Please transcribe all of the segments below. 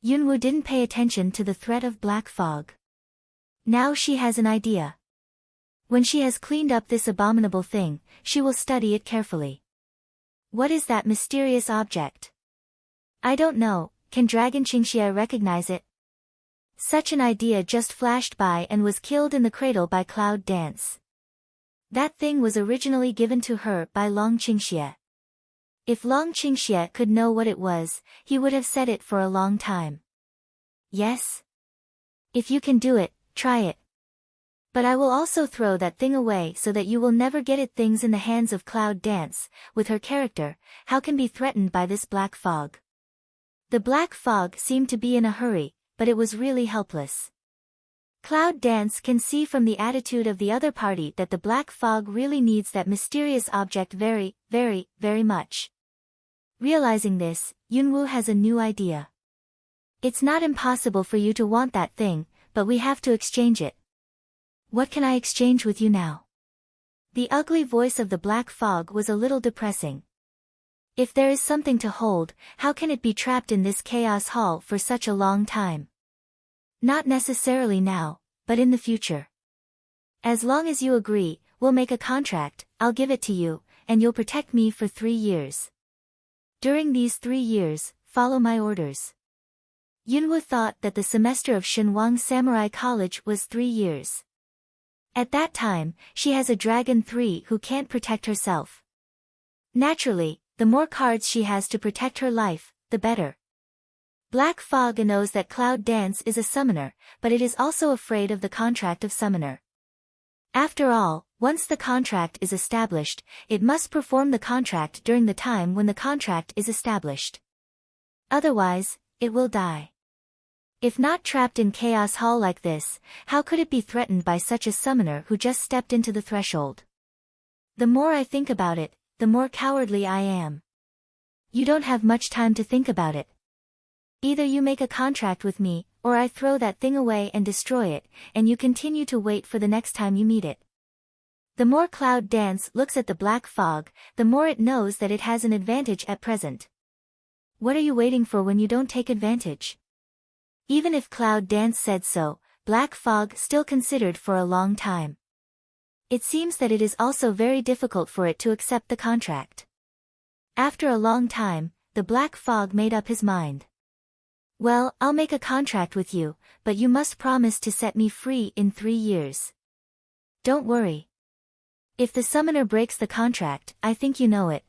Yunwoo didn't pay attention to the threat of black fog. Now she has an idea. When she has cleaned up this abominable thing, she will study it carefully. What is that mysterious object? I don't know, can Dragon Qingxia recognize it? Such an idea just flashed by and was killed in the cradle by Cloud Dance. That thing was originally given to her by Long Qingxia. If Long Qingxia could know what it was, he would have said it for a long time. Yes? If you can do it, try it. But I will also throw that thing away so that you will never get it. Things in the hands of Cloud Dance, with her character, how can be threatened by this black fog? The black fog seemed to be in a hurry, but it was really helpless. Cloud Dance can see from the attitude of the other party that the black fog really needs that mysterious object very, very, very much. Realizing this, Yunwoo has a new idea. It's not impossible for you to want that thing, but we have to exchange it. What can I exchange with you now? The ugly voice of the black fog was a little depressing. If there is something to hold, how can it be trapped in this chaos hall for such a long time? Not necessarily now, but in the future. As long as you agree, we'll make a contract, I'll give it to you, and you'll protect me for 3 years. During these 3 years, follow my orders. Yunwoo thought that the semester of Shenwang Samurai College was 3 years. At that time, she has a Dragon 3 who can't protect herself. Naturally, the more cards she has to protect her life, the better. Black Fog knows that Cloud Dance is a summoner, but it is also afraid of the contract of summoner. After all, once the contract is established, it must perform the contract during the time when the contract is established. Otherwise, it will die. If not trapped in Chaos Hall like this, how could it be threatened by such a summoner who just stepped into the threshold? The more I think about it, the more cowardly I am. You don't have much time to think about it. Either you make a contract with me, or I throw that thing away and destroy it, and you continue to wait for the next time you meet it. The more Cloud Dance looks at the black fog, the more it knows that it has an advantage at present. What are you waiting for when you don't take advantage? Even if Cloud Dance said so, Black Fog still considered for a long time. It seems that it is also very difficult for it to accept the contract. After a long time, the Black Fog made up his mind. Well, I'll make a contract with you, but you must promise to set me free in 3 years. Don't worry. If the summoner breaks the contract, I think you know it.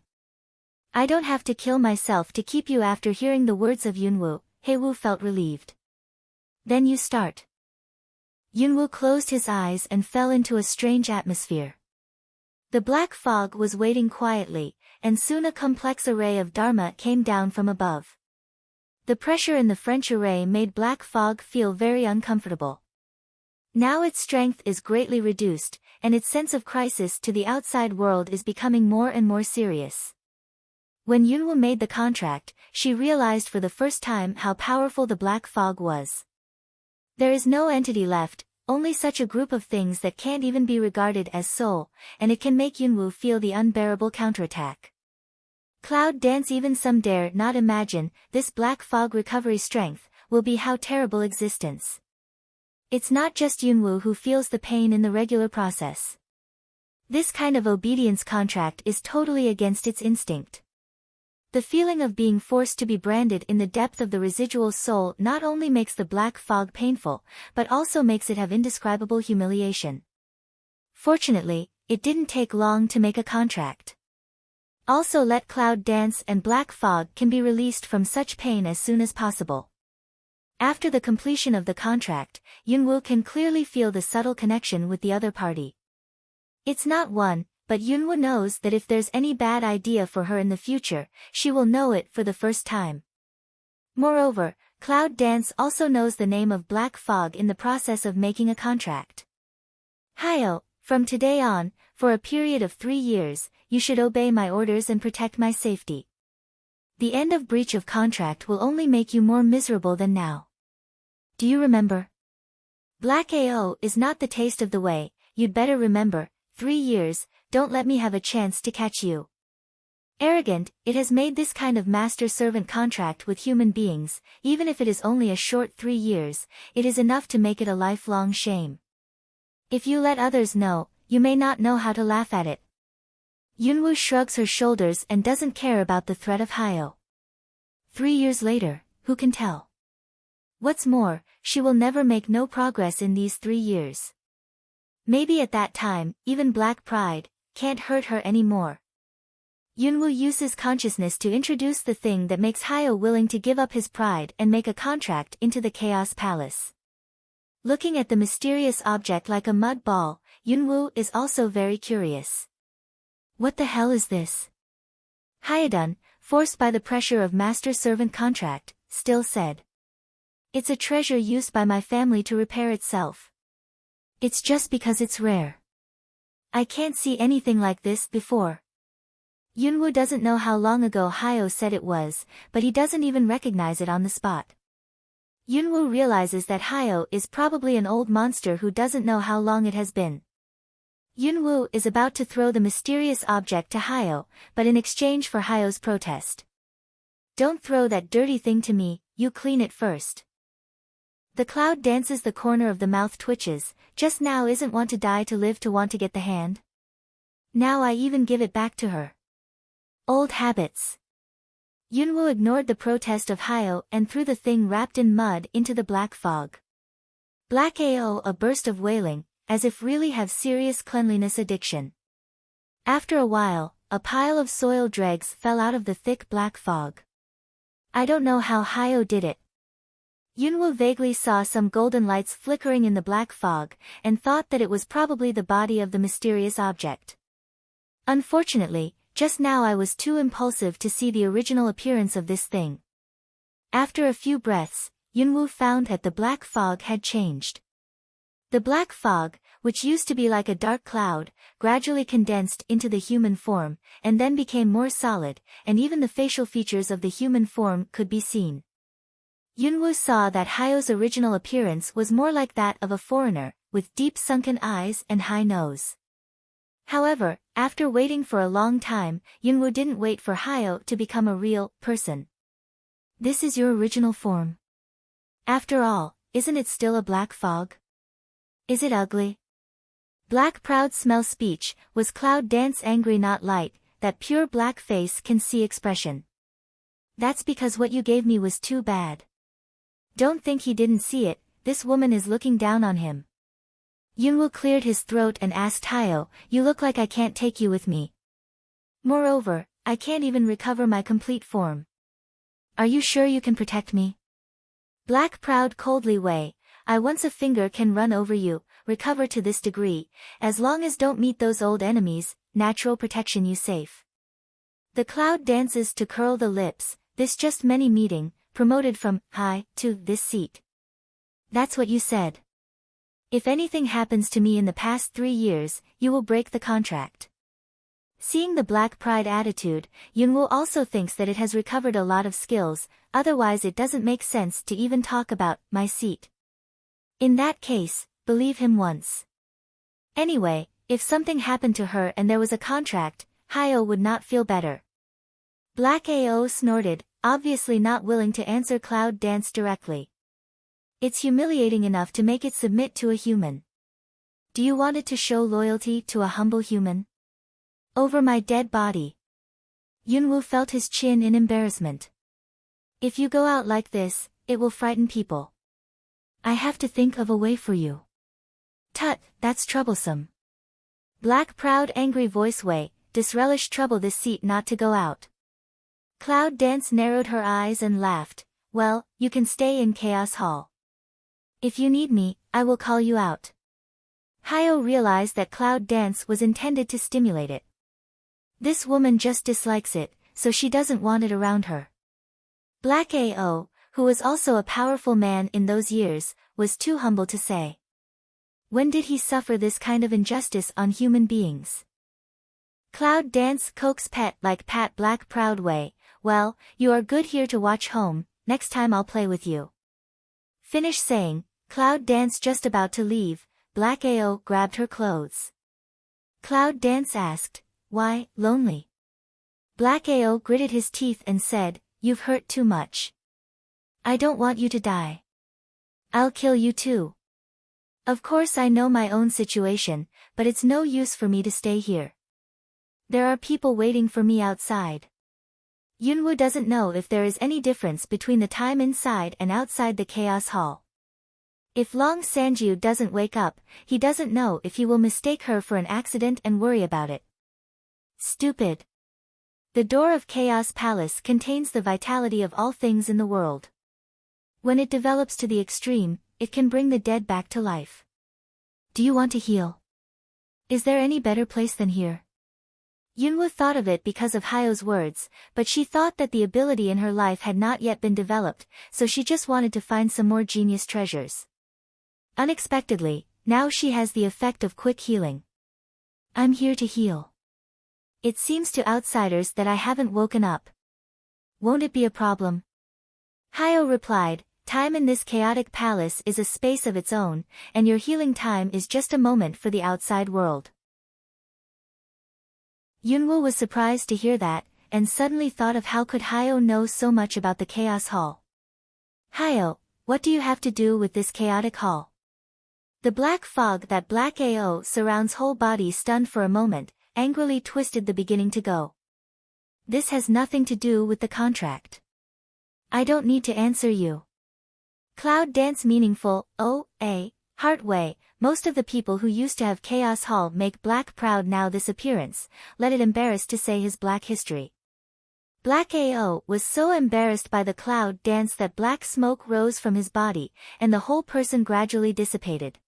I don't have to kill myself to keep you. After hearing the words of Yunwoo, Heiwu felt relieved. Then you start. Yunwoo closed his eyes and fell into a strange atmosphere. The black fog was waiting quietly, and soon a complex array of Dharma came down from above. The pressure in the French array made Black Fog feel very uncomfortable. Now its strength is greatly reduced, and its sense of crisis to the outside world is becoming more and more serious. When Yunwoo made the contract, she realized for the first time how powerful the Black Fog was. There is no entity left, only such a group of things that can't even be regarded as soul, and it can make Yunwoo feel the unbearable counterattack. Cloud Dance, even some dare not imagine this Black Fog recovery strength will be how terrible existence. It's not just Yunwoo who feels the pain in the regular process. This kind of obedience contract is totally against its instinct. The feeling of being forced to be branded in the depth of the residual soul not only makes the Black Fog painful, but also makes it have indescribable humiliation. Fortunately, it didn't take long to make a contract. Also, let Cloud Dance and Black Fog can be released from such pain as soon as possible. After the completion of the contract, Yunwoo can clearly feel the subtle connection with the other party. It's not one, but Yunwoo knows that if there's any bad idea for her in the future, she will know it for the first time. Moreover, Cloud Dance also knows the name of Black Fog in the process of making a contract. Hyo, from today on, for a period of 3 years, you should obey my orders and protect my safety. The end of breach of contract will only make you more miserable than now. Do you remember? Black AO is not the taste of the way, you'd better remember, 3 years, don't let me have a chance to catch you. Arrogant, it has made this kind of master-servant contract with human beings, even if it is only a short 3 years, it is enough to make it a lifelong shame. If you let others know, you may not know how to laugh at it. Yunwoo shrugs her shoulders and doesn't care about the threat of Hyo. 3 years later, who can tell? What's more, she will never make no progress in these 3 years. Maybe at that time, even black pride can't hurt her anymore. Yunwoo uses consciousness to introduce the thing that makes Hyo willing to give up his pride and make a contract into the Chaos Palace. Looking at the mysterious object like a mud ball, Yunwoo is also very curious. What the hell is this? Hyodun, forced by the pressure of master-servant contract, still said. It's a treasure used by my family to repair itself. It's just because it's rare. I can't see anything like this before. Yunwoo doesn't know how long ago Hyo said it was, but he doesn't even recognize it on the spot. Yunwoo realizes that Hyo is probably an old monster who doesn't know how long it has been. Yunwoo is about to throw the mysterious object to Hyo, but in exchange for Hyo's protest. Don't throw that dirty thing to me, you clean it first. The cloud dances, the corner of the mouth twitches, just now isn't want to die to live to want to get the hand. Now I even give it back to her. Old habits. Yunwoo ignored the protest of Hyo and threw the thing wrapped in mud into the black fog. Black AO, a burst of wailing, as if really have serious cleanliness addiction. After a while, a pile of soil dregs fell out of the thick black fog. I don't know how Hyo did it. Yunwoo vaguely saw some golden lights flickering in the black fog, and thought that it was probably the body of the mysterious object. Unfortunately, just now I was too impulsive to see the original appearance of this thing. After a few breaths, Yunwoo found that the black fog had changed. The black fog, which used to be like a dark cloud, gradually condensed into the human form, and then became more solid, and even the facial features of the human form could be seen. Yunwoo saw that Hyo's original appearance was more like that of a foreigner, with deep sunken eyes and high nose. However, after waiting for a long time, Yunwoo didn't wait for Hyo to become a real person. This is your original form. After all, isn't it still a black fog? Is it ugly? Black proud smell speech, was cloud dance angry not light, that pure black face can see expression. That's because what you gave me was too bad. Don't think he didn't see it, this woman is looking down on him. Yunwoo cleared his throat and asked Hyo, you look like I can't take you with me. Moreover, I can't even recover my complete form. Are you sure you can protect me? Black proud coldly way, I once a finger can run over you, recover to this degree, as long as don't meet those old enemies, natural protection you safe. The cloud dances to curl the lips, this just many meeting, promoted from high to this seat. That's what you said. If anything happens to me in the past 3 years, you will break the contract. Seeing the black pride attitude, Yunwoo also thinks that it has recovered a lot of skills, otherwise it doesn't make sense to even talk about my seat. In that case, believe him once. Anyway, if something happened to her and there was a contract, Hyo would not feel better. Black AO snorted, obviously not willing to answer Cloud Dance directly. It's humiliating enough to make it submit to a human. Do you want it to show loyalty to a humble human? Over my dead body. Yunwoo felt his chin in embarrassment. If you go out like this, it will frighten people. I have to think of a way for you. Tut, that's troublesome. Black proud angry voice way, disrelish trouble this seat not to go out. Cloud Dance narrowed her eyes and laughed, well, you can stay in Chaos Hall. If you need me, I will call you out. Hyo realized that Cloud Dance was intended to stimulate it. This woman just dislikes it, so she doesn't want it around her. Black AO, who was also a powerful man in those years, was too humble to say. When did he suffer this kind of injustice on human beings? Cloud Dance coax pet like Pat Black proud way, well, you are good here to watch home, next time I'll play with you. Finish saying, Cloud Dance just about to leave, Black AO grabbed her clothes. Cloud Dance asked, why, lonely? Black Ao gritted his teeth and said, "You've hurt too much. I don't want you to die. I'll kill you too. Of course I know my own situation, but it's no use for me to stay here. There are people waiting for me outside." Yunwoo doesn't know if there is any difference between the time inside and outside the Chaos Hall. If Long Sanju doesn't wake up, he doesn't know if he will mistake her for an accident and worry about it. Stupid. The door of Chaos Palace contains the vitality of all things in the world. When it develops to the extreme, it can bring the dead back to life. Do you want to heal? Is there any better place than here? Yunwoo thought of it because of Hyo's words, but she thought that the ability in her life had not yet been developed, so she just wanted to find some more genius treasures. Unexpectedly, now she has the effect of quick healing. I'm here to heal. It seems to outsiders that I haven't woken up. Won't it be a problem? Hyo replied, "Time in this chaotic palace is a space of its own, and your healing time is just a moment for the outside world." Yunwoo was surprised to hear that, and suddenly thought of how could Hyo know so much about the Chaos Hall. "Hyo, what do you have to do with this chaotic hall?" The black fog that Black Ao surrounds whole body stunned for a moment, angrily twisted the beginning to go. "This has nothing to do with the contract. I don't need to answer you." Cloud Dance meaningful, heart way, most of the people who used to have Chaos Hall make Black proud now this appearance, let it embarrassed to say his Black history. Black Ao was so embarrassed by the Cloud Dance that black smoke rose from his body, and the whole person gradually dissipated.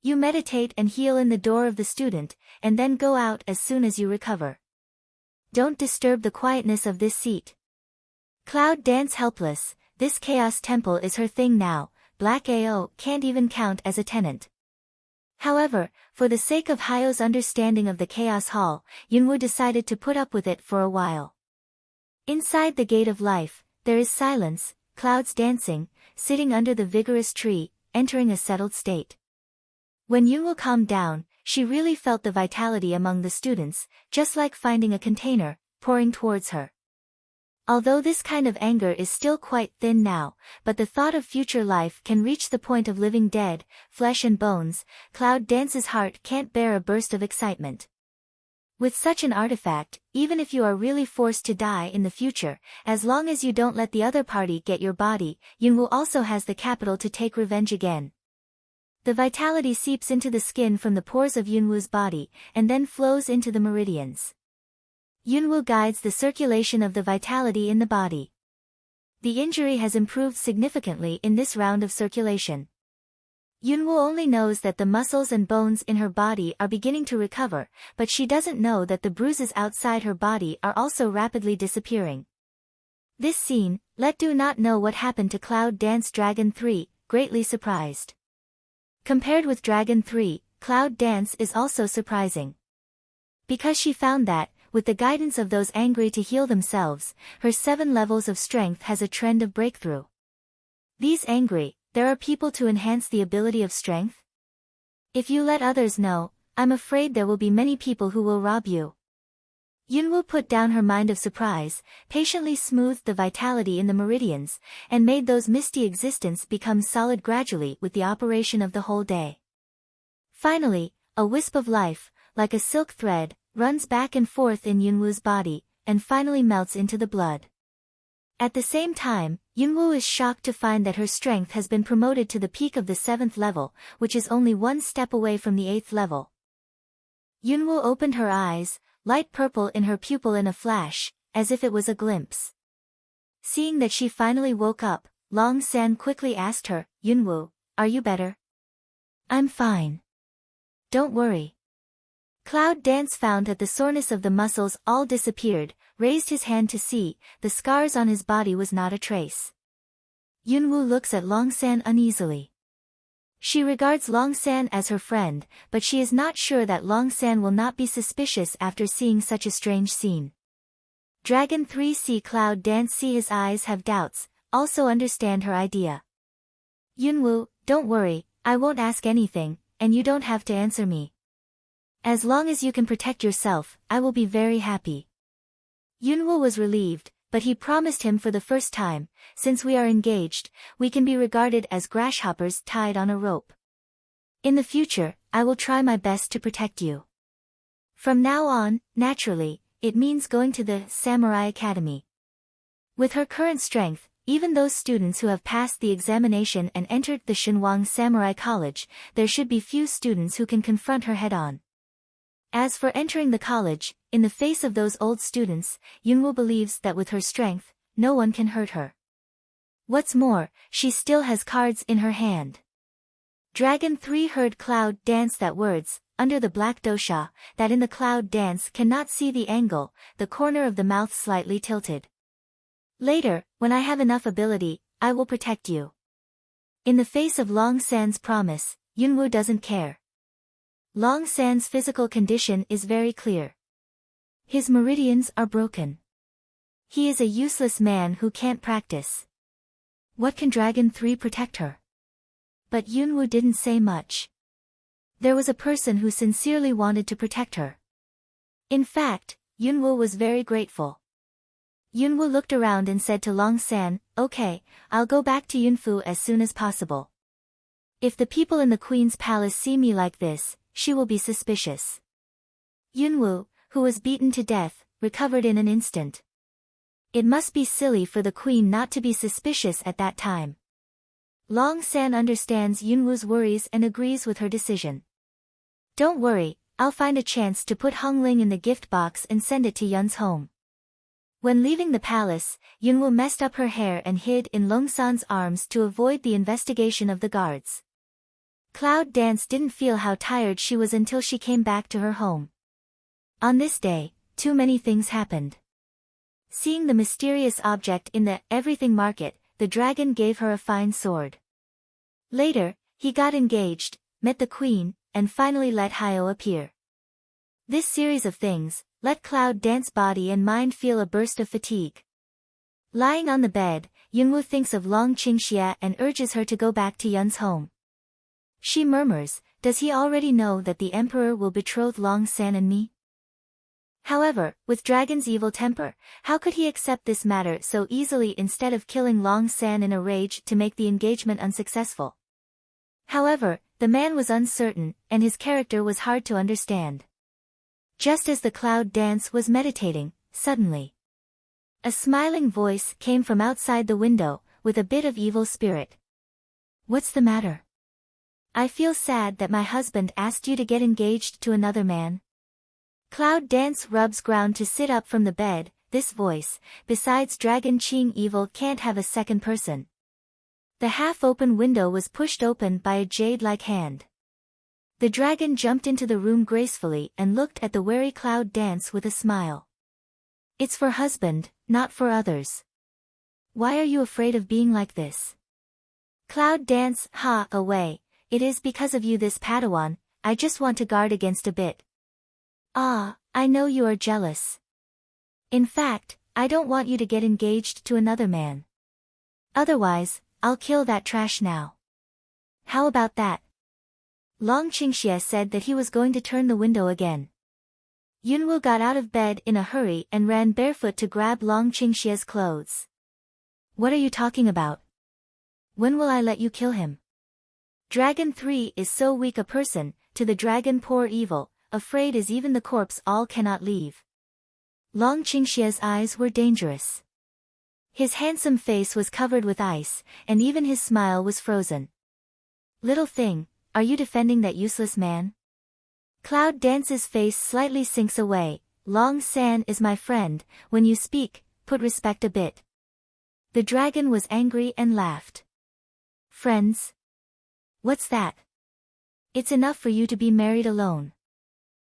You meditate and heal in the door of the student, and then go out as soon as you recover. Don't disturb the quietness of this seat. Cloud Dance helpless, this Chaos Temple is her thing now, Black Ao can't even count as a tenant. However, for the sake of Hyo's understanding of the Chaos Hall, Yunwoo decided to put up with it for a while. Inside the Gate of Life, there is silence, clouds dancing, sitting under the vigorous tree, entering a settled state. When Yunwoo calmed down, she really felt the vitality among the students, just like finding a container, pouring towards her. Although this kind of anger is still quite thin now, but the thought of future life can reach the point of living dead, flesh and bones, Cloud Dance's heart can't bear a burst of excitement. With such an artifact, even if you are really forced to die in the future, as long as you don't let the other party get your body, Yunwoo also has the capital to take revenge again. The vitality seeps into the skin from the pores of Yunwoo's body, and then flows into the meridians. Yunwoo guides the circulation of the vitality in the body. The injury has improved significantly in this round of circulation. Yunwoo only knows that the muscles and bones in her body are beginning to recover, but she doesn't know that the bruises outside her body are also rapidly disappearing. This scene, do not know what happened to Cloud Dance Dragon 3, greatly surprised. Compared with Dragon 3, Cloud Dance is also surprising. Because she found that, with the guidance of those angry to heal themselves, her 7 levels of strength has a trend of breakthrough. These angry, there are people to enhance the ability of strength? If you let others know, I'm afraid there will be many people who will rob you. Yunwoo put down her mind of surprise, patiently smoothed the vitality in the meridians, and made those misty existence become solid gradually with the operation of the whole day. Finally, a wisp of life, like a silk thread, runs back and forth in Yunwoo's body, and finally melts into the blood. At the same time, Yunwoo is shocked to find that her strength has been promoted to the peak of the 7th level, which is only 1 step away from the 8th level. Yunwoo opened her eyes, light purple in her pupil in a flash, as if it was a glimpse. Seeing that she finally woke up, Long San quickly asked her, "Yunwoo, are you better?" "I'm fine. Don't worry." Cloud Dance found that the soreness of the muscles all disappeared, raised his hand to see, the scars on his body was not a trace. Yunwoo looks at Long San uneasily. She regards Long San as her friend, but she is not sure that Long San will not be suspicious after seeing such a strange scene. Dragon 3 see Cloud Dance see his eyes have doubts, also understand her idea. "Yunwoo, don't worry, I won't ask anything, and you don't have to answer me. As long as you can protect yourself, I will be very happy." Yunwoo was relieved, but he promised him for the first time, since we are engaged, we can be regarded as grasshoppers tied on a rope. In the future, I will try my best to protect you. From now on, naturally, it means going to the Samurai Academy. With her current strength, even those students who have passed the examination and entered the Shinwang Samurai College, there should be few students who can confront her head-on. As for entering the college, in the face of those old students, Yunwoo believes that with her strength, no one can hurt her. What's more, she still has cards in her hand. Dragon 3 heard Cloud dance that words, under the black dosha, that in the Cloud dance cannot see the angle, the corner of the mouth slightly tilted. Later, when I have enough ability, I will protect you. In the face of Long San's promise, Yunwoo doesn't care. Long San's physical condition is very clear. His meridians are broken. He is a useless man who can't practice. What can Dragon 3 protect her? But Yunwoo didn't say much. There was a person who sincerely wanted to protect her. In fact, Yunwoo was very grateful. Yunwoo looked around and said to Long San, "Okay, I'll go back to Yunfu as soon as possible. If the people in the Queen's palace see me like this, she will be suspicious." Yunwoo, who was beaten to death, recovered in an instant. It must be silly for the Queen not to be suspicious at that time. Long San understands Yunwoo's worries and agrees with her decision. "Don't worry, I'll find a chance to put Hung Ling in the gift box and send it to Yun's home." When leaving the palace, Yunwoo messed up her hair and hid in Long San's arms to avoid the investigation of the guards. Cloud Dance didn't feel how tired she was until she came back to her home. On this day, too many things happened. Seeing the mysterious object in the everything market, the dragon gave her a fine sword. Later, he got engaged, met the queen, and finally let Hyo appear. This series of things let Cloud Dance body and mind feel a burst of fatigue. Lying on the bed, Yunwoo thinks of Long Qingxia and urges her to go back to Yun's home. She murmurs, "Does he already know that the emperor will betroth Long San and me?" However, with Dragon's evil temper, how could he accept this matter so easily instead of killing Long San in a rage to make the engagement unsuccessful? However, the man was uncertain, and his character was hard to understand. Just as the Cloud Dance was meditating, suddenly, a smiling voice came from outside the window, with a bit of evil spirit. "What's the matter? I feel sad that my husband asked you to get engaged to another man." Cloud Dance rubs ground to sit up from the bed. This voice, besides Dragon Qing evil, can't have a second person. The half-open window was pushed open by a jade-like hand. The dragon jumped into the room gracefully and looked at the wary Cloud Dance with a smile. "It's for husband, not for others. Why are you afraid of being like this?" Cloud Dance, away. "It is because of you, this Padawan. I just want to guard against a bit." "Ah, I know you are jealous. In fact, I don't want you to get engaged to another man. Otherwise, I'll kill that trash now. How about that?" Long Qingxia said that he was going to turn the window again. Yunwoo got out of bed in a hurry and ran barefoot to grab Long Qingxia's clothes. "What are you talking about? When will I let you kill him? Dragon 3 is so weak a person, to the dragon poor evil, afraid as even the corpse all cannot leave." Long Qingxia's eyes were dangerous. His handsome face was covered with ice, and even his smile was frozen. "Little thing, are you defending that useless man?" Cloud Dance's face slightly sinks away. "Long San is my friend, when you speak, put respect a bit." The dragon was angry and laughed. "Friends? What's that? It's enough for you to be married alone.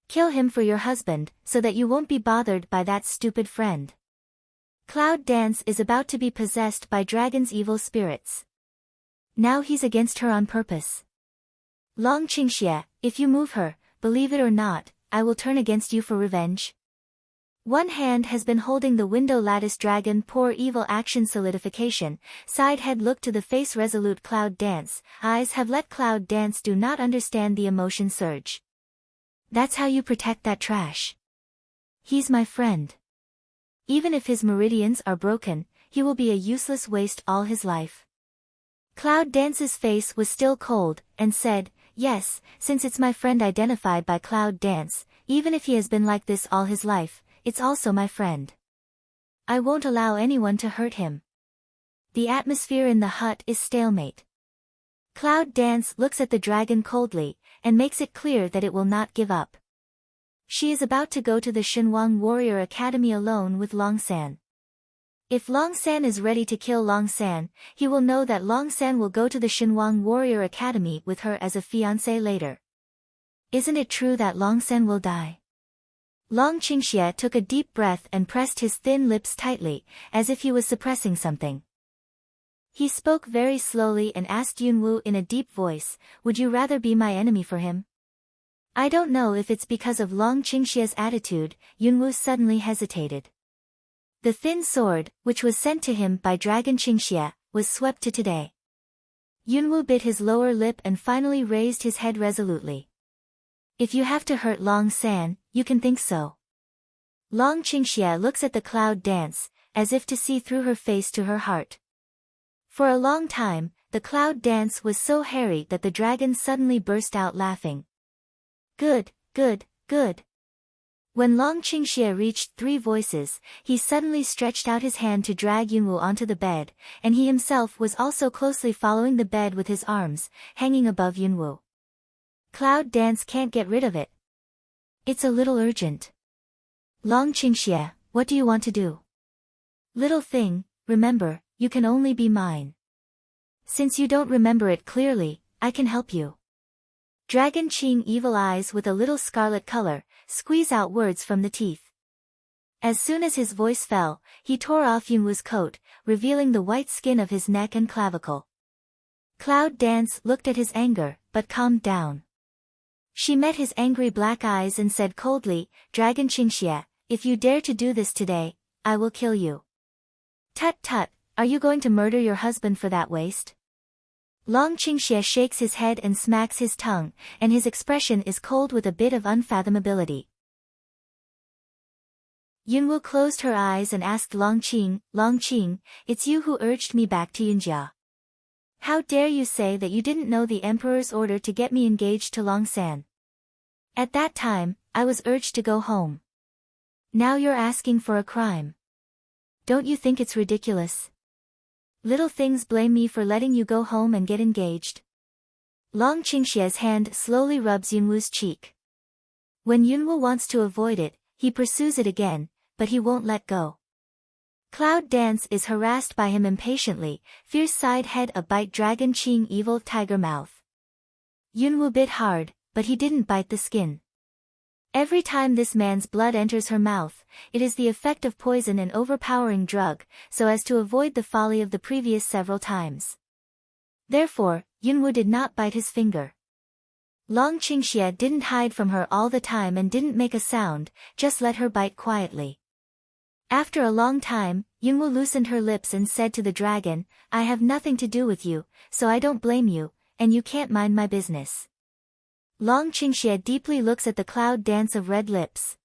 Kill him for your husband, so that you won't be bothered by that stupid friend." Cloud Dance is about to be possessed by Dragon's evil spirits. Now he's against her on purpose. "Long Qingxia, if you move her, believe it or not, I will turn against you for revenge." One hand has been holding the window lattice. Dragon poor evil action solidification. Side head look to the face resolute Cloud Dance. Eyes have let Cloud Dance do not understand the emotion surge. "That's how you protect that trash. He's my friend. Even if his meridians are broken, he will be a useless waste all his life. Cloud Dance's face was still cold, and said, yes, since it's my friend identified by Cloud Dance, even if he has been like this all his life, it's also my friend. I won't allow anyone to hurt him. The atmosphere in the hut is stalemate. Cloud Dance looks at the dragon coldly, and makes it clear that it will not give up. She is about to go to the Shenwang Warrior Academy alone with Long San. If Long San is ready to kill Long San, he will know that Long San will go to the Shenwang Warrior Academy with her as a fiancé later. Isn't it true that Long San will die? Long Qingxie took a deep breath and pressed his thin lips tightly, as if he was suppressing something. He spoke very slowly and asked Yunwu in a deep voice, would you rather be my enemy for him? I don't know if it's because of Long Qingxie's attitude, Yunwu suddenly hesitated. The thin sword, which was sent to him by Dragon Qingxie, was swept to today. Yunwu bit his lower lip and finally raised his head resolutely. If you have to hurt Long San, you can think so. Long Qingxie looks at the Cloud Dance, as if to see through her face to her heart. For a long time, the Cloud Dance was so hairy that the dragon suddenly burst out laughing. Good, good, good. When Long Qingxie reached 3 voices, he suddenly stretched out his hand to drag Yunwu onto the bed, and he himself was also closely following the bed with his arms, hanging above Yunwu. Cloud Dance can't get rid of it. It's a little urgent. Long Qingxie, what do you want to do? Little thing, remember, you can only be mine. Since you don't remember it clearly, I can help you. Dragon Qing evil eyes with a little scarlet color, squeeze out words from the teeth. As soon as his voice fell, he tore off Yunwu's coat, revealing the white skin of his neck and clavicle. Cloud Dance looked at his anger, but calmed down. She met his angry black eyes and said coldly, Dragon Qingxie, if you dare to do this today, I will kill you. Tut tut, are you going to murder your husband for that waste? Long Qingxie shakes his head and smacks his tongue, and his expression is cold with a bit of unfathomability. Yunwu closed her eyes and asked Long Qing, it's you who urged me back to Yunjia. How dare you say that you didn't know the emperor's order to get me engaged to Long San? At that time, I was urged to go home. Now you're asking for a crime. Don't you think it's ridiculous? Little things blame me for letting you go home and get engaged. Long Qingxie's hand slowly rubs Yunwu's cheek. When Yunwu wants to avoid it, he pursues it again, but he won't let go. Cloud Dance is harassed by him impatiently, fierce side head a bite Dragon Qing evil tiger mouth. Yunwu bit hard, but he didn't bite the skin. Every time this man's blood enters her mouth, it is the effect of poison and overpowering drug, so as to avoid the folly of the previous several times. Therefore, Yunwu did not bite his finger. Long Qingxie didn't hide from her all the time and didn't make a sound, just let her bite quietly. After a long time, Yunwu loosened her lips and said to the dragon, I have nothing to do with you, so I don't blame you, and you can't mind my business. Long Qingxie deeply looks at the Cloud Dance of red lips.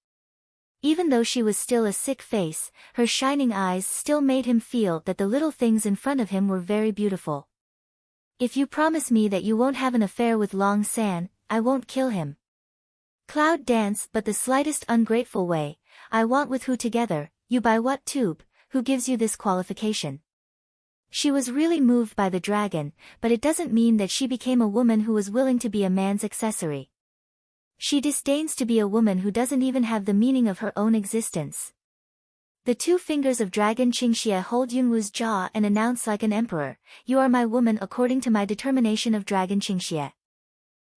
Even though she was still a sick face, her shining eyes still made him feel that the little things in front of him were very beautiful. If you promise me that you won't have an affair with Long San, I won't kill him. Cloud Dance, but the slightest ungrateful way, I want with who together, you by what tube, who gives you this qualification? She was really moved by the dragon, but it doesn't mean that she became a woman who was willing to be a man's accessory. She disdains to be a woman who doesn't even have the meaning of her own existence. The 2 fingers of Dragon Qingxie hold Yunwu's jaw and announce like an emperor, you are my woman according to my determination of Dragon Qingxie.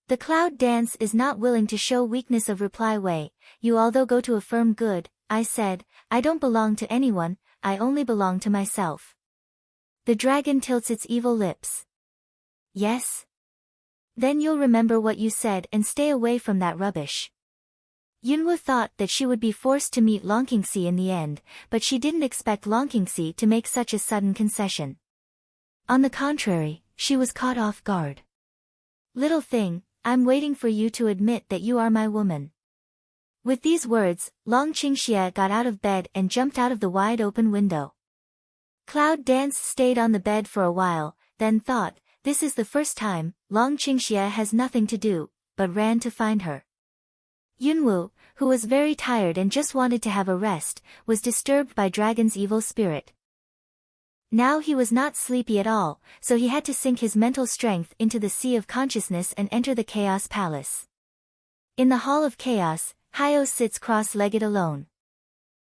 The Cloud Dance is not willing to show weakness of reply way, you although go to affirm good, I said, I don't belong to anyone, I only belong to myself. The dragon tilts its evil lips. Yes? Then you'll remember what you said and stay away from that rubbish. Yunwu thought that she would be forced to meet Long Qingxie in the end, but she didn't expect Long Qingxie to make such a sudden concession. On the contrary, she was caught off guard. Little thing, I'm waiting for you to admit that you are my woman. With these words, Long Qingxie got out of bed and jumped out of the wide-open window. Cloud Dance stayed on the bed for a while, then thought, this is the first time, Long Qingxie has nothing to do, but ran to find her. Yunwu, who was very tired and just wanted to have a rest, was disturbed by Dragon's evil spirit. Now he was not sleepy at all, so he had to sink his mental strength into the sea of consciousness and enter the Chaos Palace. In the Hall of Chaos, Hyo sits cross-legged alone.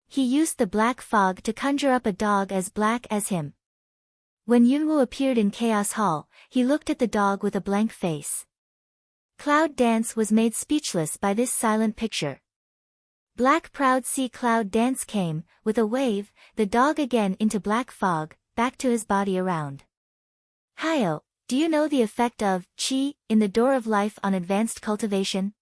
He used the black fog to conjure up a dog as black as him. When Yunwu appeared in Chaos Hall, he looked at the dog with a blank face. Cloud Dance was made speechless by this silent picture. Black Proud Sea Cloud Dance came, with a wave, the dog again into black fog, back to his body around. Hyo, do you know the effect of Qi in the Door of Life on advanced cultivation?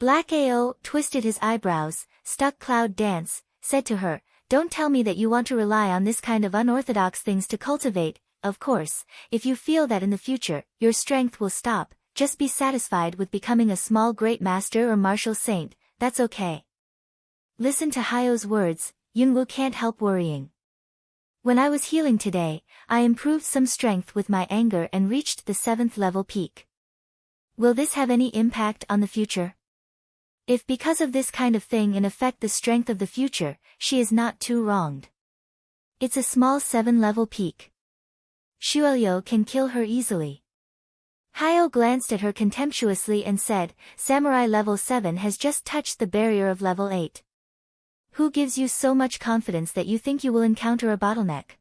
Black Ao twisted his eyebrows, stuck Cloud Dance, said to her, don't tell me that you want to rely on this kind of unorthodox things to cultivate. Of course, if you feel that in the future, your strength will stop, just be satisfied with becoming a small great master or martial saint, that's okay. Listen to Hyo's words, Yunwu can't help worrying. When I was healing today, I improved some strength with my anger and reached the 7th level peak. Will this have any impact on the future? If because of this kind of thing in affect the strength of the future, she is not too wronged. It's a small 7-level peak. Xueliu can kill her easily. Hyo glanced at her contemptuously and said, Samurai level 7 has just touched the barrier of level 8. Who gives you so much confidence that you think you will encounter a bottleneck?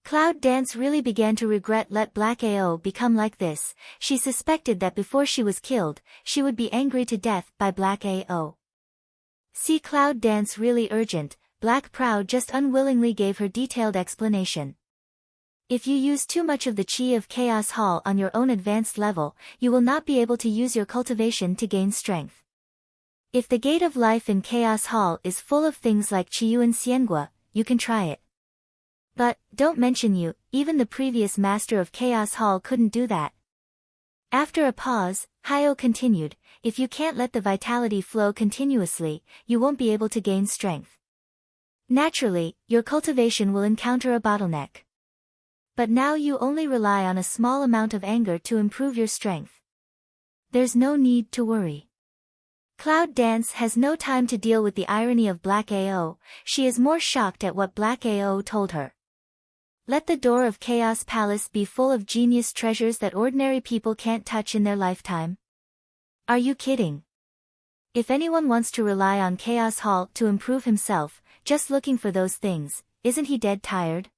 Cloud Dance really began to regret let Black Ao become like this. She suspected that before she was killed, she would be angry to death by Black Ao. See Cloud Dance really urgent, Black Proud just unwillingly gave her detailed explanation. If you use too much of the Qi of Chaos Hall on your own advanced level, you will not be able to use your cultivation to gain strength. If the Gate of Life in Chaos Hall is full of things like Qiyuan Xiangua, you can try it. But, don't mention you, even the previous master of Chaos Hall couldn't do that. After a pause, Hyo continued, if you can't let the vitality flow continuously, you won't be able to gain strength. Naturally, your cultivation will encounter a bottleneck. But now you only rely on a small amount of anger to improve your strength. There's no need to worry. Cloud Dance has no time to deal with the irony of Black Ao, she is more shocked at what Black Ao told her. Let the door of Chaos Palace be full of genius treasures that ordinary people can't touch in their lifetime. Are you kidding? If anyone wants to rely on Chaos Hall to improve himself, just looking for those things, isn't he dead tired?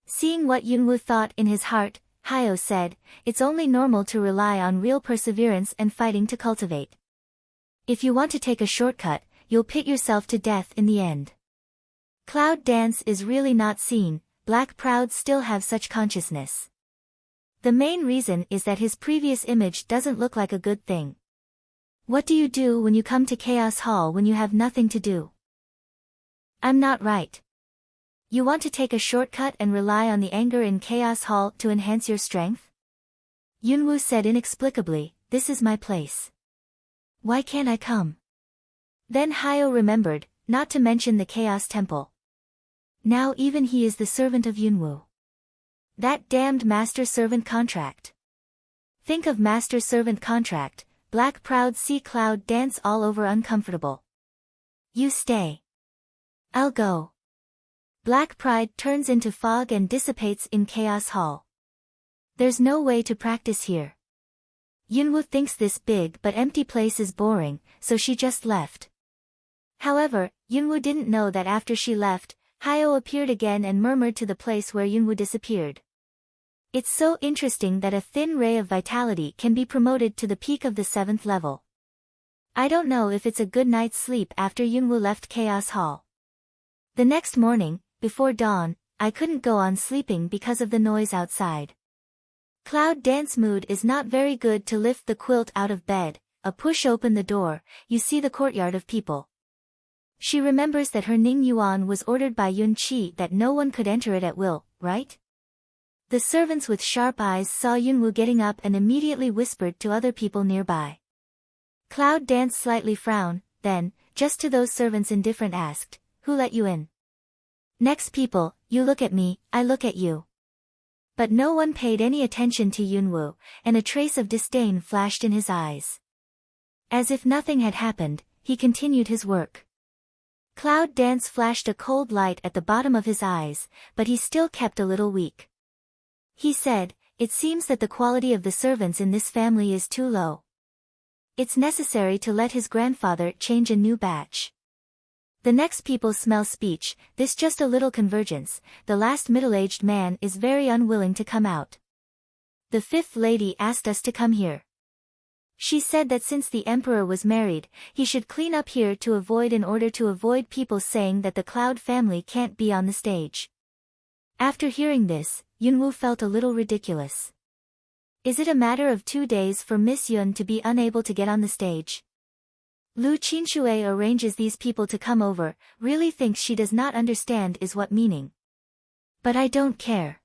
Seeing what Yunwu thought in his heart, Hyo said, it's only normal to rely on real perseverance and fighting to cultivate. If you want to take a shortcut, you'll pit yourself to death in the end. Cloud Dance is really not seen, Black Proud still have such consciousness. The main reason is that his previous image doesn't look like a good thing. What do you do when you come to Chaos Hall when you have nothing to do? I'm not right. You want to take a shortcut and rely on the anger in Chaos Hall to enhance your strength? Yunwu said inexplicably, this is my place. Why can't I come? Then Hyo remembered, not to mention the Chaos Temple. Now even he is the servant of Yunwu. That damned master-servant contract. Think of master-servant contract, Black Proud Sea Cloud Dance all over uncomfortable. You stay. I'll go. Black Pride turns into fog and dissipates in Chaos Hall. There's no way to practice here. Yunwu thinks this big but empty place is boring, so she just left. However, Yunwu didn't know that after she left, Hyo appeared again and murmured to the place where Yunwu disappeared. It's so interesting that a thin ray of vitality can be promoted to the peak of the 7th level. I don't know if it's a good night's sleep after Yunwu left Chaos Hall. The next morning, before dawn, I couldn't go on sleeping because of the noise outside. Cloud Dance mood is not very good to lift the quilt out of bed, a push open the door, you see the courtyard of people. She remembers that her Ning Yuan was ordered by Yun Qi that no one could enter it at will, right? The servants with sharp eyes saw Yunwu getting up and immediately whispered to other people nearby. Cloud Dance slightly frowned, then, just to those servants indifferent asked, "Who let you in?" "Next people, you look at me, I look at you." But no one paid any attention to Yunwoo, and a trace of disdain flashed in his eyes. As if nothing had happened, he continued his work. Cloud Dance flashed a cold light at the bottom of his eyes, but he still kept a little weak. He said, "It seems that the quality of the servants in this family is too low. It's necessary to let his grandfather change a new batch." The next people smell speech, this just a little convergence, the last middle-aged man is very unwilling to come out. "The fifth lady asked us to come here. She said that since the emperor was married, he should clean up here in order to avoid people saying that the Cloud family can't be on the stage." After hearing this, Yunwoo felt a little ridiculous. Is it a matter of 2 days for Miss Yun to be unable to get on the stage? Lu Qinxue arranges these people to come over, really thinks she does not understand is what meaning. But I don't care.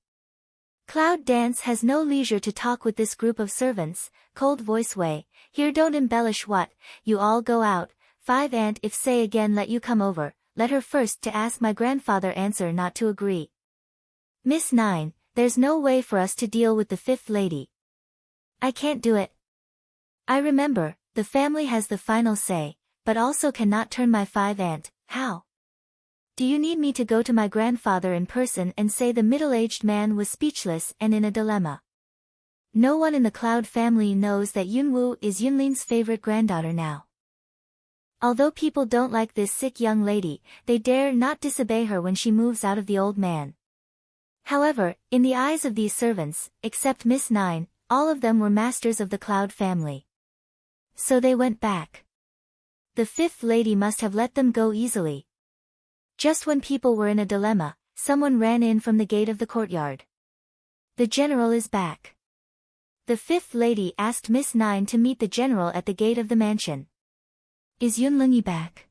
Cloud Dance has no leisure to talk with this group of servants, cold voice way, "Here don't embellish what, you all go out, 5 and if say again let you come over, let her first to ask my grandfather answer not to agree. Miss 9, there's no way for us to deal with the fifth lady. I can't do it. I remember, the family has the final say, but also cannot turn my 5 aunt, how? Do you need me to go to my grandfather in person and say the middle-aged man was speechless and in a dilemma? No one in the Cloud family knows that Yunwoo is Yunlin's favorite granddaughter now. Although people don't like this sick young lady, they dare not disobey her when she moves out of the old man. However, in the eyes of these servants, except Miss 9, all of them were masters of the Cloud family. So they went back. The fifth lady must have let them go easily. Just when people were in a dilemma, someone ran in from the gate of the courtyard. "The general is back." The fifth lady asked Miss 9 to meet the general at the gate of the mansion. "Is Yunlingi back?"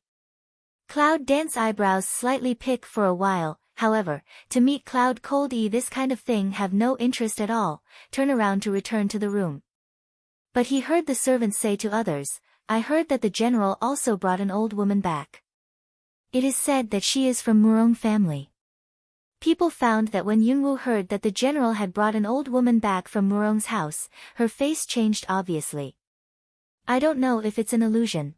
Cloud Dance eyebrows slightly pick for a while, however, to meet Cloud Cold this kind of thing have no interest at all, turn around to return to the room. But he heard the servants say to others, "I heard that the general also brought an old woman back. It is said that she is from Murong family." People found that when Yunwoo heard that the general had brought an old woman back from Murong's house, her face changed obviously. I don't know if it's an illusion.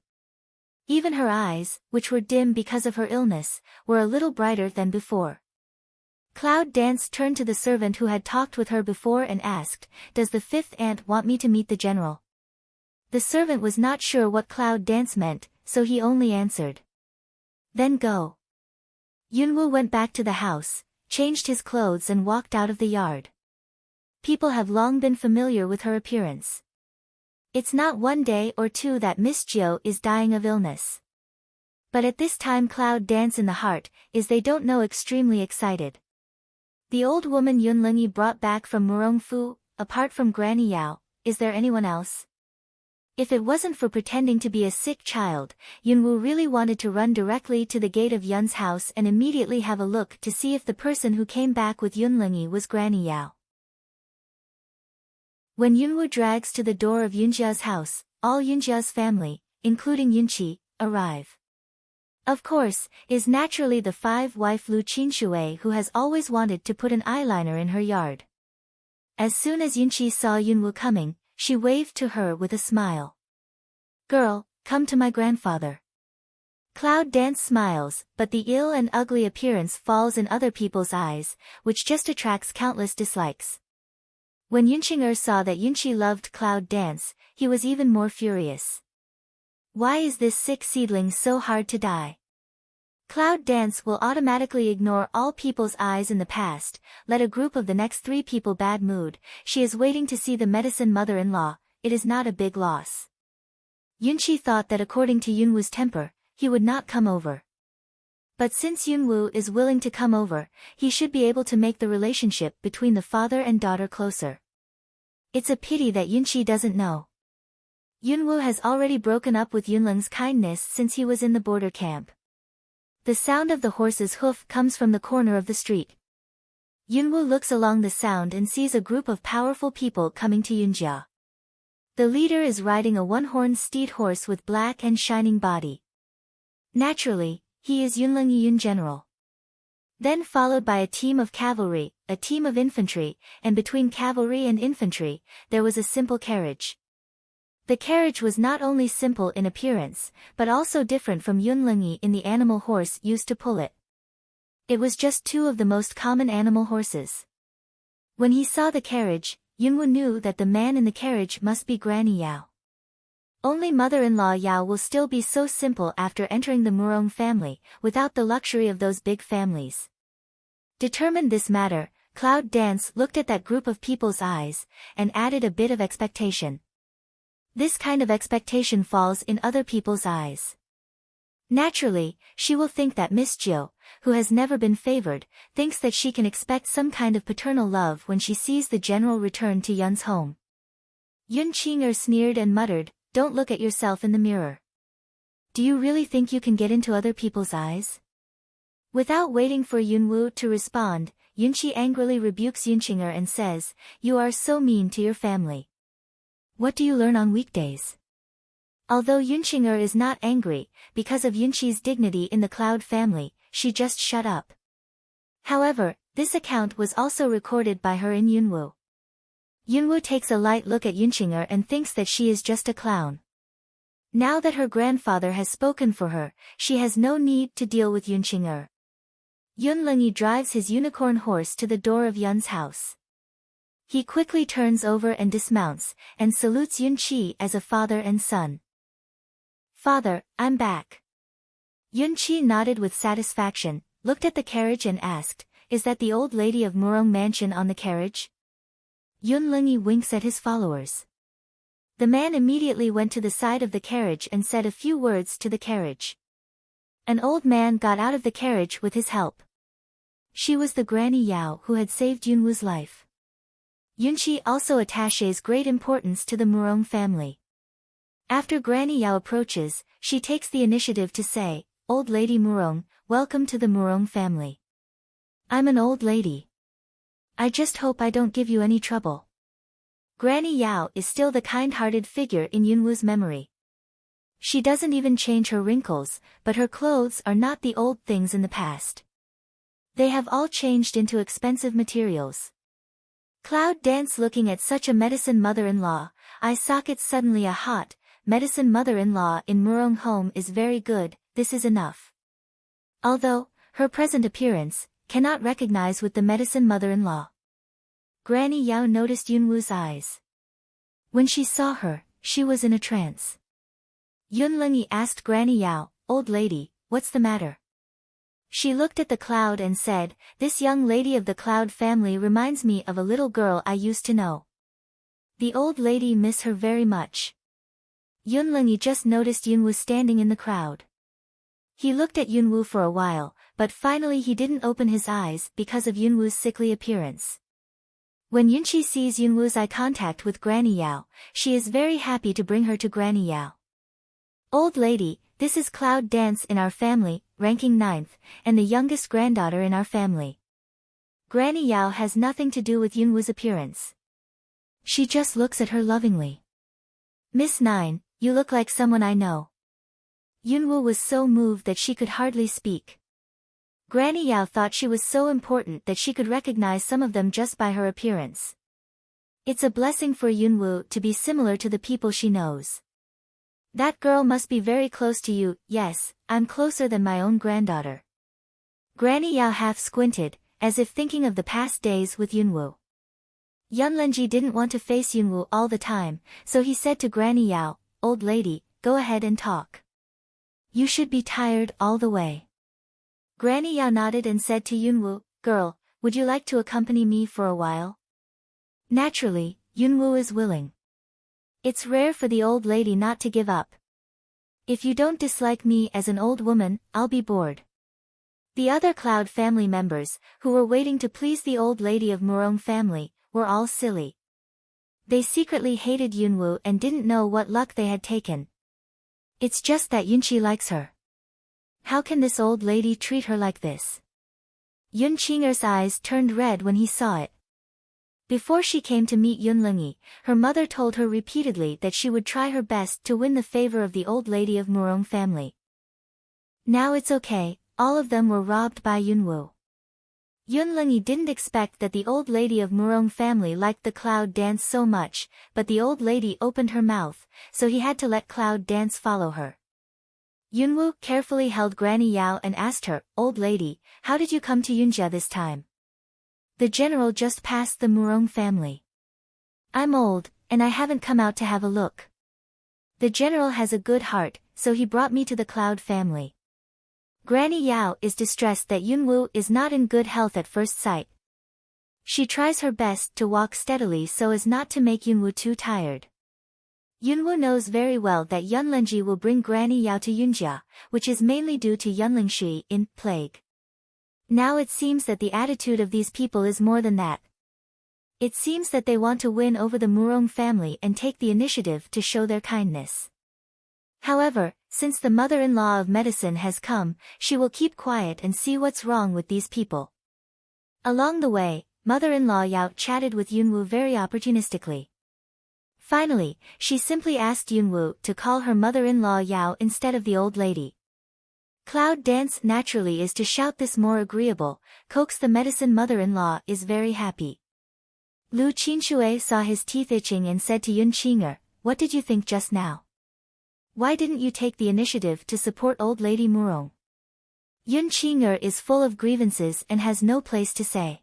Even her eyes, which were dim because of her illness, were a little brighter than before. Cloud Dance turned to the servant who had talked with her before and asked, "Does the fifth aunt want me to meet the general?" The servant was not sure what Cloud Dance meant, so he only answered, "Then go." Yunwoo went back to the house, changed his clothes and walked out of the yard. People have long been familiar with her appearance. It's not 1 day or 2 that Miss Jiu is dying of illness. But at this time Cloud Dance in the heart, is they don't know extremely excited. The old woman Yunlingi brought back from Murong Fu, apart from Granny Yao, is there anyone else? If it wasn't for pretending to be a sick child, Yunwoo really wanted to run directly to the gate of Yun's house and immediately have a look to see if the person who came back with Yunlingi was Granny Yao. When Yunwoo drags to the door of Yunjia's house, all Yunjia's family, including Yunqi, arrive. Of course, is naturally the 5-wife Lu Qinxue who has always wanted to put an eyeliner in her yard. As soon as Yunqi saw Yunwoo coming, she waved to her with a smile. "Girl, come to my grandfather." Cloud Dance smiles, but the ill and ugly appearance falls in other people's eyes, which just attracts countless dislikes. When Yunqinger saw that Yunqi loved Cloud Dance, he was even more furious. Why is this sick seedling so hard to die? Cloud Dance will automatically ignore all people's eyes in the past, let a group of the next 3 people bad mood, she is waiting to see the medicine mother-in-law, it is not a big loss. Yunqi thought that according to Yunwoo's temper, he would not come over. But since Yunwoo is willing to come over, he should be able to make the relationship between the father and daughter closer. It's a pity that Yunqi doesn't know. Yunwoo has already broken up with Yunling's kindness since he was in the border camp. The sound of the horse's hoof comes from the corner of the street. Yunwoo looks along the sound and sees a group of powerful people coming to Yunjia. The leader is riding a one-horned steed horse with black and shining body. Naturally, he is Yunlungi Yun general. Then followed by a team of cavalry, a team of infantry, and between cavalry and infantry, there was a simple carriage. The carriage was not only simple in appearance, but also different from Yunlungi in the animal horse used to pull it. It was just two of the most common animal horses. When he saw the carriage, Yunwu knew that the man in the carriage must be Granny Yao. Only mother-in-law Yao will still be so simple after entering the Murong family, without the luxury of those big families. Determined this matter, Cloud Dance looked at that group of people's eyes, and added a bit of expectation. This kind of expectation falls in other people's eyes. Naturally, she will think that Miss Jiu, who has never been favored, thinks that she can expect some kind of paternal love when she sees the general return to Yun's home. Yun Qing'er sneered and muttered, "Don't look at yourself in the mirror. Do you really think you can get into other people's eyes?" Without waiting for Yunwu to respond, Yunqi angrily rebukes Yunqing'er and says, "You are so mean to your family. What do you learn on weekdays?" Although Yunqing'er is not angry, because of Yunqi's dignity in the Cloud family, she just shut up. However, this account was also recorded by her in Yunwu. Yunwu takes a light look at Yunqing'er and thinks that she is just a clown. Now that her grandfather has spoken for her, she has no need to deal with Yunqing'er. Yunlungi drives his unicorn horse to the door of Yun's house. He quickly turns over and dismounts, and salutes Yunqi as a father and son. "Father, I'm back." Yunqi nodded with satisfaction, looked at the carriage and asked, "Is that the old lady of Murong Mansion on the carriage?" Yunlungi winks at his followers. The man immediately went to the side of the carriage and said a few words to the carriage. An old man got out of the carriage with his help. She was the Granny Yao who had saved Yunwu's life. Yunqi also attaches great importance to the Murong family. After Granny Yao approaches, she takes the initiative to say, "Old Lady Murong, welcome to the Murong family. I'm an old lady. I just hope I don't give you any trouble." Granny Yao is still the kind-hearted figure in Yunwu's memory. She doesn't even change her wrinkles, but her clothes are not the old things in the past. They have all changed into expensive materials. Cloud Dance looking at such a medicine mother-in-law, eye sockets suddenly a hot, medicine mother-in-law in Murong home is very good, this is enough. Although, her present appearance, cannot recognize with the medicine mother-in-law. Granny Yao noticed Yunwu's eyes. When she saw her, she was in a trance. Yunlungi asked Granny Yao, "Old lady, what's the matter?" She looked at the cloud and said, "This young lady of the Cloud family reminds me of a little girl I used to know. The old lady miss her very much." Yunlungi just noticed Yunwu standing in the crowd. He looked at Yunwu for a while, but finally he didn't open his eyes because of Yunwu's sickly appearance. When Yunqi sees Yunwu's eye contact with Granny Yao, she is very happy to bring her to Granny Yao. "Old lady, this is Cloud Dance in our family, ranking 9th, and the youngest granddaughter in our family." Granny Yao has nothing to do with Yunwu's appearance. She just looks at her lovingly. "Miss 9, you look like someone I know." Yunwu was so moved that she could hardly speak. Granny Yao thought she was so important that she could recognize some of them just by her appearance. It's a blessing for Yunwu to be similar to the people she knows. "That girl must be very close to you." "Yes, I'm closer than my own granddaughter." Granny Yao half squinted, as if thinking of the past days with Yunwu. Yunlungi didn't want to face Yunwu all the time, so he said to Granny Yao, "Old lady, go ahead and talk. You should be tired all the way." Granny Yao nodded and said to Yunwu, "Girl, would you like to accompany me for a while?" Naturally, Yunwu is willing. It's rare for the old lady not to give up. "If you don't dislike me as an old woman, I'll be bored." The other Cloud family members, who were waiting to please the old lady of Murong family, were all silly. They secretly hated Yunwu and didn't know what luck they had taken. It's just that Yunqi likes her. How can this old lady treat her like this? Yun Qing'er's eyes turned red when he saw it. Before she came to meet Yunlungi, her mother told her repeatedly that she would try her best to win the favor of the old lady of Murong family. Now it's okay, all of them were robbed by Yunwu. Yunlungi didn't expect that the old lady of Murong family liked the cloud dance so much, but the old lady opened her mouth, so he had to let cloud dance follow her. Yunwu carefully held Granny Yao and asked her, "Old lady, how did you come to Yunjia this time?" "The general just passed the Murong family. I'm old, and I haven't come out to have a look. The general has a good heart, so he brought me to the Cloud family." Granny Yao is distressed that Yunwu is not in good health at first sight. She tries her best to walk steadily so as not to make Yunwu too tired. Yunwu knows very well that Yunlengji will bring Granny Yao to Yunjia, which is mainly due to Yunlingshui in plague. Now it seems that the attitude of these people is more than that. It seems that they want to win over the Murong family and take the initiative to show their kindness. However, since the mother-in-law of medicine has come, she will keep quiet and see what's wrong with these people. Along the way, mother-in-law Yao chatted with Yunwu very opportunistically. Finally, she simply asked Yunwu to call her mother-in-law Yao instead of the old lady. Cloud dance naturally is to shout this more agreeable, coax the medicine mother-in-law is very happy. Lu Qinshui saw his teeth itching and said to Yun Qing'er, "What did you think just now? Why didn't you take the initiative to support old lady Murong?" Yun Qing'er is full of grievances and has no place to say.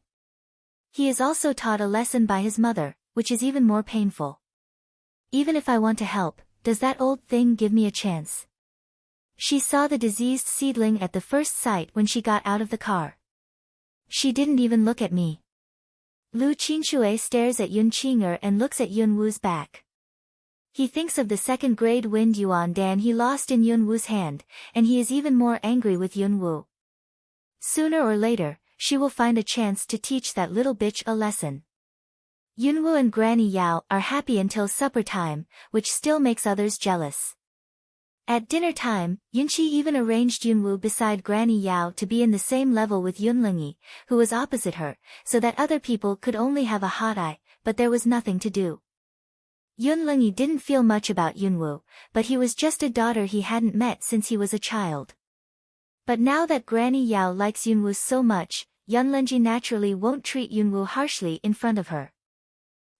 He is also taught a lesson by his mother, which is even more painful. "Even if I want to help, does that old thing give me a chance?" She saw the diseased seedling at the first sight when she got out of the car. "She didn't even look at me." Lu Qinshui stares at Yun Qing'er and looks at Yunwu's back. He thinks of the second-grade wind yuan dan he lost in Yunwu's hand, and he is even more angry with Yunwu. Sooner or later, she will find a chance to teach that little bitch a lesson. Yunwu and Granny Yao are happy until supper time, which still makes others jealous. At dinner time, Yunqi even arranged Yunwu beside Granny Yao to be in the same level with Yunlungi, who was opposite her, so that other people could only have a hot eye, but there was nothing to do. Yunlungi didn't feel much about Yunwu, but he was just a daughter he hadn't met since he was a child. But now that Granny Yao likes Yunwu so much, Yunlungi naturally won't treat Yunwu harshly in front of her.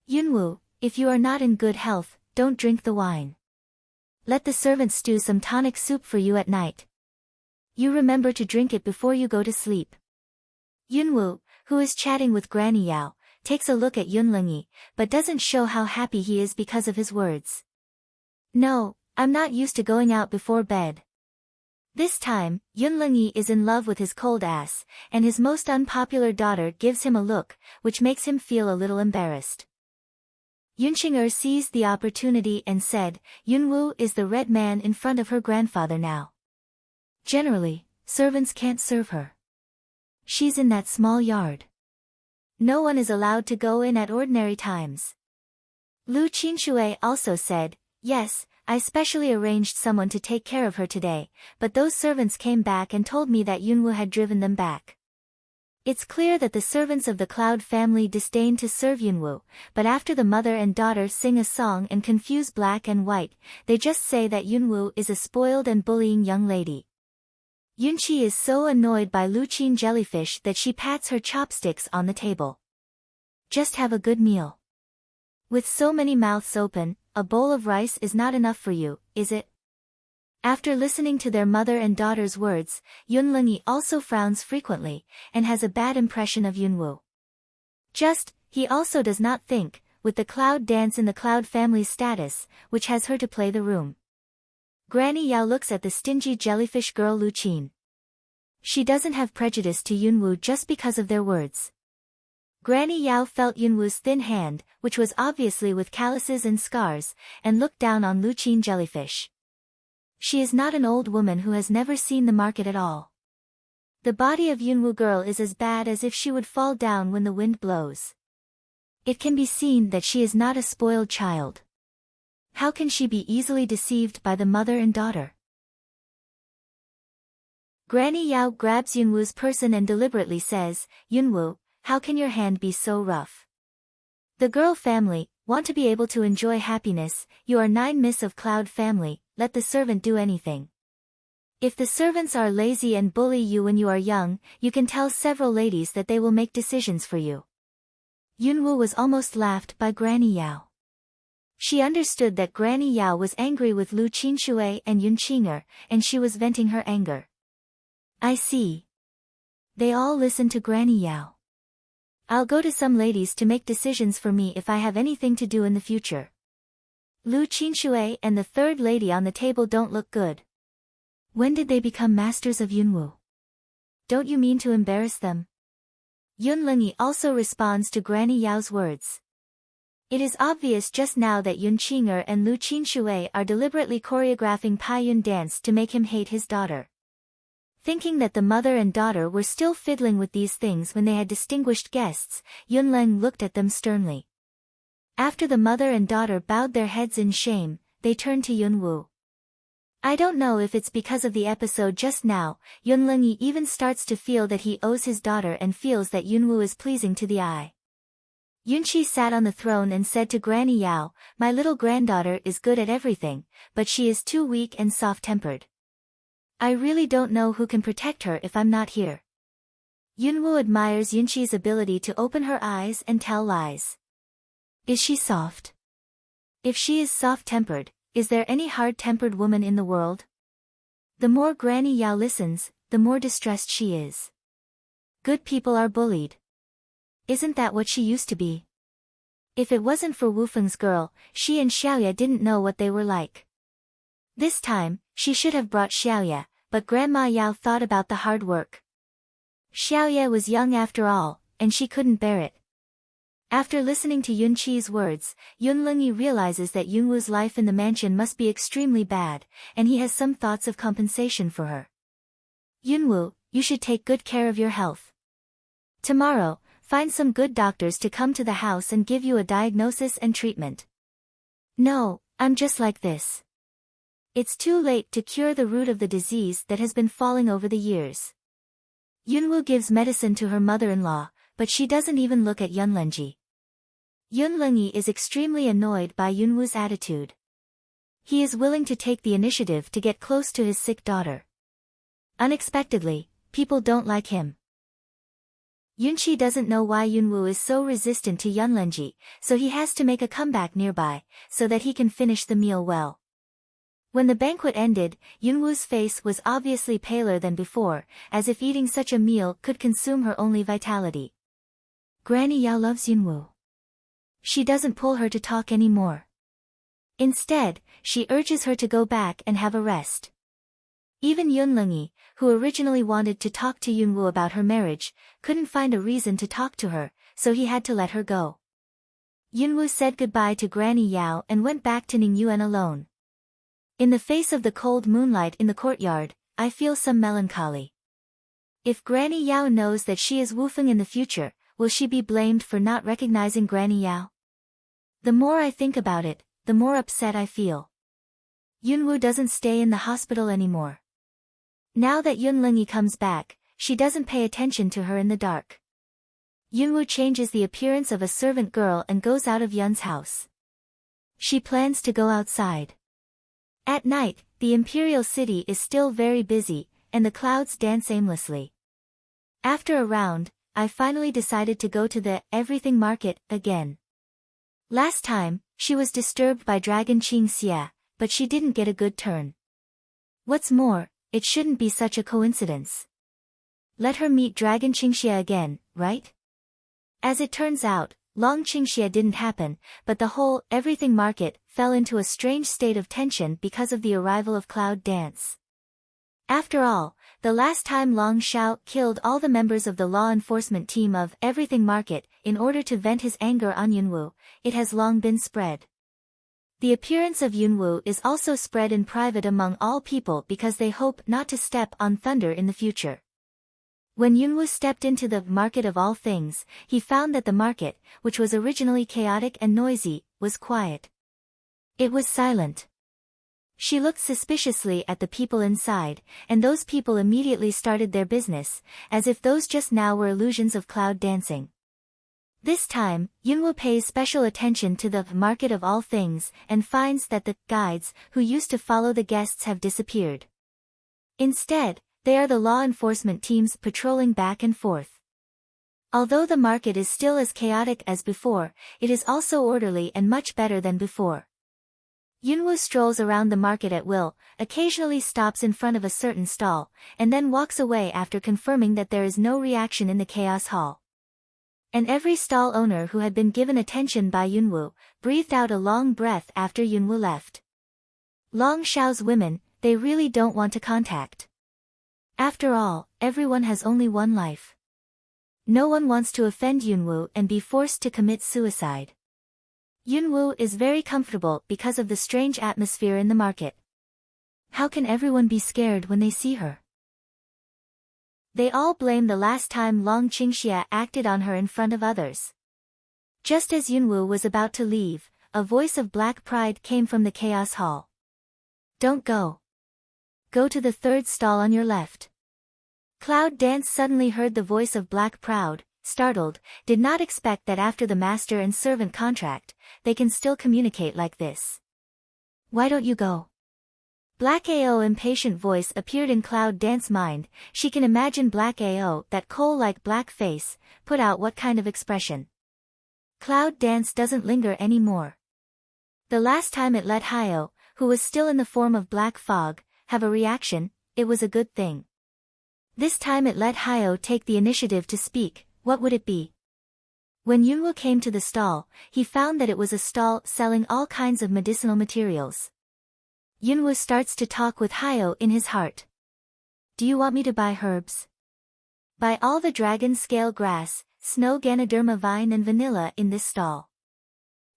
"Yunwu, if you are not in good health, don't drink the wine. Let the servants stew some tonic soup for you at night. You remember to drink it before you go to sleep." Yunwu, who is chatting with Granny Yao, takes a look at Yunlungi, but doesn't show how happy he is because of his words. "No, I'm not used to going out before bed." This time, Yunlungi is in love with his cold ass, and his most unpopular daughter gives him a look, which makes him feel a little embarrassed. Yunqing'er seized the opportunity and said, "Yunwu is the red man in front of her grandfather now. Generally, servants can't serve her. She's in that small yard. No one is allowed to go in at ordinary times." Lu Qinshui also said, "Yes, I specially arranged someone to take care of her today, but those servants came back and told me that Yunwu had driven them back." It's clear that the servants of the Cloud family disdain to serve Yunwu, but after the mother and daughter sing a song and confuse black and white, they just say that Yunwu is a spoiled and bullying young lady. Yunqi is so annoyed by Luchin jellyfish that she pats her chopsticks on the table. "Just have a good meal. With so many mouths open, a bowl of rice is not enough for you, is it?" After listening to their mother and daughter's words, Yunlungi also frowns frequently, and has a bad impression of Yunwu. He also does not think, with the Cloud dance in the Cloud family's status, which has her to play the room. Granny Yao looks at the stingy jellyfish girl Luchin. She doesn't have prejudice to Yunwu just because of their words. Granny Yao felt Yunwu's thin hand, which was obviously with calluses and scars, and looked down on Luchin jellyfish. She is not an old woman who has never seen the market at all. The body of Yunwu girl is as bad as if she would fall down when the wind blows. It can be seen that she is not a spoiled child. How can she be easily deceived by the mother and daughter? Granny Yao grabs Yunwu's person and deliberately says, "Yunwu, how can your hand be so rough? The girl family want to be able to enjoy happiness, you are 9 Miss of Cloud family, let the servant do anything." If the servants are lazy and bully you when you are young, you can tell several ladies that they will make decisions for you. Yunwu was almost laughed by Granny Yao. She understood that Granny Yao was angry with Lu Qinshui and Yun Qing'er, and she was venting her anger. I see. They all listen to Granny Yao. I'll go to some ladies to make decisions for me if I have anything to do in the future. Lu Qinshui and the third lady on the table don't look good. When did they become masters of Yunwu? Don't you mean to embarrass them? Yun Lingyi also responds to Granny Yao's words. It is obvious just now that Yun Qing'er and Lu Qinshui are deliberately choreographing Pai Yun dance to make him hate his daughter. Thinking that the mother and daughter were still fiddling with these things when they had distinguished guests, Yun Leng looked at them sternly. After the mother and daughter bowed their heads in shame, they turned to Yun Wu. I don't know if it's because of the episode just now, Yun Lingyi even starts to feel that he owes his daughter and feels that Yun Wu is pleasing to the eye. Yunqi sat on the throne and said to Granny Yao, my little granddaughter is good at everything, but she is too weak and soft-tempered. I really don't know who can protect her if I'm not here. Yunwu admires Yunqi's ability to open her eyes and tell lies. Is she soft? If she is soft-tempered, is there any hard-tempered woman in the world? The more Granny Yao listens, the more distressed she is. Good people are bullied. Isn't that what she used to be? If it wasn't for Wu Feng's girl, she and Xiaoya didn't know what they were like. This time, she should have brought Xiaoya, but Grandma Yao thought about the hard work. Xiaoya was young after all, and she couldn't bear it. After listening to Yunqi's words, Yun Lingyi realizes that Yunwu's life in the mansion must be extremely bad, and he has some thoughts of compensation for her. Yunwu, you should take good care of your health. Tomorrow, find some good doctors to come to the house and give you a diagnosis and treatment. No, I'm just like this. It's too late to cure the root of the disease that has been falling over the years. Yunwu gives medicine to her mother-in-law, but she doesn't even look at Yun Lingyi. Yun Lingyi is extremely annoyed by Yunwu's attitude. He is willing to take the initiative to get close to his sick daughter. Unexpectedly, people don't like him. Yunqi doesn't know why Yunwu is so resistant to Yun Lingyi, so he has to make a comeback nearby, so that he can finish the meal well. When the banquet ended, Yunwu's face was obviously paler than before, as if eating such a meal could consume her only vitality. Granny Yao loves Yunwu. She doesn't pull her to talk anymore. Instead, she urges her to go back and have a rest. Even Yun Lingyi, who originally wanted to talk to Yunwu about her marriage, couldn't find a reason to talk to her, so he had to let her go. Yunwu said goodbye to Granny Yao and went back to Ningyuan alone. In the face of the cold moonlight in the courtyard, I feel some melancholy. If Granny Yao knows that she is Wu Feng in the future, will she be blamed for not recognizing Granny Yao? The more I think about it, the more upset I feel. Yunwu doesn't stay in the hospital anymore. Now that Yun Lingyi comes back, she doesn't pay attention to her in the dark. Yunwu changes the appearance of a servant girl and goes out of Yun's house. She plans to go outside. At night, the imperial city is still very busy, and the clouds dance aimlessly. After a round, I finally decided to go to the everything market again. Last time, she was disturbed by Dragon Qingxia, but she didn't get a good turn. What's more, it shouldn't be such a coincidence. Let her meet Dragon Qingxia again, right? As it turns out, Long Qingxia didn't happen, but the whole everything market fell into a strange state of tension because of the arrival of Cloud Dance. After all, the last time Long Xiao killed all the members of the law enforcement team of Everything Market in order to vent his anger on Yunwu, it has long been spread. The appearance of Yunwu is also spread in private among all people because they hope not to step on thunder in the future. When Yunwu stepped into the market of all things, he found that the market, which was originally chaotic and noisy, was quiet. It was silent. She looked suspiciously at the people inside, and those people immediately started their business, as if those just now were illusions of cloud dancing. This time, Yunwu pays special attention to the market of all things and finds that the guides who used to follow the guests have disappeared. Instead, they are the law enforcement teams patrolling back and forth. Although the market is still as chaotic as before, it is also orderly and much better than before. Yunwoo strolls around the market at will, occasionally stops in front of a certain stall, and then walks away after confirming that there is no reaction in the chaos hall. And every stall owner who had been given attention by Yunwoo, breathed out a long breath after Yunwoo left. Long Xiao's women, they really don't want to contact. After all, everyone has only one life. No one wants to offend Yunwoo and be forced to commit suicide. Yunwoo is very comfortable because of the strange atmosphere in the market. How can everyone be scared when they see her? They all blame the last time Long Qingxia acted on her in front of others. Just as Yunwoo was about to leave, a voice of black pride came from the chaos hall. Don't go. Go to the third stall on your left. Cloud Dance suddenly heard the voice of black pride, startled, did not expect that after the master and servant contract, they can still communicate like this. Why don't you go? Black AO impatient voice appeared in Cloud Dance's mind. She can imagine Black AO, that coal-like black face, put out what kind of expression. Cloud Dance doesn't linger anymore. The last time it let Hyo, who was still in the form of black fog, have a reaction, it was a good thing. This time it let Hyo take the initiative to speak. What would it be? When Yunwoo came to the stall, he found that it was a stall selling all kinds of medicinal materials. Yunwoo starts to talk with Hyo in his heart. Do you want me to buy herbs? Buy all the dragon scale grass, snow ganoderma vine and vanilla in this stall.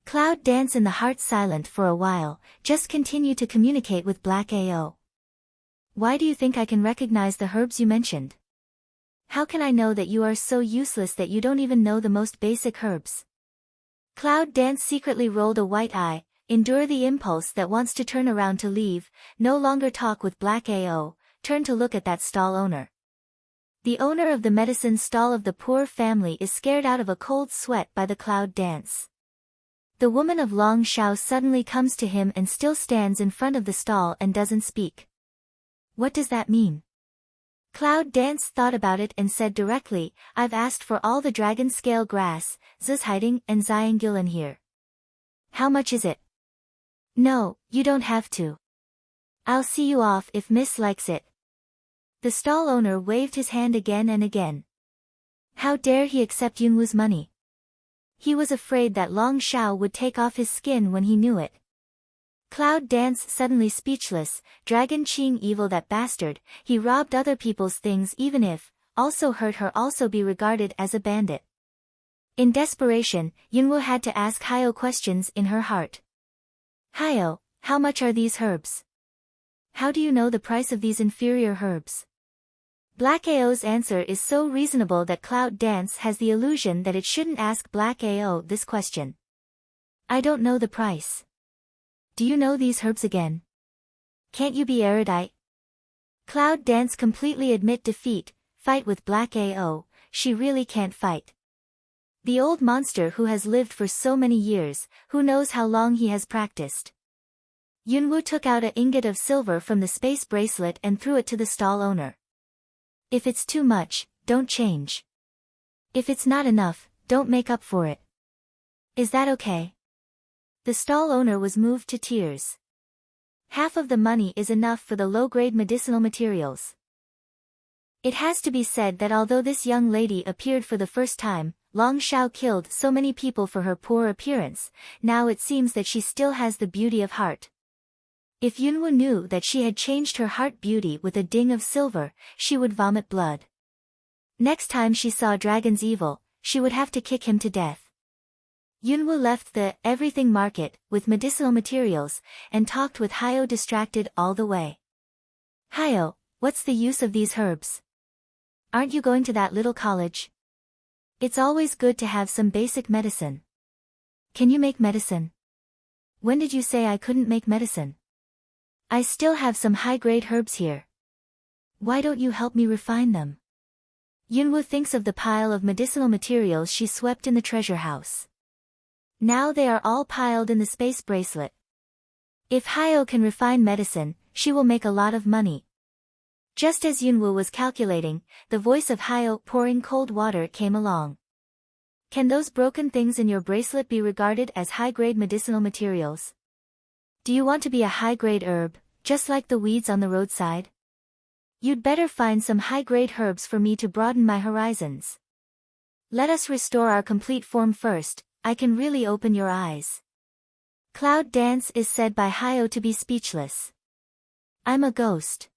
Cloud Dance in the heart silent for a while, just continue to communicate with Black AO. Why do you think I can recognize the herbs you mentioned? How can I know that you are so useless that you don't even know the most basic herbs? Cloud Dance secretly rolled a white eye, endure the impulse that wants to turn around to leave, no longer talk with Black AO, turn to look at that stall owner. The owner of the medicine stall of the poor family is scared out of a cold sweat by the Cloud Dance. The woman of Long Xiao suddenly comes to him and still stands in front of the stall and doesn't speak. What does that mean? Cloud Dance thought about it and said directly, I've asked for all the dragon scale grass, Zhiding and Xiangilin here. How much is it? No, you don't have to. I'll see you off if Miss likes it. The stall owner waved his hand again and again. How dare he accept Yunwoo's money? He was afraid that Long Xiao would take off his skin when he knew it. Cloud Dance suddenly speechless, Dragon Qing evil that bastard, he robbed other people's things even if, also hurt her also be regarded as a bandit. In desperation, Yunwoo had to ask Hyo questions in her heart. Hyo, how much are these herbs? How do you know the price of these inferior herbs? Black AO's answer is so reasonable that Cloud Dance has the illusion that it shouldn't ask Black AO this question. I don't know the price. Do you know these herbs again? Can't you be erudite? Cloud Dance completely admit defeat, fight with Black AO, she really can't fight. The old monster who has lived for so many years, who knows how long he has practiced. Yunwoo took out an ingot of silver from the space bracelet and threw it to the stall owner. If it's too much, don't change. If it's not enough, don't make up for it. Is that okay? The stall owner was moved to tears. Half of the money is enough for the low-grade medicinal materials. It has to be said that although this young lady appeared for the first time, Long Xiao killed so many people for her poor appearance, now it seems that she still has the beauty of heart. If Yunwoo knew that she had changed her heart beauty with a ding of silver, she would vomit blood. Next time she saw Dragon's evil, she would have to kick him to death. Yunwoo left the everything market with medicinal materials and talked with Hyo distracted all the way. Hyo, what's the use of these herbs? Aren't you going to that little college? It's always good to have some basic medicine. Can you make medicine? When did you say I couldn't make medicine? I still have some high-grade herbs here. Why don't you help me refine them? Yunwoo thinks of the pile of medicinal materials she swept in the treasure house. Now they are all piled in the space bracelet. If Hyo can refine medicine, she will make a lot of money. Just as Yunwoo was calculating, the voice of Hyo pouring cold water came along. Can those broken things in your bracelet be regarded as high-grade medicinal materials? Do you want to be a high-grade herb, just like the weeds on the roadside? You'd better find some high-grade herbs for me to broaden my horizons. Let us restore our complete form first. I can really open your eyes. Cloud Dance is said by Hyo to be speechless. I'm a ghost.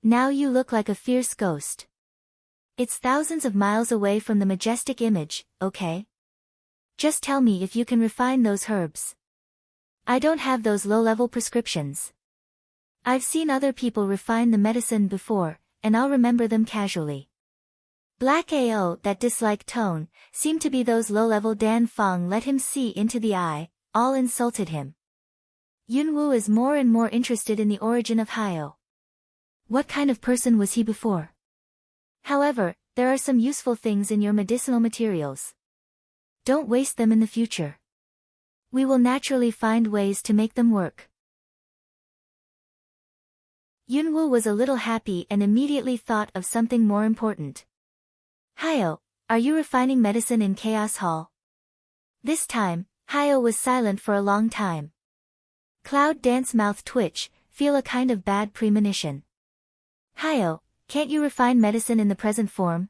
Now you look like a fierce ghost. It's thousands of miles away from the majestic image, okay? Just tell me if you can refine those herbs. I don't have those low-level prescriptions. I've seen other people refine the medicine before, and I'll remember them casually. Black AO, that disliked tone, seemed to be those low-level. Dan Feng let him see into the eye, all insulted him. Yunwoo is more and more interested in the origin of Hyo. What kind of person was he before? However, there are some useful things in your medicinal materials. Don't waste them in the future. We will naturally find ways to make them work. Yunwoo was a little happy and immediately thought of something more important. Hyo, are you refining medicine in Chaos Hall? This time, Hyo was silent for a long time. Cloud Dance mouth twitch, feel a kind of bad premonition. Hyo, can't you refine medicine in the present form?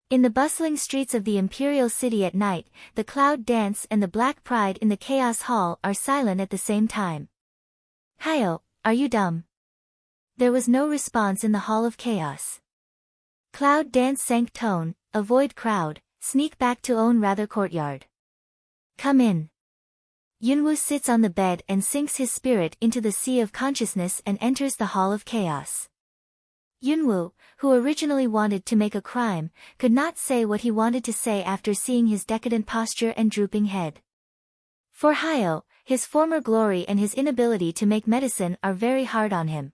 In the bustling streets of the Imperial City at night, the Cloud Dance and the Black Pride in the Chaos Hall are silent at the same time. Hyo, are you dumb? There was no response in the Hall of Chaos. Cloud Dance sank tone, avoid crowd, sneak back to own rather courtyard. Come in. Yunwoo sits on the bed and sinks his spirit into the sea of consciousness and enters the Hall of Chaos. Yunwoo, who originally wanted to make a crime, could not say what he wanted to say after seeing his decadent posture and drooping head. For Hyo, his former glory and his inability to make medicine are very hard on him.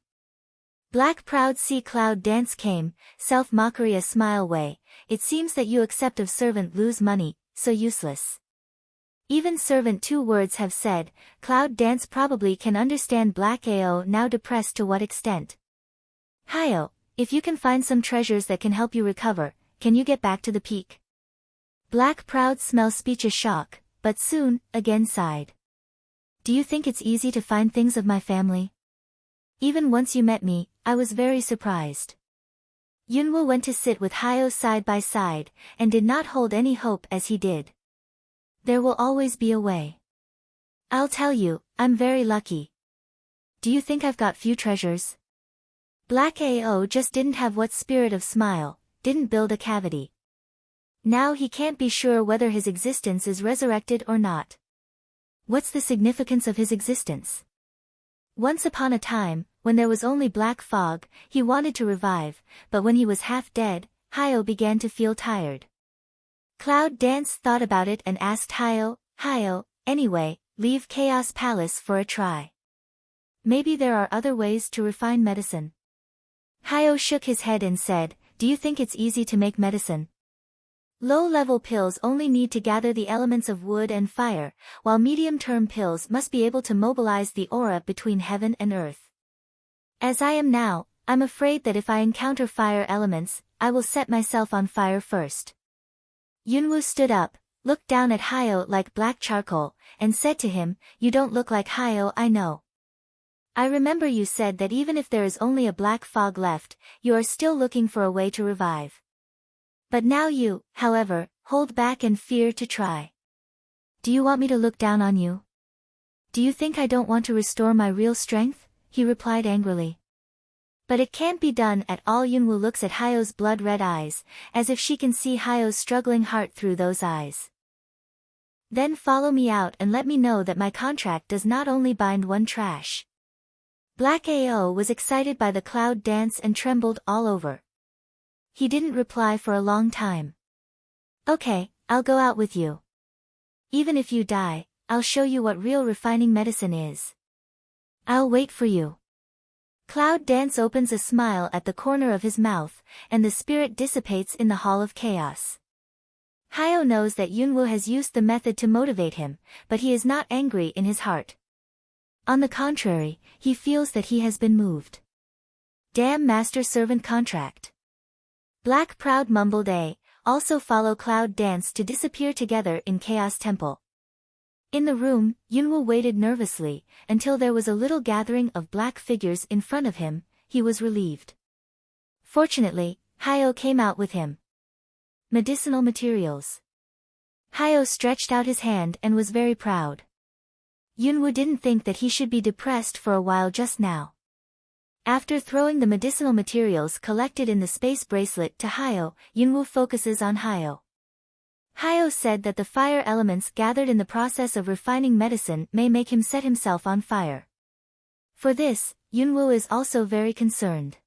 Black Proud see Cloud Dance came, self-mockery a smile way, it seems that you accept of servant lose money, so useless. Even servant 2 words have said, Cloud Dance probably can understand Black AO now depressed to what extent. Hyo, if you can find some treasures that can help you recover, can you get back to the peak? Black Proud smell speech a shock, but soon, again sighed. Do you think it's easy to find things of my family? Even once you met me, I was very surprised. Yunwoo went to sit with Hyo side by side, and did not hold any hope as he did. There will always be a way. I'll tell you, I'm very lucky. Do you think I've got few treasures? Black AO just didn't have what spirit of smile, didn't build a cavity. Now he can't be sure whether his existence is resurrected or not. What's the significance of his existence? Once upon a time, when there was only black fog, he wanted to revive, but when he was half dead, Hyo began to feel tired. Cloud Dance thought about it and asked Hyo, anyway, leave Chaos Palace for a try. Maybe there are other ways to refine medicine. Hyo shook his head and said, do you think it's easy to make medicine? Low-level pills only need to gather the elements of wood and fire, while medium-term pills must be able to mobilize the aura between heaven and earth. As I am now, I'm afraid that if I encounter fire elements, I will set myself on fire first. Yunwoo stood up, looked down at Hyo like black charcoal, and said to him, you don't look like Hyo I know. I remember you said that even if there is only a black fog left, you are still looking for a way to revive. But now you, however, hold back and fear to try. Do you want me to look down on you? Do you think I don't want to restore my real strength? He replied angrily. But it can't be done at all. Yunwoo looks at Hyo's blood-red eyes, as if she can see Hyo's struggling heart through those eyes. Then follow me out and let me know that my contract does not only bind one trash. Black AO was excited by the Cloud Dance and trembled all over. He didn't reply for a long time. Okay, I'll go out with you. Even if you die, I'll show you what real refining medicine is. I'll wait for you. Cloud Dance opens a smile at the corner of his mouth, and the spirit dissipates in the Hall of Chaos. Hyo knows that Yunwoo has used the method to motivate him, but he is not angry in his heart. On the contrary, he feels that he has been moved. Damn master-servant contract. Black Proud mumbled also follow Cloud Dance to disappear together in Chaos Temple. In the room, Yunwoo waited nervously, until there was a little gathering of black figures in front of him. He was relieved. Fortunately, Hyo came out with him. Medicinal materials. Hyo stretched out his hand and was very proud. Yunwoo didn't think that he should be depressed for a while just now. After throwing the medicinal materials collected in the space bracelet to Hyo, Yunwoo focuses on Hyo. Hyo said that the fire elements gathered in the process of refining medicine may make him set himself on fire. For this, Yunwoo is also very concerned.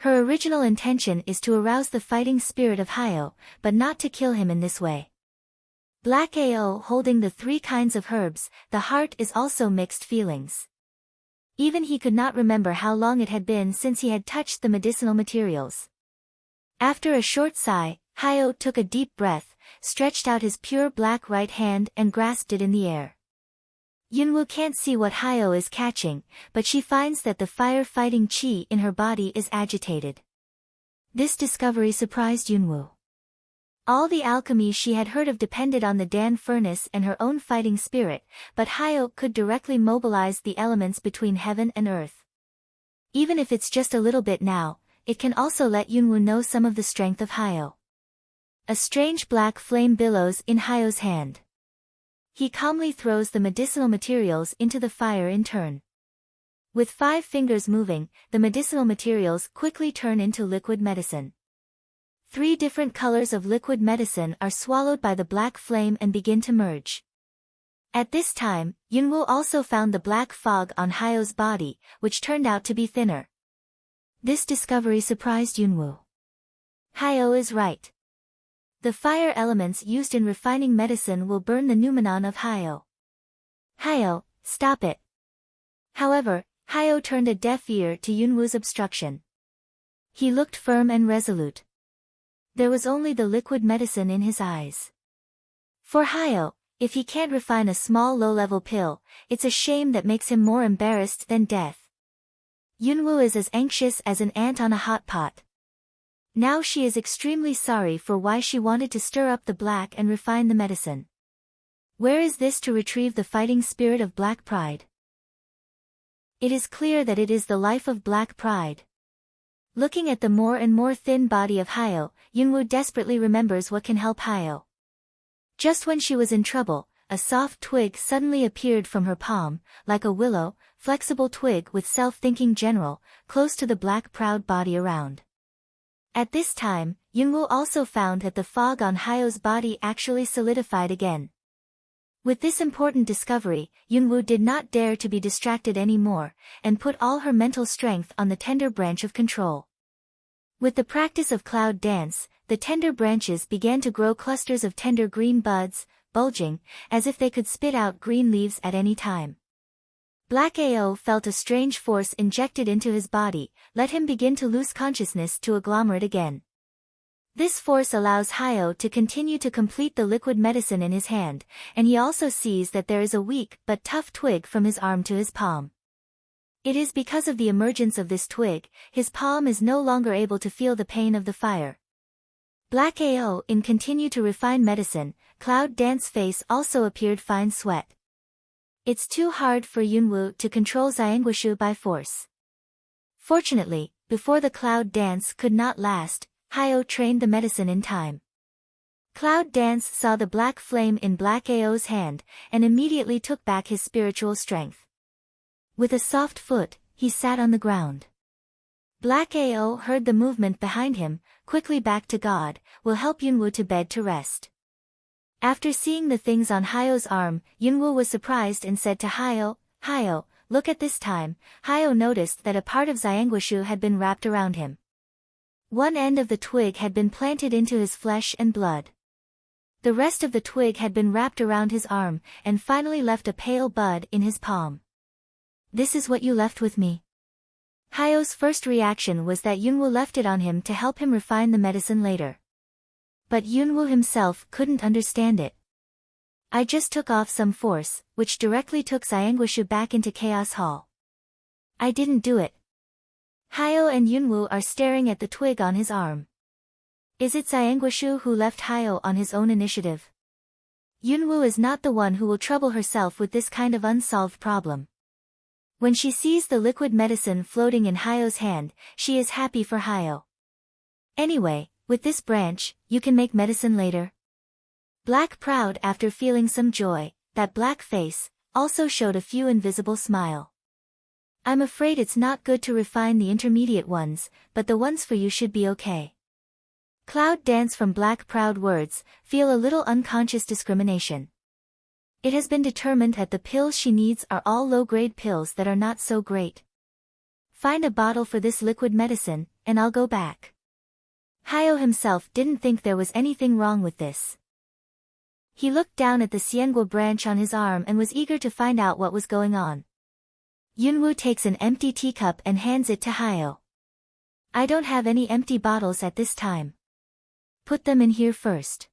Her original intention is to arouse the fighting spirit of Hyo, but not to kill him in this way. Black Ao holding the 3 kinds of herbs, the heart is also mixed feelings. Even he could not remember how long it had been since he had touched the medicinal materials. After a short sigh, Hyo took a deep breath, stretched out his pure black right hand and grasped it in the air. Yunwoo can't see what Hyo is catching, but she finds that the fire-fighting chi in her body is agitated. This discovery surprised Yunwoo. All the alchemy she had heard of depended on the Dan furnace and her own fighting spirit, but Hyo could directly mobilize the elements between heaven and earth. Even if it's just a little bit now, it can also let Yunwoo know some of the strength of Hyo. A strange black flame billows in Hyo's hand. He calmly throws the medicinal materials into the fire in turn. With 5 fingers moving, the medicinal materials quickly turn into liquid medicine. 3 different colors of liquid medicine are swallowed by the black flame and begin to merge. At this time, Yunwoo also found the black fog on Hyo's body, which turned out to be thinner. This discovery surprised Yunwoo. Hyo is right. The fire elements used in refining medicine will burn the noumenon of Hyo. Hyo, stop it. However, Hyo turned a deaf ear to Yunwoo's obstruction. He looked firm and resolute. There was only the liquid medicine in his eyes. For Hyo, if he can't refine a small low-level pill, it's a shame that makes him more embarrassed than death. Yunwoo is as anxious as an ant on a hot pot. Now she is extremely sorry for why she wanted to stir up the black and refine the medicine. Where is this to retrieve the fighting spirit of Black Pride? It is clear that it is the life of Black Pride. Looking at the more and more thin body of Hyo, Yunwoo desperately remembers what can help Hyo. Just when she was in trouble, a soft twig suddenly appeared from her palm, like a willow, flexible twig with self-thinking general, close to the Black Proud body around. At this time, Yunwoo also found that the fog on Hyo's body actually solidified again. With this important discovery, Yunwoo did not dare to be distracted anymore, and put all her mental strength on the tender branch of control. With the practice of Cloud Dance, the tender branches began to grow clusters of tender green buds, bulging, as if they could spit out green leaves at any time. Black Ao felt a strange force injected into his body, let him begin to lose consciousness to agglomerate again. This force allows Hyo to continue to complete the liquid medicine in his hand, and he also sees that there is a weak but tough twig from his arm to his palm. It is because of the emergence of this twig, his palm is no longer able to feel the pain of the fire. Black Ao in continue to refine medicine, Cloud Dance face also appeared fine sweat. It's too hard for Yunwoo to control Zyanguishu by force. Fortunately, before the Cloud Dance could not last, Hyo trained the medicine in time. Cloud Dance saw the black flame in Black Ao's hand, and immediately took back his spiritual strength. With a soft foot, he sat on the ground. Black Ao heard the movement behind him, quickly back to God, will help Yunwoo to bed to rest. After seeing the things on Hyo's arm, Yunwoo was surprised and said to Hyo, look at this time. Hyo noticed that a part of Zyanguishu had been wrapped around him. One end of the twig had been planted into his flesh and blood. The rest of the twig had been wrapped around his arm, and finally left a pale bud in his palm. This is what you left with me. Hyo's first reaction was that Yunwoo left it on him to help him refine the medicine later. But Yunwoo himself couldn't understand it. I just took off some force, which directly took Zyanguishu back into Chaos Hall. I didn't do it. Hyo and Yunwoo are staring at the twig on his arm. Is it Cyanguashu who left Hyo on his own initiative? Yunwoo is not the one who will trouble herself with this kind of unsolved problem. When she sees the liquid medicine floating in Hyo's hand, she is happy for Hyo. Anyway, with this branch, you can make medicine later. Black proud after feeling some joy, that black face, also showed a few invisible smile. I'm afraid it's not good to refine the intermediate ones, but the ones for you should be okay. Cloud dance from black proud words, feel a little unconscious discrimination. It has been determined that the pills she needs are all low-grade pills that are not so great. Find a bottle for this liquid medicine, and I'll go back. Hyo himself didn't think there was anything wrong with this. He looked down at the Xiangua branch on his arm and was eager to find out what was going on. Yunwoo takes an empty teacup and hands it to Hyo. I don't have any empty bottles at this time. Put them in here first.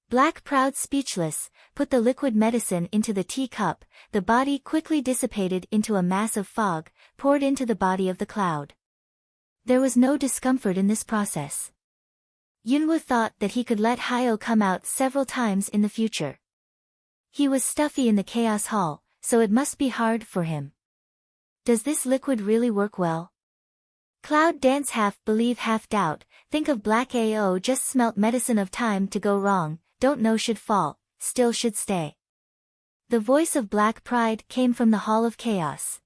Black proud speechless, put the liquid medicine into the teacup, the body quickly dissipated into a mass of fog, poured into the body of the cloud. There was no discomfort in this process. Yunwoo thought that he could let Hyo come out several times in the future. He was stuffy in the chaos hall, so it must be hard for him. Does this liquid really work well? Cloud dance half believe half doubt, think of Black AO just smelt medicine of time to go wrong, don't know should fall, still should stay. The voice of Black Pride came from the Hall of Chaos.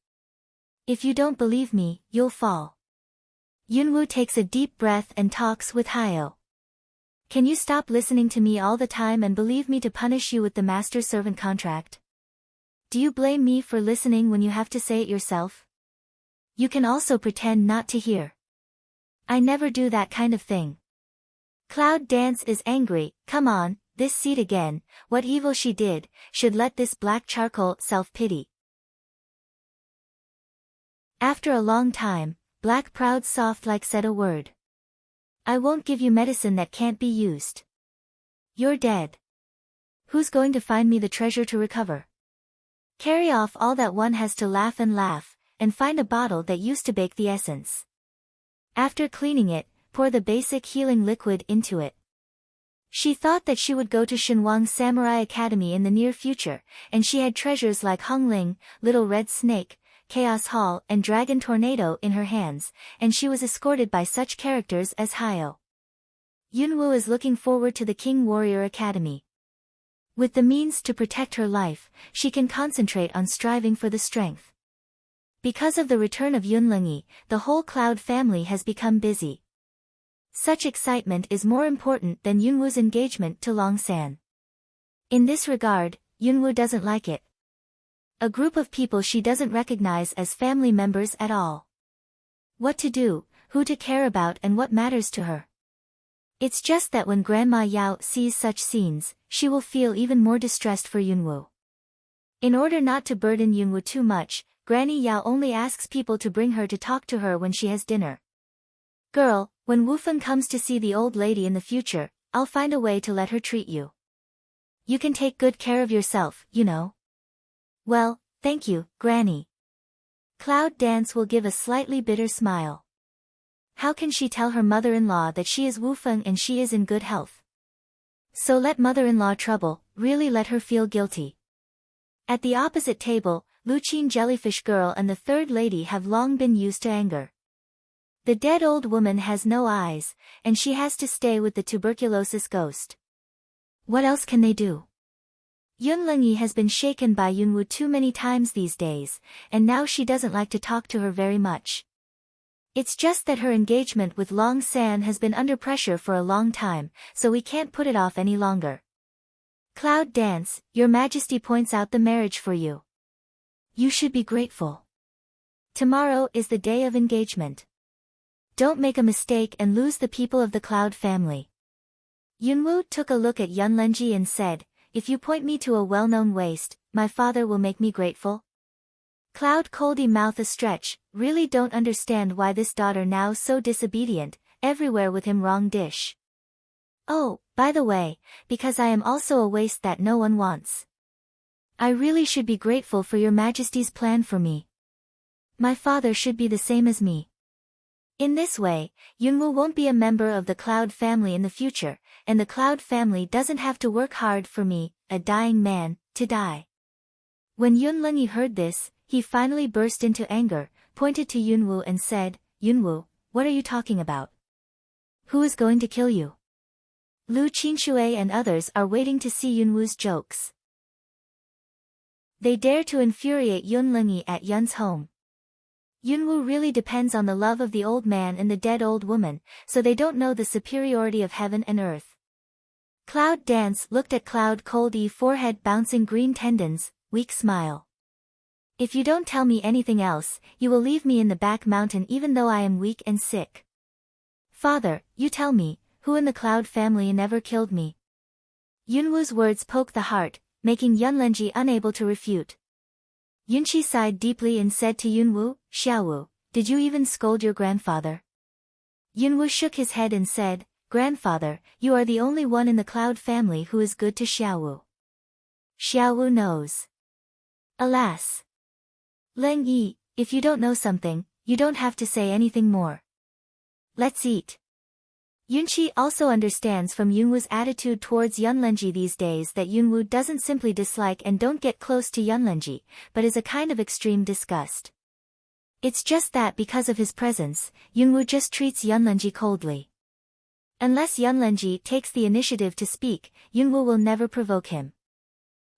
If you don't believe me, you'll fall. Yunwoo takes a deep breath and talks with Hyo. Can you stop listening to me all the time and believe me to punish you with the master-servant contract? Do you blame me for listening when you have to say it yourself? You can also pretend not to hear. I never do that kind of thing. Cloud Dance is angry, come on, this seed again, what evil she did, should let this black charcoal self-pity. After a long time, Black Proud soft like said a word. I won't give you medicine that can't be used. You're dead. Who's going to find me the treasure to recover? Carry off all that one has to laugh, and find a bottle that used to bake the essence. After cleaning it, pour the basic healing liquid into it. She thought that she would go to Shinwang Samurai Academy in the near future, and she had treasures like Hongling, Little Red Snake, Chaos Hall and Dragon Tornado in her hands, and she was escorted by such characters as Hyo. Yunwoo is looking forward to the King Warrior Academy. With the means to protect her life, she can concentrate on striving for the strength. Because of the return of Yunlingyi, the whole Cloud family has become busy. Such excitement is more important than Yunwoo's engagement to Longsan. In this regard, Yunwoo doesn't like it. A group of people she doesn't recognize as family members at all. What to do, who to care about and what matters to her. It's just that when Grandma Yao sees such scenes, she will feel even more distressed for Yunwoo. In order not to burden Yunwoo too much, Granny Yao only asks people to bring her to talk to her when she has dinner. Girl, when Wufeng comes to see the old lady in the future, I'll find a way to let her treat you. You can take good care of yourself, you know. Well, thank you, Granny. Cloud Dance will give a slightly bitter smile. How can she tell her mother-in-law that she is Wufeng and she is in good health? So let mother-in-law trouble, really let her feel guilty. At the opposite table, Luchin Jellyfish Girl and the third lady have long been used to anger. The dead old woman has no eyes, and she has to stay with the tuberculosis ghost. What else can they do? Yunlingyi has been shaken by Yunwoo too many times these days, and now she doesn't like to talk to her very much. It's just that her engagement with Long San has been under pressure for a long time, so we can't put it off any longer. Cloud Dance, Your Majesty points out the marriage for you. You should be grateful. Tomorrow is the day of engagement. Don't make a mistake and lose the people of the Cloud family. Yunwoo took a look at Yunlingyi and said, if you point me to a well-known waist, my father will make me grateful. Cloud Coldy mouth a stretch, really don't understand why this daughter now so disobedient, everywhere with him wrong dish. Oh, by the way, because I am also a waist that no one wants. I really should be grateful for your Majesty's plan for me. My father should be the same as me. In this way, Yunwoo won't be a member of the Cloud family in the future, and the Cloud family doesn't have to work hard for me, a dying man, to die. When Yunlungi heard this, he finally burst into anger, pointed to Yunwoo and said, "Yunwoo, what are you talking about? Who is going to kill you?" Lu Qinshui and others are waiting to see Yunwoo's jokes. They dare to infuriate Yunlungi at Yun's home. Yunwoo really depends on the love of the old man and the dead old woman, so they don't know the superiority of heaven and earth. Cloud Dance looked at Cloud Cold forehead bouncing green tendons, weak smile. "If you don't tell me anything else, you will leave me in the back mountain even though I am weak and sick." "Father, you tell me, who in the Cloud family never killed me?" Yunwoo's words poke the heart, making Yunlenji unable to refute. Yunqi sighed deeply and said to Yunwoo, "Xiaowu, did you even scold your grandfather?" Yunwoo shook his head and said, "Grandfather, you are the only one in the Cloud family who is good to Xiaowu. Xiaowu knows." Alas! Leng Yi, if you don't know something, you don't have to say anything more. Let's eat. Yunqi also understands from Yunwoo's attitude towards Yunlenji these days that Yunwoo doesn't simply dislike and don't get close to Yunlenji, but is a kind of extreme disgust. It's just that because of his presence, Yunwoo just treats Yunlenji coldly. Unless Yunlenji takes the initiative to speak, Yunwoo will never provoke him.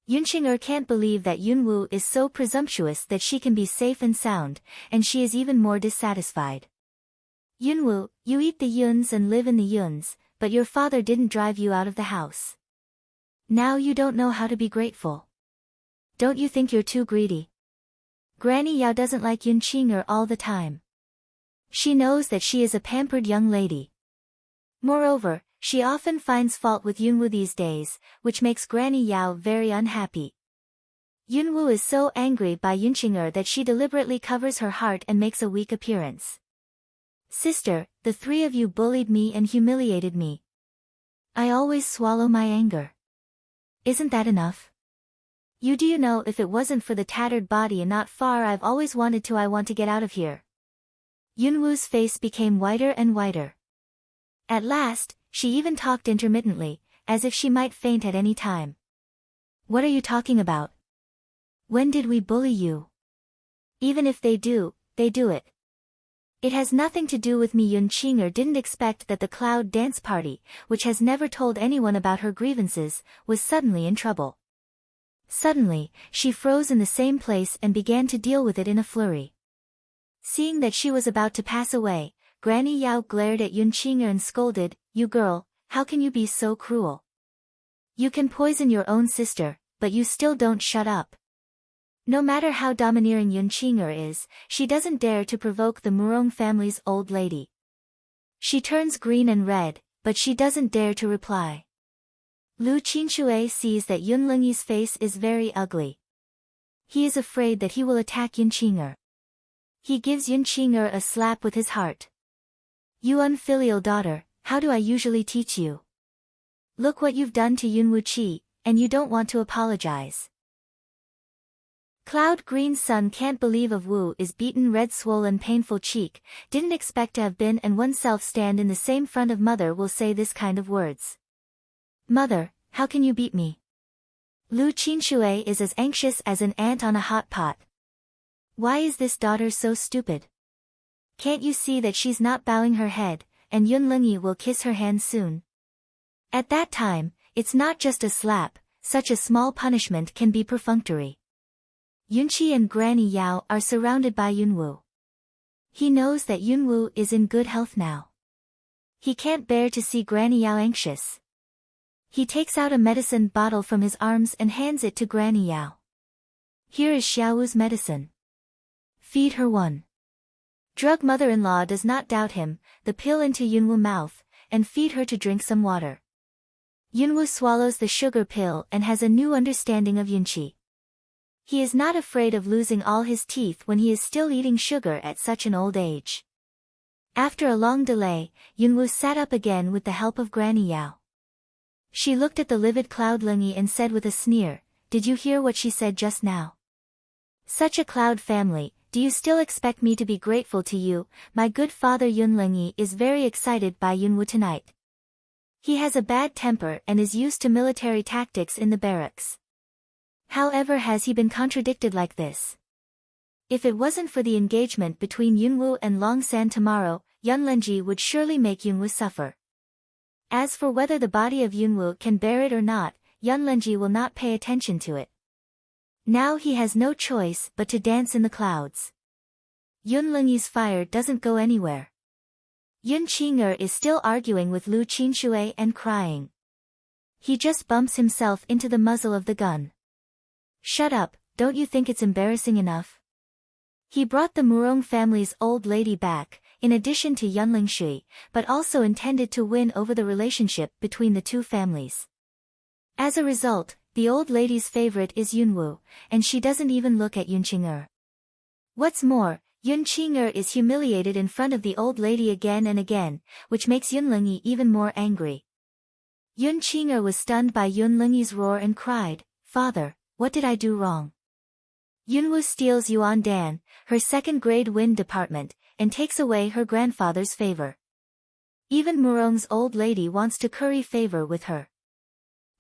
Yunqing'er can't believe that Yunwoo is so presumptuous that she can be safe and sound, and she is even more dissatisfied. "Yunwoo, you eat the yuns and live in the yuns, but your father didn't drive you out of the house. Now you don't know how to be grateful. Don't you think you're too greedy?" Granny Yao doesn't like Yunqing'er all the time. She knows that she is a pampered young lady. Moreover, she often finds fault with Yunwoo these days, which makes Granny Yao very unhappy. Yunwoo is so angry by Yunqing'er that she deliberately covers her heart and makes a weak appearance. "Sister, the three of you bullied me and humiliated me. I always swallow my anger. Isn't that enough? Do you know if it wasn't for the tattered body and not far I've always wanted to I want to get out of here." Yunwoo's face became whiter and whiter. At last, she even talked intermittently, as if she might faint at any time. "What are you talking about? When did we bully you? Even if they do it. It has nothing to do with me." Yunqing'er didn't expect that the Cloud dance party, which has never told anyone about her grievances, was suddenly in trouble. Suddenly, she froze in the same place and began to deal with it in a flurry. Seeing that she was about to pass away, Granny Yao glared at Yunqing'er and scolded, "You girl, how can you be so cruel? You can poison your own sister, but you still don't shut up." No matter how domineering Yunqing'er is, she doesn't dare to provoke the Murong family's old lady. She turns green and red, but she doesn't dare to reply. Lu Qinshui sees that Yunlungi's face is very ugly. He is afraid that he will attack Yunqing'er. He gives Yunqing'er a slap with his heart. "You unfilial daughter, how do I usually teach you? Look what you've done to Yunwoo Qi, and you don't want to apologize." Cloud Green's son can't believe of Wu is beaten red swollen painful cheek, didn't expect to have been and oneself stand in the same front of mother will say this kind of words. "Mother, how can you beat me?" Lu Qinshui is as anxious as an ant on a hot pot. Why is this daughter so stupid? Can't you see that she's not bowing her head, and Yunlungi will kiss her hand soon? At that time, it's not just a slap, such a small punishment can be perfunctory. Yunqi and Granny Yao are surrounded by Yunwoo. He knows that Yunwoo is in good health now. He can't bear to see Granny Yao anxious. He takes out a medicine bottle from his arms and hands it to Granny Yao. "Here is Xiaowu's medicine. Feed her one." Drug mother-in-law does not doubt him, the pill into Yunwoo's mouth, and feed her to drink some water. Yunwoo swallows the sugar pill and has a new understanding of Yunqi. He is not afraid of losing all his teeth when he is still eating sugar at such an old age. After a long delay, Yunwoo sat up again with the help of Granny Yao. She looked at the livid Cloud Lungi and said with a sneer, "Did you hear what she said just now? Such a Cloud family, do you still expect me to be grateful to you? My good father Yunlingyi is very excited by Yunwoo tonight. He has a bad temper and is used to military tactics in the barracks. However, has he been contradicted like this? If it wasn't for the engagement between Yunwoo and Longsan tomorrow, Yunlingyi would surely make Yunwoo suffer. As for whether the body of Yunwoo can bear it or not, Yunlingyi will not pay attention to it. Now he has no choice but to dance in the clouds. Yunlingyi's fire doesn't go anywhere. Yun Qing'er is still arguing with Lu Qinshui and crying. He just bumps himself into the muzzle of the gun. Shut up, don't you think it's embarrassing enough? He brought the Murong family's old lady back, in addition to Yunlingshui, but also intended to win over the relationship between the two families. As a result, the old lady's favorite is Yunwoo, and she doesn't even look at Yun Qing'er. What's more, Yun Qing'er is humiliated in front of the old lady again and again, which makes Yunlingyi even more angry. Yun Qing'er was stunned by Yunlingyi's roar and cried, "Father, what did I do wrong?" Yunwoo steals Yuan Dan, her second-grade wind department, and takes away her grandfather's favor. Even Murong's old lady wants to curry favor with her.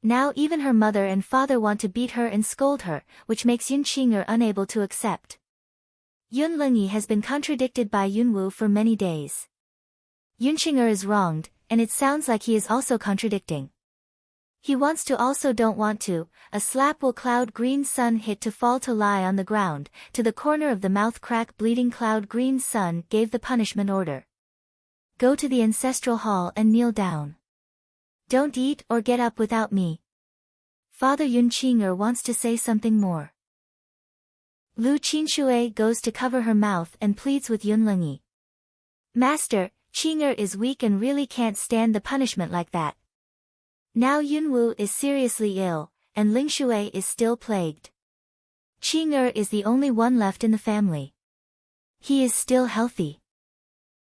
Now even her mother and father want to beat her and scold her, which makes Yun Qing'er unable to accept. Yunlingyi has been contradicted by Yunwoo for many days. Yun Qing'er is wronged, and it sounds like he is also contradicting. He wants to also don't want to, a slap will cloud green sun hit to fall to lie on the ground, to the corner of the mouth crack bleeding cloud green sun gave the punishment order. Go to the ancestral hall and kneel down. Don't eat or get up without me. Father Yun Qing'er wants to say something more. Lu Qinshui goes to cover her mouth and pleads with Yunlingyi. Master, Qing'er is weak and really can't stand the punishment like that. Now Yunwoo is seriously ill, and Lingshui is still plagued. Qing'er is the only one left in the family. He is still healthy.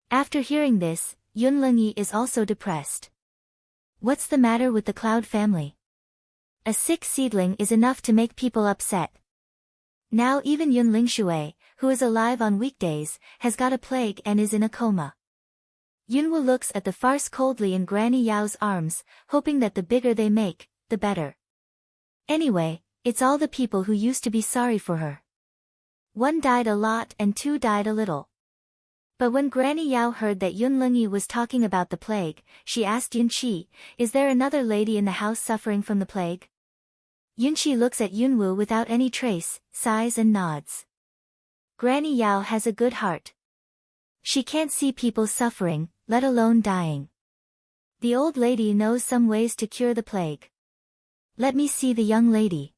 After hearing this, Yunlingyi is also depressed. What's the matter with the Cloud family? A sick seedling is enough to make people upset. Now even Yun Lingshui, who is alive on weekdays, has got a plague and is in a coma. Yunwoo looks at the farce coldly in Granny Yao's arms, hoping that the bigger they make, the better. Anyway, it's all the people who used to be sorry for her. One died a lot and two died a little. But when Granny Yao heard that Yunlingyi was talking about the plague, she asked Yunqi, "Is there another lady in the house suffering from the plague?" Yunqi looks at Yunwoo without any trace, sighs and nods. Granny Yao has a good heart. She can't see people suffering, let alone dying. The old lady knows some ways to cure the plague. Let me see the young lady.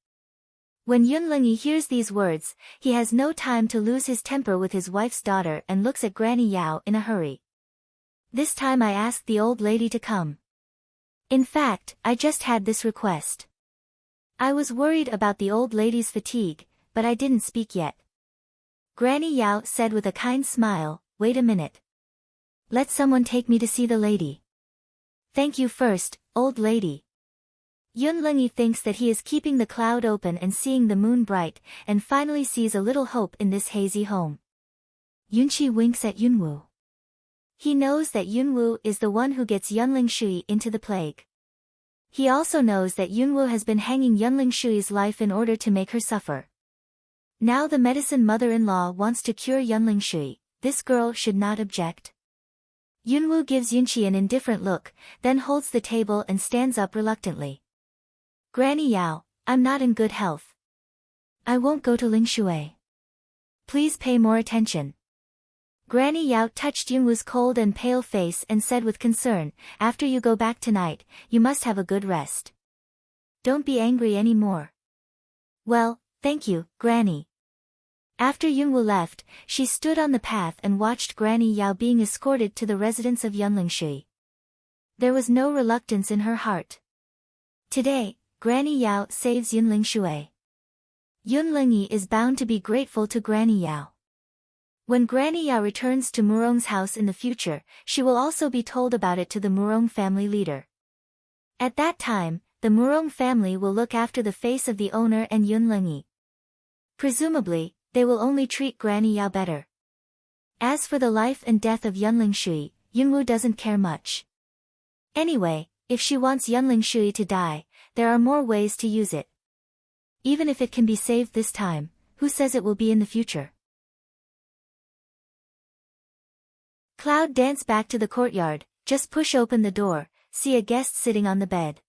When Yunlingyi hears these words, he has no time to lose his temper with his wife's daughter and looks at Granny Yao in a hurry. This time I asked the old lady to come. In fact, I just had this request. I was worried about the old lady's fatigue, but I didn't speak yet. Granny Yao said with a kind smile, "Wait a minute. Let someone take me to see the lady." "Thank you first, old lady." Yunlingyi thinks that he is keeping the cloud open and seeing the moon bright, and finally sees a little hope in this hazy home. Yunqi winks at Yunwoo. He knows that Yunwoo is the one who gets Yunlingshui into the plague. He also knows that Yunwoo has been hanging Yunlingshui's life in order to make her suffer. Now the medicine mother-in-law wants to cure Yunlingshui, this girl should not object. Yunwoo gives Yunqi an indifferent look, then holds the table and stands up reluctantly. "Granny Yao, I'm not in good health. I won't go to Lingshui. Please pay more attention." Granny Yao touched Yunwoo's cold and pale face and said with concern, "After you go back tonight, you must have a good rest. Don't be angry anymore." "Well, thank you, Granny." After Yunwoo left, she stood on the path and watched Granny Yao being escorted to the residence of Yunlingshui. There was no reluctance in her heart. Today, Granny Yao saves Yunlingshui. Yunlingyi is bound to be grateful to Granny Yao. When Granny Yao returns to Murong's house in the future, she will also be told about it to the Murong family leader. At that time, the Murong family will look after the face of the owner and Yunlingyi. Presumably, they will only treat Granny Yao better. As for the life and death of Yunling Shui, Yunwu doesn't care much. Anyway, if she wants Yunling Shui to die, there are more ways to use it. Even if it can be saved this time, who says it will be in the future? Cloud dance back to the courtyard, just push open the door, see a guest sitting on the bed.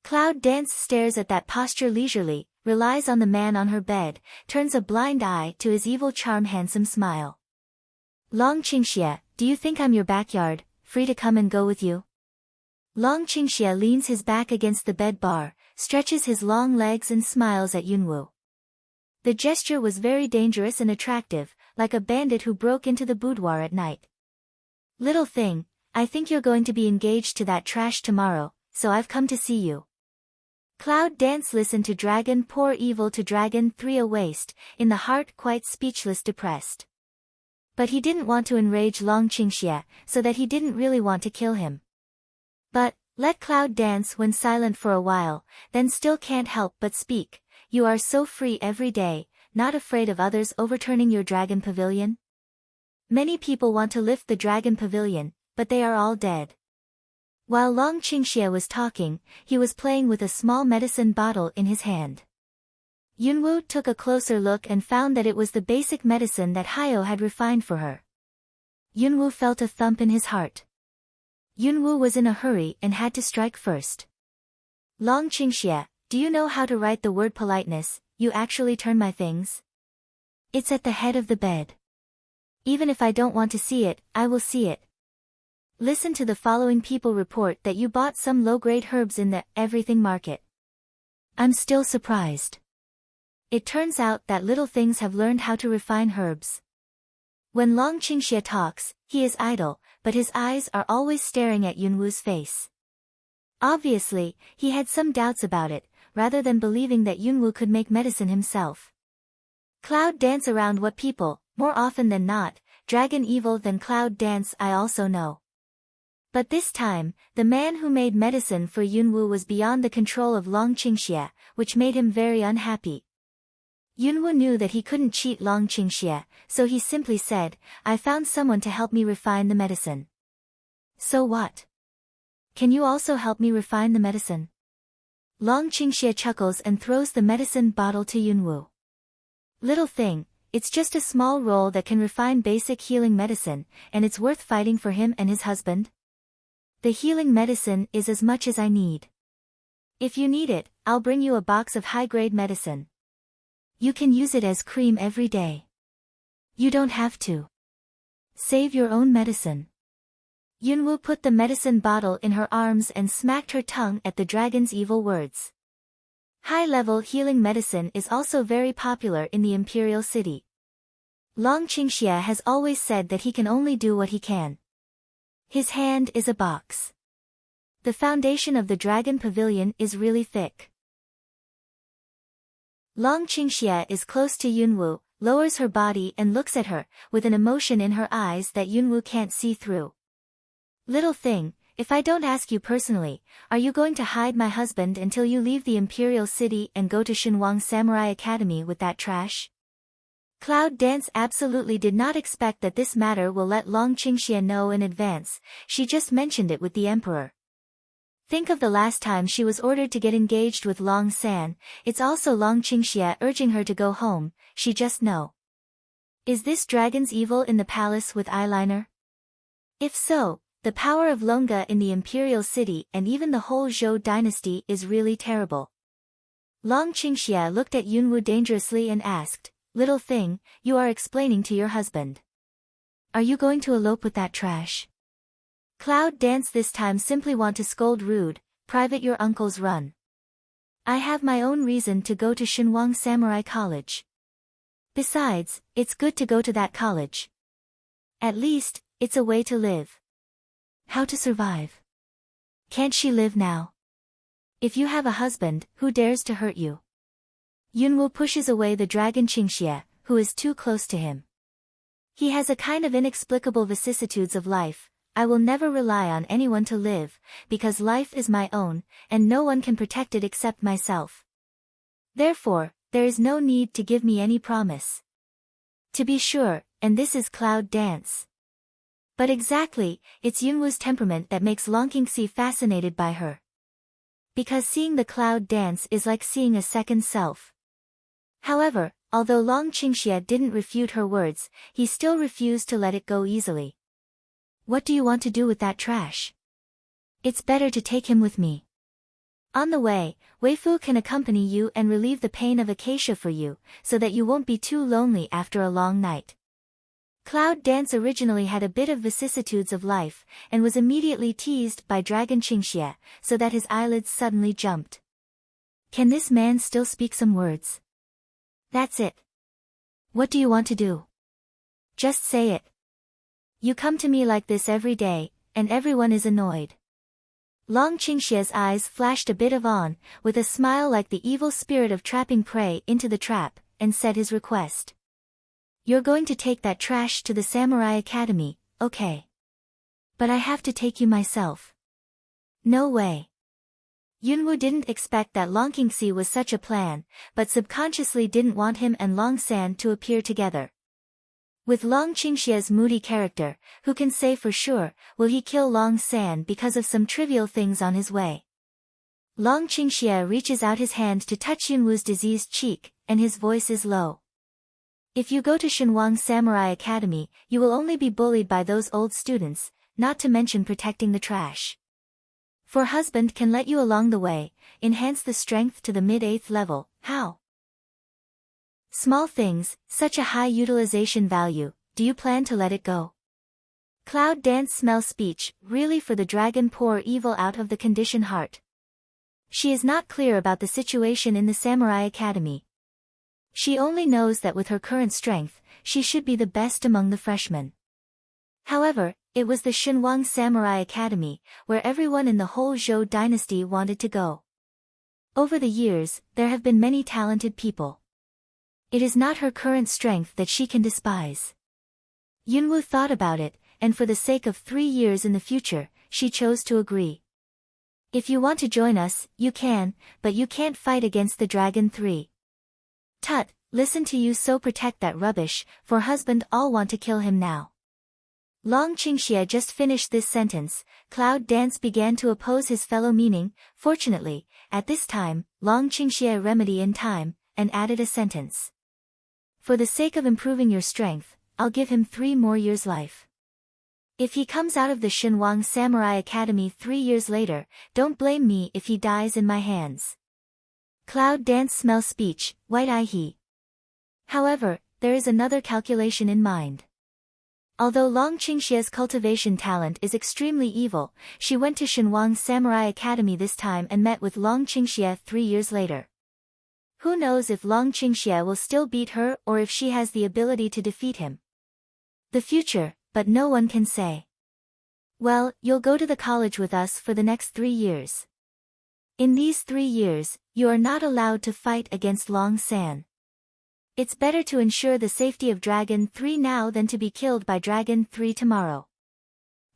Cloud dance stares at that posture leisurely, relies on the man on her bed, turns a blind eye to his evil charm handsome smile. Long Qingxie, do you think I'm your backyard, free to come and go with you? Long Qingxie leans his back against the bed bar, stretches his long legs and smiles at Yunwu. The gesture was very dangerous and attractive, like a bandit who broke into the boudoir at night. Little thing, I think you're going to be engaged to that trash tomorrow, so I've come to see you. Cloud dance listened to Dragon pour evil to Dragon 3 a waste, in the heart quite speechless depressed. But he didn't want to enrage Long Qingxie, so that he didn't really want to kill him. But, let Cloud dance when silent for a while, then still can't help but speak. You are so free every day, not afraid of others overturning your dragon pavilion? Many people want to lift the dragon pavilion, but they are all dead. While Long Qingxie was talking, he was playing with a small medicine bottle in his hand. Yunwu took a closer look and found that it was the basic medicine that Hayo had refined for her. Yunwu felt a thump in his heart. Yunwu was in a hurry and had to strike first. Long Qingxie, do you know how to write the word politeness? You actually turn my things? It's at the head of the bed. Even if I don't want to see it, I will see it. Listen to the following people report that you bought some low-grade herbs in the everything market. I'm still surprised. It turns out that little things have learned how to refine herbs. When Long Qingxie talks, he is idle, but his eyes are always staring at Yunwu's face. Obviously, he had some doubts about it, rather than believing that Yunwu could make medicine himself. Cloud dance around what people, more often than not, dragon evil than Cloud dance I also know. But this time, the man who made medicine for Yunwu was beyond the control of Long Qingxie, which made him very unhappy. Yunwu knew that he couldn't cheat Long Qingxie, so he simply said, I found someone to help me refine the medicine. So what? Can you also help me refine the medicine? Long Qingxie chuckles and throws the medicine bottle to Yunwu. Little thing, it's just a small roll that can refine basic healing medicine, and it's worth fighting for him and his husband? The healing medicine is as much as I need. If you need it, I'll bring you a box of high-grade medicine. You can use it as cream every day. You don't have to. Save your own medicine. Yunwu put the medicine bottle in her arms and smacked her tongue at the dragon's evil words. High-level healing medicine is also very popular in the imperial city. Long Qingxie has always said that he can only do what he can. His hand is a box. The foundation of the dragon pavilion is really thick. Long Qingxie is close to Yunwu, lowers her body and looks at her, with an emotion in her eyes that Yunwu can't see through. Little thing, if I don't ask you personally, are you going to hide my husband until you leave the imperial city and go to Shinwang Samurai Academy with that trash? Cloud dance absolutely did not expect that this matter will let Long Qingxie know in advance, she just mentioned it with the emperor. Think of the last time she was ordered to get engaged with Long San, it's also Long Qingxie urging her to go home, she just know. Is this dragon's evil in the palace with eyeliner? If so, the power of Longa in the imperial city and even the whole Zhou dynasty is really terrible. Long Qingxie looked at Yunwu dangerously and asked, Little thing, you are explaining to your husband. Are you going to elope with that trash? Cloud dance this time simply want to scold rude, private your uncle's run. I have my own reason to go to Shinwang Samurai College. Besides, it's good to go to that college. At least, it's a way to live. How to survive? Can't she live now? If you have a husband, who dares to hurt you? Yunwu pushes away the dragon Qingxie, who is too close to him. He has a kind of inexplicable vicissitudes of life. I will never rely on anyone to live, because life is my own, and no one can protect it except myself. Therefore, there is no need to give me any promise. To be sure, and this is Cloud Dance. But exactly, it's Yunwoo's temperament that makes Long Qingxi fascinated by her. Because seeing the Cloud Dance is like seeing a second self. However, although Long Qingxia didn't refute her words, he still refused to let it go easily. What do you want to do with that trash? It's better to take him with me. On the way, Weifu can accompany you and relieve the pain of acacia for you, so that you won't be too lonely after a long night. Cloud Dance originally had a bit of vicissitudes of life, and was immediately teased by Dragon Qingxie, so that his eyelids suddenly jumped. Can this man still speak some words? That's it. What do you want to do? Just say it. You come to me like this every day, and everyone is annoyed. Long Qingxie's eyes flashed a bit of on, with a smile like the evil spirit of trapping prey into the trap, and said his request. You're going to take that trash to the Samurai Academy, okay? But I have to take you myself. No way. Yunwoo didn't expect that Long Qingxi was such a plan, but subconsciously didn't want him and Long San to appear together. With Long Qingxia's moody character, who can say for sure, will he kill Long San because of some trivial things on his way? Long Qingxia reaches out his hand to touch Yunwoo's diseased cheek, and his voice is low. If you go to Shenwang Samurai Academy, you will only be bullied by those old students, not to mention protecting the trash. For husband can let you along the way, enhance the strength to the mid-8th level, how? Small things, such a high utilization value, do you plan to let it go? Cloud Dance smell speech, really for the dragon pour evil out of the conditioned heart. She is not clear about the situation in the Samurai Academy. She only knows that with her current strength, she should be the best among the freshmen. However, it was the Shenwang Samurai Academy, where everyone in the whole Zhou dynasty wanted to go. Over the years, there have been many talented people. It is not her current strength that she can despise. Yunwoo thought about it, and for the sake of 3 years in the future, she chose to agree. If you want to join us, you can, but you can't fight against the Dragon 3. Tut, listen to you so protect that rubbish, for husband all want to kill him now. Long Qingxia just finished this sentence, Cloud Dance began to oppose his fellow meaning, fortunately, at this time, Long Qingxia remedied in time, and added a sentence. For the sake of improving your strength, I'll give him 3 more years' life. If he comes out of the Shenwang Samurai Academy 3 years later, don't blame me if he dies in my hands. Cloud Dance smell speech, white-eye he. However, there is another calculation in mind. Although Long Qingxia's cultivation talent is extremely evil, she went to Shenwang Samurai Academy this time and met with Long Qingxia 3 years later. Who knows if Long Qingxia will still beat her or if she has the ability to defeat him. The future, but no one can say. Well, you'll go to the college with us for the next 3 years. In these 3 years, you are not allowed to fight against Long San. It's better to ensure the safety of Dragon 3 now than to be killed by Dragon 3 tomorrow.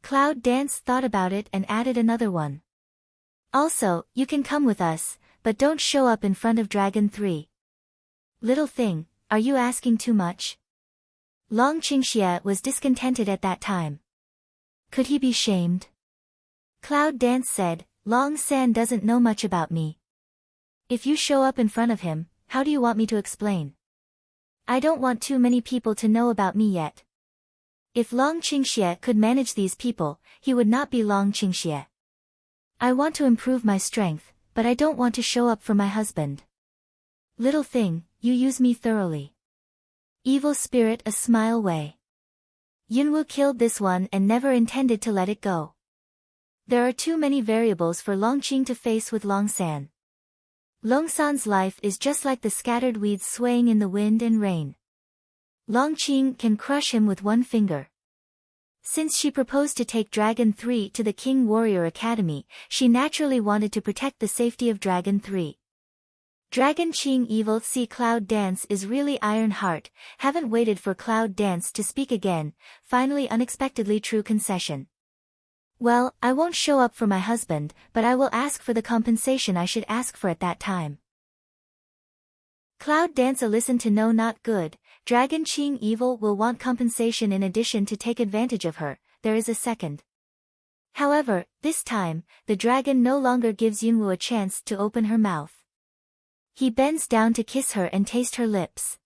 Cloud Dance thought about it and added another one. Also, you can come with us, but don't show up in front of Dragon 3. Little thing, are you asking too much? Long Qingxia was discontented at that time. Could he be shamed? Cloud Dance said, Long San doesn't know much about me. If you show up in front of him, how do you want me to explain? I don't want too many people to know about me yet. If Long Qingxie could manage these people, he would not be Long Qingxie. I want to improve my strength, but I don't want to show up for my husband. Little thing, you use me thoroughly. Evil spirit a smile way. Yunwoo killed this one and never intended to let it go. There are too many variables for Long Qing to face with Long San. Long San's life is just like the scattered weeds swaying in the wind and rain. Long Qing can crush him with one finger. Since she proposed to take Dragon 3 to the King Warrior Academy, she naturally wanted to protect the safety of Dragon 3. Dragon Qing Evil see Cloud Dance is really Iron Heart, haven't waited for Cloud Dance to speak again, finally unexpectedly true concession. Well, I won't show up for my husband, but I will ask for the compensation I should ask for at that time. Cloud Dance listened to no not good, Dragon Qing Evil will want compensation in addition to take advantage of her. There is a second. However, this time, the dragon no longer gives Yunwu a chance to open her mouth. He bends down to kiss her and taste her lips.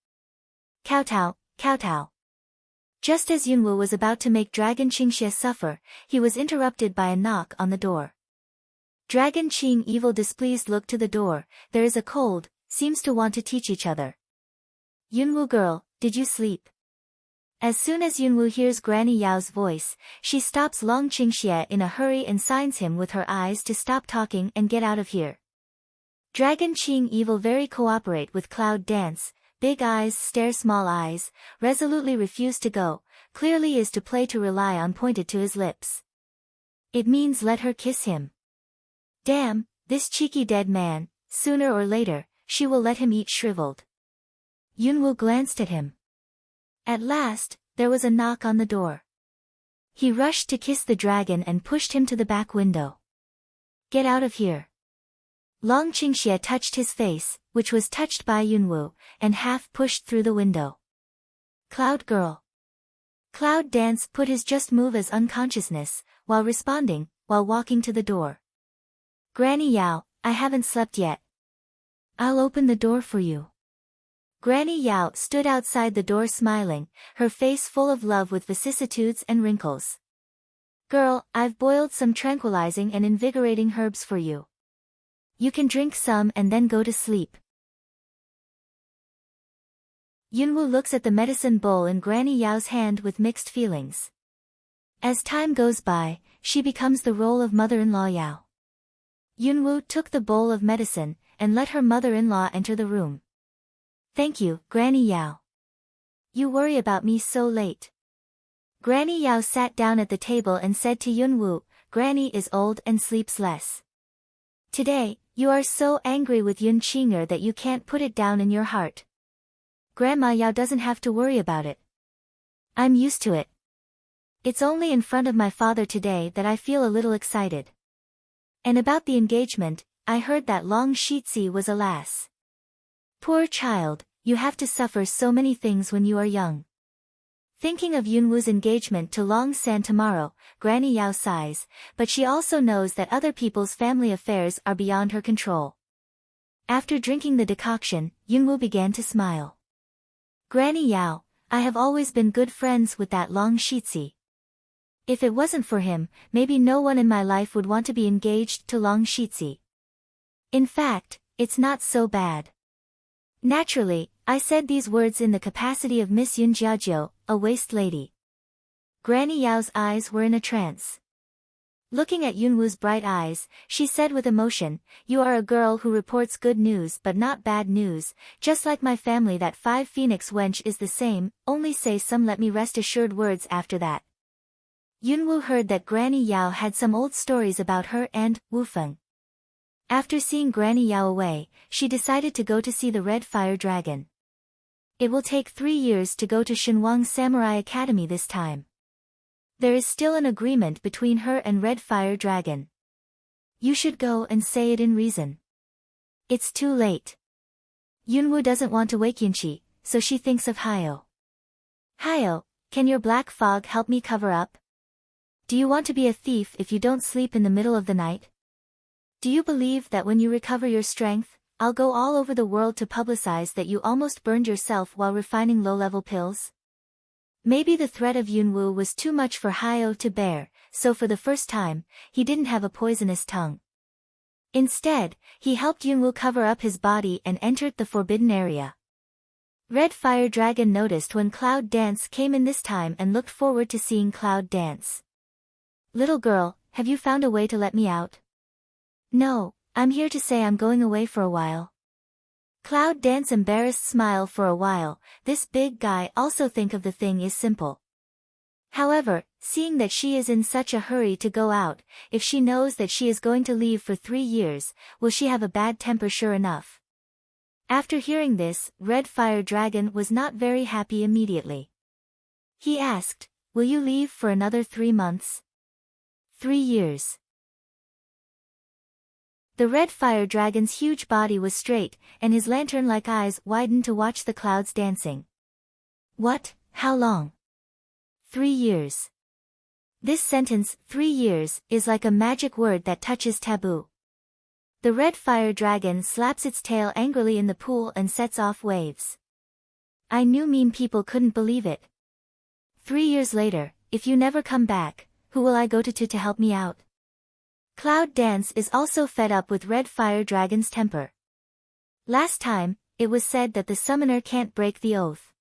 Kowtow, kowtow. Just as Yunwu was about to make Dragon Qingxie suffer, he was interrupted by a knock on the door. Dragon Qing Evil displeased looked to the door. There is a cold, seems to want to teach each other. Yunwu girl, did you sleep? As soon as Yunwu hears Granny Yao's voice, she stops Long Qingxie in a hurry and signs him with her eyes to stop talking and get out of here. Dragon Qing Evil very cooperate with Cloud Dance, big eyes stare small eyes, resolutely refuse to go, clearly is to play to rely on pointed to his lips. It means let her kiss him. Damn, this cheeky dead man, sooner or later, she will let him eat shriveled. Yunwu glanced at him. At last, there was a knock on the door. He rushed to kiss the dragon and pushed him to the back window. Get out of here. Long Qingxie touched his face, which was touched by Yunwu, and half pushed through the window. Cloud girl. Cloud Dance put his just move as unconsciousness, while responding, while walking to the door. Granny Yao, I haven't slept yet. I'll open the door for you. Granny Yao stood outside the door smiling, her face full of love with vicissitudes and wrinkles. Girl, I've boiled some tranquilizing and invigorating herbs for you. You can drink some and then go to sleep. Yunwu looks at the medicine bowl in Granny Yao's hand with mixed feelings. As time goes by, she becomes the role of mother-in-law Yao. Yunwu took the bowl of medicine, and let her mother-in-law enter the room. Thank you, Granny Yao. You worry about me so late. Granny Yao sat down at the table and said to Yunwu, Granny is old and sleeps less. Today, you are so angry with Yun Qinger that you can't put it down in your heart. Grandma Yao doesn't have to worry about it. I'm used to it. It's only in front of my father today that I feel a little excited. And about the engagement, I heard that Long Shitzi was a lass. Poor child, you have to suffer so many things when you are young. Thinking of Yunwu's engagement to Long San tomorrow, Granny Yao sighs, but she also knows that other people's family affairs are beyond her control. After drinking the decoction, Yunwu began to smile. Granny Yao, I have always been good friends with that Long Shitzi. If it wasn't for him, maybe no one in my life would want to be engaged to Long Shitzi. In fact, it's not so bad. Naturally, I said these words in the capacity of Miss Yun Jiajiu, a waste lady. Granny Yao's eyes were in a trance. Looking at Yunwu's bright eyes, she said with emotion, You are a girl who reports good news but not bad news, just like my family. That 5 phoenix wench is the same, only say some let me rest assured words after that. Yunwu heard that Granny Yao had some old stories about her and Wufeng. After seeing Granny Yao away, she decided to go to see the Red Fire Dragon. It will take 3 years to go to Shenwang Samurai Academy this time. There is still an agreement between her and Red Fire Dragon. You should go and say it in reason. It's too late. Yunwu doesn't want to wake Yunqi, so she thinks of Hayo. Hayo, can your black fog help me cover up? Do you want to be a thief if you don't sleep in the middle of the night? Do you believe that when you recover your strength, I'll go all over the world to publicize that you almost burned yourself while refining low-level pills? Maybe the threat of Yunwu was too much for Hayo to bear, so for the first time, he didn't have a poisonous tongue. Instead, he helped Yunwu cover up his body and entered the forbidden area. Red Fire Dragon noticed when Cloud Dance came in this time and looked forward to seeing Cloud Dance. Little girl, have you found a way to let me out? No, I'm here to say I'm going away for a while. Cloud Dance embarrassed smile for a while. This big guy also think of the thing is simple. However, seeing that she is in such a hurry to go out, if she knows that she is going to leave for 3 years, will she have a bad temper sure enough? After hearing this, Red Fire Dragon was not very happy immediately. He asked, will you leave for another 3 months? 3 years. The Red Fire Dragon's huge body was straight, and his lantern-like eyes widened to watch the clouds dancing. What? How long? 3 years. This sentence, 3 years, is like a magic word that touches taboo. The red fire dragon slaps its tail angrily in the pool and sets off waves. I knew mean people couldn't believe it. 3 years later, if you never come back, who will I go to help me out? Cloud Dance is also fed up with red fire dragon's temper. Last time, it was said that the summoner can't break the oath.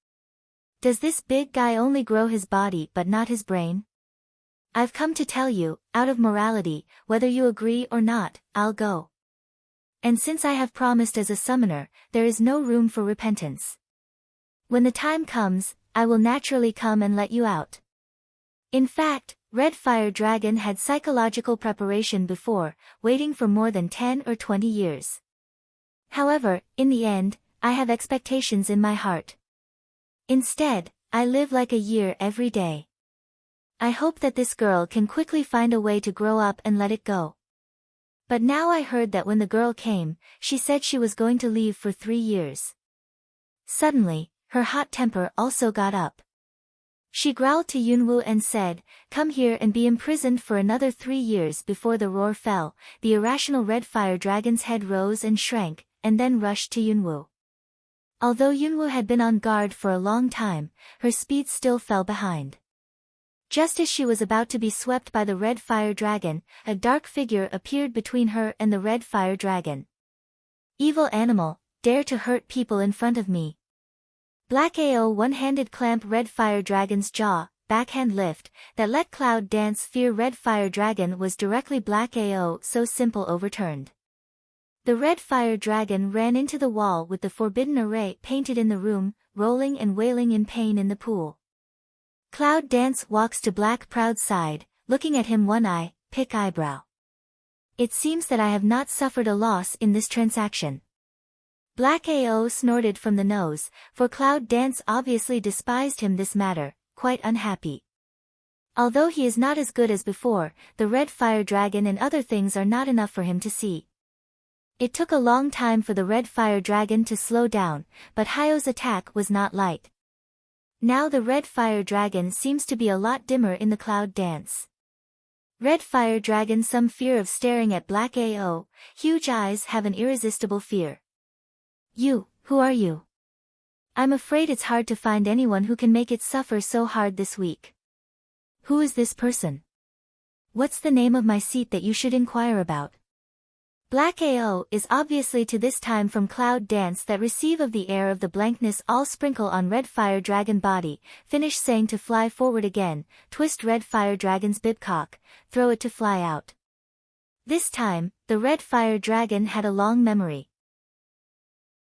Does this big guy only grow his body but not his brain? I've come to tell you, out of morality, whether you agree or not, I'll go. And since I have promised as a summoner, there is no room for repentance. When the time comes, I will naturally come and let you out. In fact, Red Fire Dragon had psychological preparation before, waiting for more than 10 or 20 years. However, in the end, I have expectations in my heart. Instead, I live like a year every day. I hope that this girl can quickly find a way to grow up and let it go. But now I heard that when the girl came, she said she was going to leave for 3 years. Suddenly, her hot temper also got up. She growled to Yunwu and said, "Come here and be imprisoned for another 3 years." Before the roar fell, the irrational red fire dragon's head rose and shrank, and then rushed to Yunwu. Although Yunwu had been on guard for a long time, her speed still fell behind. Just as she was about to be swept by the red fire dragon, a dark figure appeared between her and the red fire dragon. "Evil animal, dare to hurt people in front of me." Black AO one-handed clamp red fire dragon's jaw, backhand lift, that let Cloud Dance fear red fire dragon was directly Black AO so simple overturned. The red fire dragon ran into the wall with the forbidden array painted in the room, rolling and wailing in pain in the pool. Cloud Dance walks to Black Proud's side, looking at him one eye, pick eyebrow. "It seems that I have not suffered a loss in this transaction." Black AO snorted from the nose, for Cloud Dance obviously despised him this matter, quite unhappy. Although he is not as good as before, the red fire dragon and other things are not enough for him to see. It took a long time for the red fire dragon to slow down, but Hayo's attack was not light. Now the red fire dragon seems to be a lot dimmer in the Cloud Dance. Red fire dragon some fear of staring at Black AO, huge eyes have an irresistible fear. "You, who are you?" "I'm afraid it's hard to find anyone who can make it suffer so hard this week." "Who is this person?" "What's the name of my seat that you should inquire about?" Black AO is obviously to this time from Cloud Dance that receive of the air of the blankness all sprinkle on red fire dragon body, finish saying to fly forward again, twist red fire dragon's bibcock, throw it to fly out. This time, the red fire dragon had a long memory.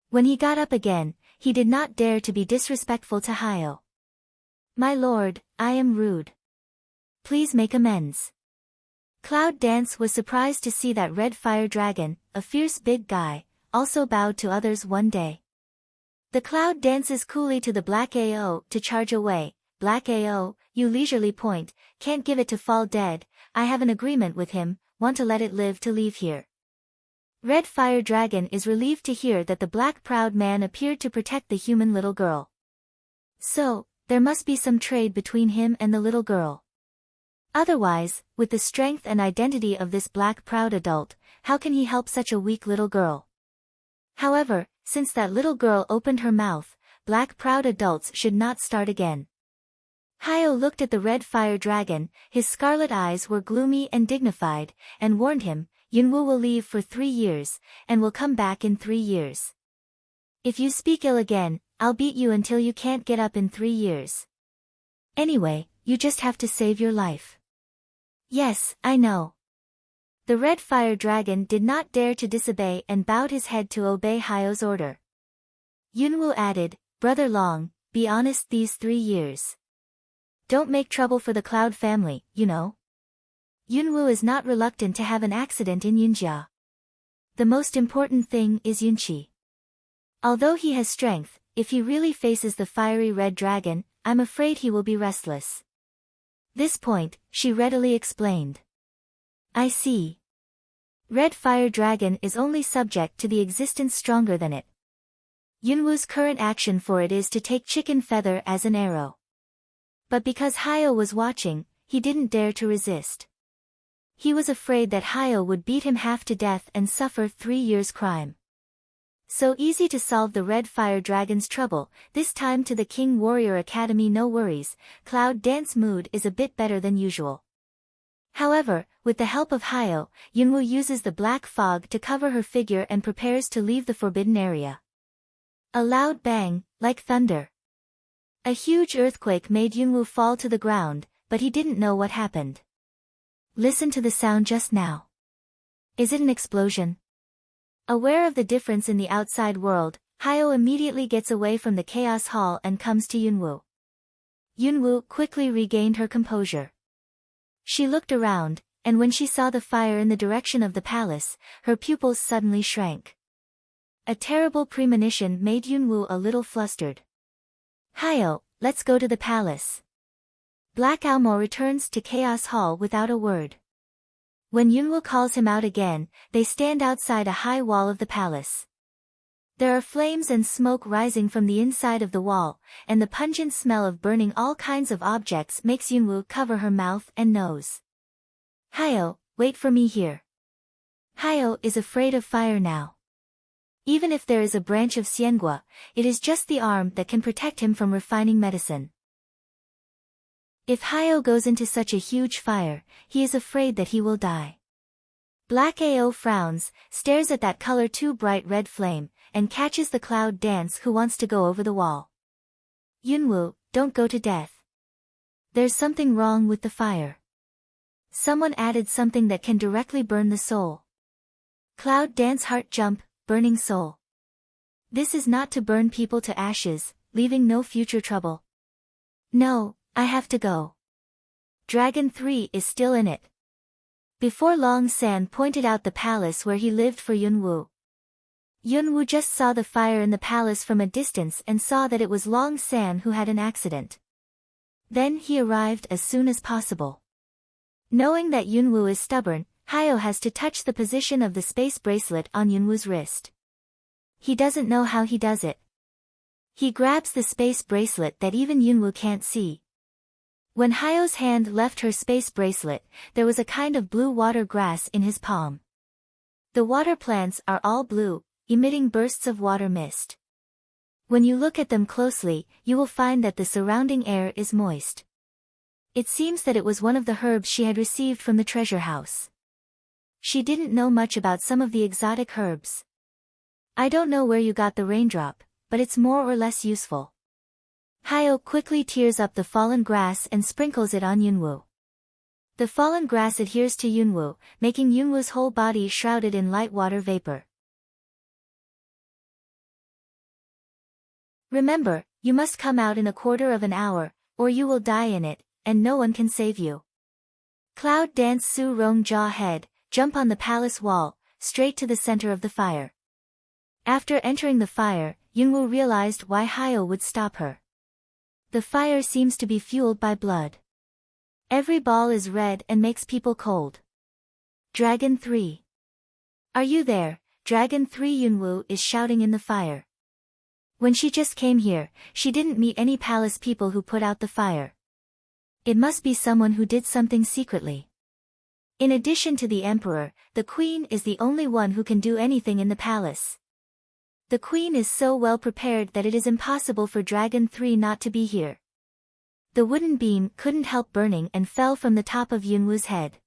When he got up again, he did not dare to be disrespectful to Hayo. "My lord, I am rude. Please make amends." Cloud Dance was surprised to see that red fire dragon, a fierce big guy, also bowed to others one day. The Cloud dances coolly to the Black AO to charge away. "Black AO, you leisurely point, can't give it to fall dead, I have an agreement with him, want to let it live to leave here." Red fire dragon is relieved to hear that the black proud man appeared to protect the human little girl. So, there must be some trade between him and the little girl. Otherwise, with the strength and identity of this black proud adult, how can he help such a weak little girl? However, since that little girl opened her mouth, black proud adults should not start again. Hayo looked at the red fire dragon, his scarlet eyes were gloomy and dignified, and warned him, "Yunwu will leave for 3 years, and will come back in 3 years. If you speak ill again, I'll beat you until you can't get up in 3 years. Anyway, you just have to save your life." "Yes, I know." The red fire dragon did not dare to disobey and bowed his head to obey Hayo's order. Yunwu added, "Brother Long, be honest these 3 years. Don't make trouble for the Cloud family, you know." Yunwu is not reluctant to have an accident in Yunjia. The most important thing is Yunqi. Although he has strength, if he really faces the fiery red dragon, I'm afraid he will be restless. This point, she readily explained. "I see. Red fire dragon is only subject to the existence stronger than it. Yunwoo's current action for it is to take chicken feather as an arrow. But because Hyo was watching, he didn't dare to resist. He was afraid that Hyo would beat him half to death and suffer 3 years' crime. So easy to solve the red fire dragon's trouble, this time to the King Warrior Academy. No worries, Cloud Dance mood is a bit better than usual. However, with the help of Hyo, Yunwoo uses the black fog to cover her figure and prepares to leave the forbidden area. A loud bang, like thunder. A huge earthquake made Yunwoo fall to the ground, but he didn't know what happened. Listen to the sound just now. Is it an explosion? Aware of the difference in the outside world, Hyo immediately gets away from the Chaos Hall and comes to Yunwoo. Yunwoo quickly regained her composure. She looked around, and when she saw the fire in the direction of the palace, her pupils suddenly shrank. A terrible premonition made Yunwoo a little flustered. Hyo, let's go to the palace. Black Almo returns to Chaos Hall without a word. When Yunwoo calls him out again, they stand outside a high wall of the palace. There are flames and smoke rising from the inside of the wall, and the pungent smell of burning all kinds of objects makes Yunwoo cover her mouth and nose. Hyo, wait for me here. Hyo is afraid of fire now. Even if there is a branch of Xiangua, it is just the arm that can protect him from refining medicine. If Hyo goes into such a huge fire, he is afraid that he will die. Black Ao frowns, stares at that color too bright red flame, and catches the Cloud Dance who wants to go over the wall. Yunwoo, don't go to death. There's something wrong with the fire. Someone added something that can directly burn the soul. Cloud Dance heart jump, burning soul. This is not to burn people to ashes, leaving no future trouble. No, I have to go. Dragon 3 is still in it. Before long San pointed out the palace where he lived for Yunwoo. Yunwoo just saw the fire in the palace from a distance and saw that it was Long San who had an accident. Then he arrived as soon as possible. Knowing that Yunwoo is stubborn, Hyo has to touch the position of the space bracelet on Yunwoo's wrist. He doesn't know how he does it. He grabs the space bracelet that even Yunwoo can't see. When Hyo's hand left her space bracelet, there was a kind of blue water grass in his palm. The water plants are all blue, emitting bursts of water mist. When you look at them closely, you will find that the surrounding air is moist. It seems that it was one of the herbs she had received from the treasure house. She didn't know much about some of the exotic herbs. I don't know where you got the raindrop, but it's more or less useful. Hyo quickly tears up the fallen grass and sprinkles it on Yunwoo. The fallen grass adheres to Yunwoo, making Yunwoo's whole body shrouded in light water vapor. Remember, you must come out in a quarter of an hour, or you will die in it, and no one can save you. Cloud Dance Su Rong jaw head, jump on the palace wall, straight to the center of the fire. After entering the fire, Yunwoo realized why Hyo would stop her. The fire seems to be fueled by blood. Every ball is red and makes people cold. Dragon 3. Are you there, Dragon 3? Yunwoo is shouting in the fire. When she just came here, she didn't meet any palace people who put out the fire. It must be someone who did something secretly. In addition to the emperor, the queen is the only one who can do anything in the palace. The queen is so well prepared that it is impossible for Dragon 3 not to be here. The wooden beam couldn't help burning and fell from the top of Yunwoo's head.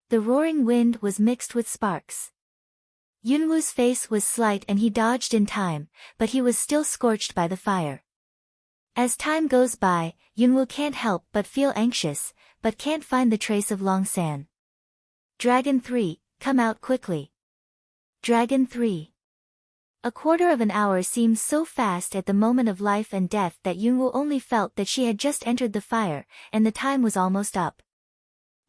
The roaring wind was mixed with sparks. Yunwoo's face was slight and he dodged in time, but he was still scorched by the fire. As time goes by, Yunwoo can't help but feel anxious, but can't find the trace of Long San. Dragon 3, come out quickly. Dragon 3. A quarter of an hour seemed so fast at the moment of life and death that Yunwoo only felt that she had just entered the fire, and the time was almost up.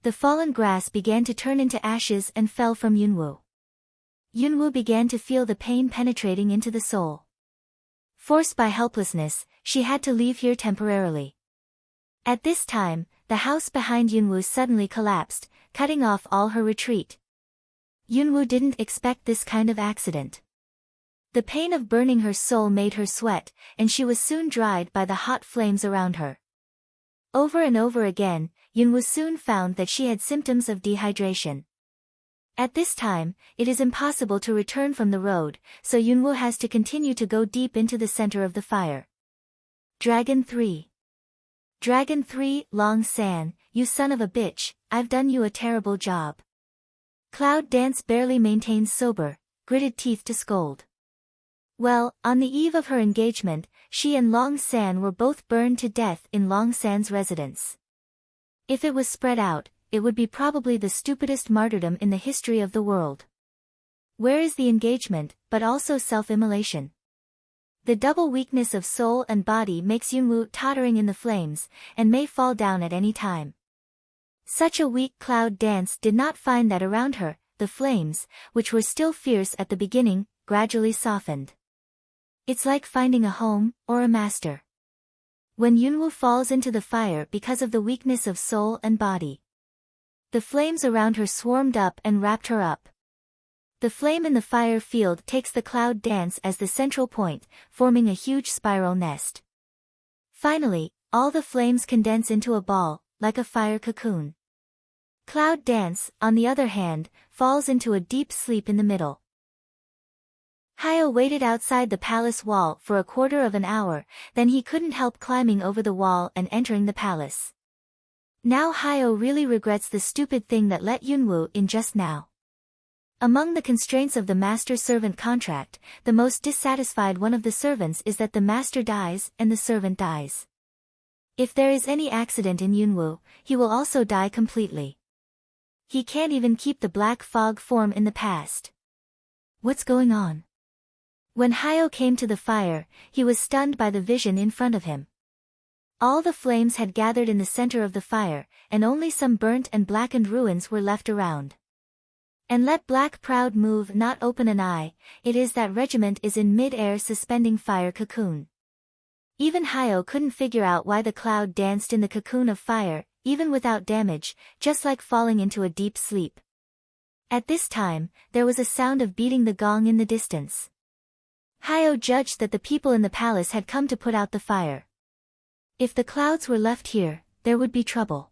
The fallen grass began to turn into ashes and fell from Yunwoo. Yunwoo began to feel the pain penetrating into the soul. Forced by helplessness, she had to leave here temporarily. At this time, the house behind Yunwoo suddenly collapsed, cutting off all her retreat. Yunwoo didn't expect this kind of accident. The pain of burning her soul made her sweat, and she was soon dried by the hot flames around her. Over and over again, Yunwoo soon found that she had symptoms of dehydration. At this time, it is impossible to return from the road, so Yunwoo has to continue to go deep into the center of the fire. Dragon 3. Dragon 3, Long San, you son of a bitch, I've done you a terrible job. Cloud Dance barely maintains sober, gritted teeth to scold. Well, on the eve of her engagement, she and Long San were both burned to death in Long San's residence. If it was spread out, it would be probably the stupidest martyrdom in the history of the world. Where is the engagement, but also self-immolation? The double weakness of soul and body makes Yunwoo tottering in the flames, and may fall down at any time. Such a weak Cloud Dance did not find that around her, the flames, which were still fierce at the beginning, gradually softened. It's like finding a home, or a master. When Yunwoo falls into the fire because of the weakness of soul and body, the flames around her swarmed up and wrapped her up. The flame in the fire field takes the Cloud Dance as the central point, forming a huge spiral nest. Finally, all the flames condense into a ball, like a fire cocoon. Cloud Dance, on the other hand, falls into a deep sleep in the middle. Hyo waited outside the palace wall for a quarter of an hour, then he couldn't help climbing over the wall and entering the palace. Now Hyo really regrets the stupid thing that let Yunwoo in just now. Among the constraints of the master-servant contract, the most dissatisfied one of the servants is that the master dies and the servant dies. If there is any accident in Yunwoo, he will also die completely. He can't even keep the black fog form in the past. What's going on? When Hyo came to the fire, he was stunned by the vision in front of him. All the flames had gathered in the center of the fire, and only some burnt and blackened ruins were left around. And let Black Proud move not open an eye, it is that regiment is in mid-air suspending fire cocoon. Even Hyo couldn't figure out why the cloud danced in the cocoon of fire, even without damage, just like falling into a deep sleep. At this time, there was a sound of beating the gong in the distance. Hyo judged that the people in the palace had come to put out the fire. If the clouds were left here, there would be trouble.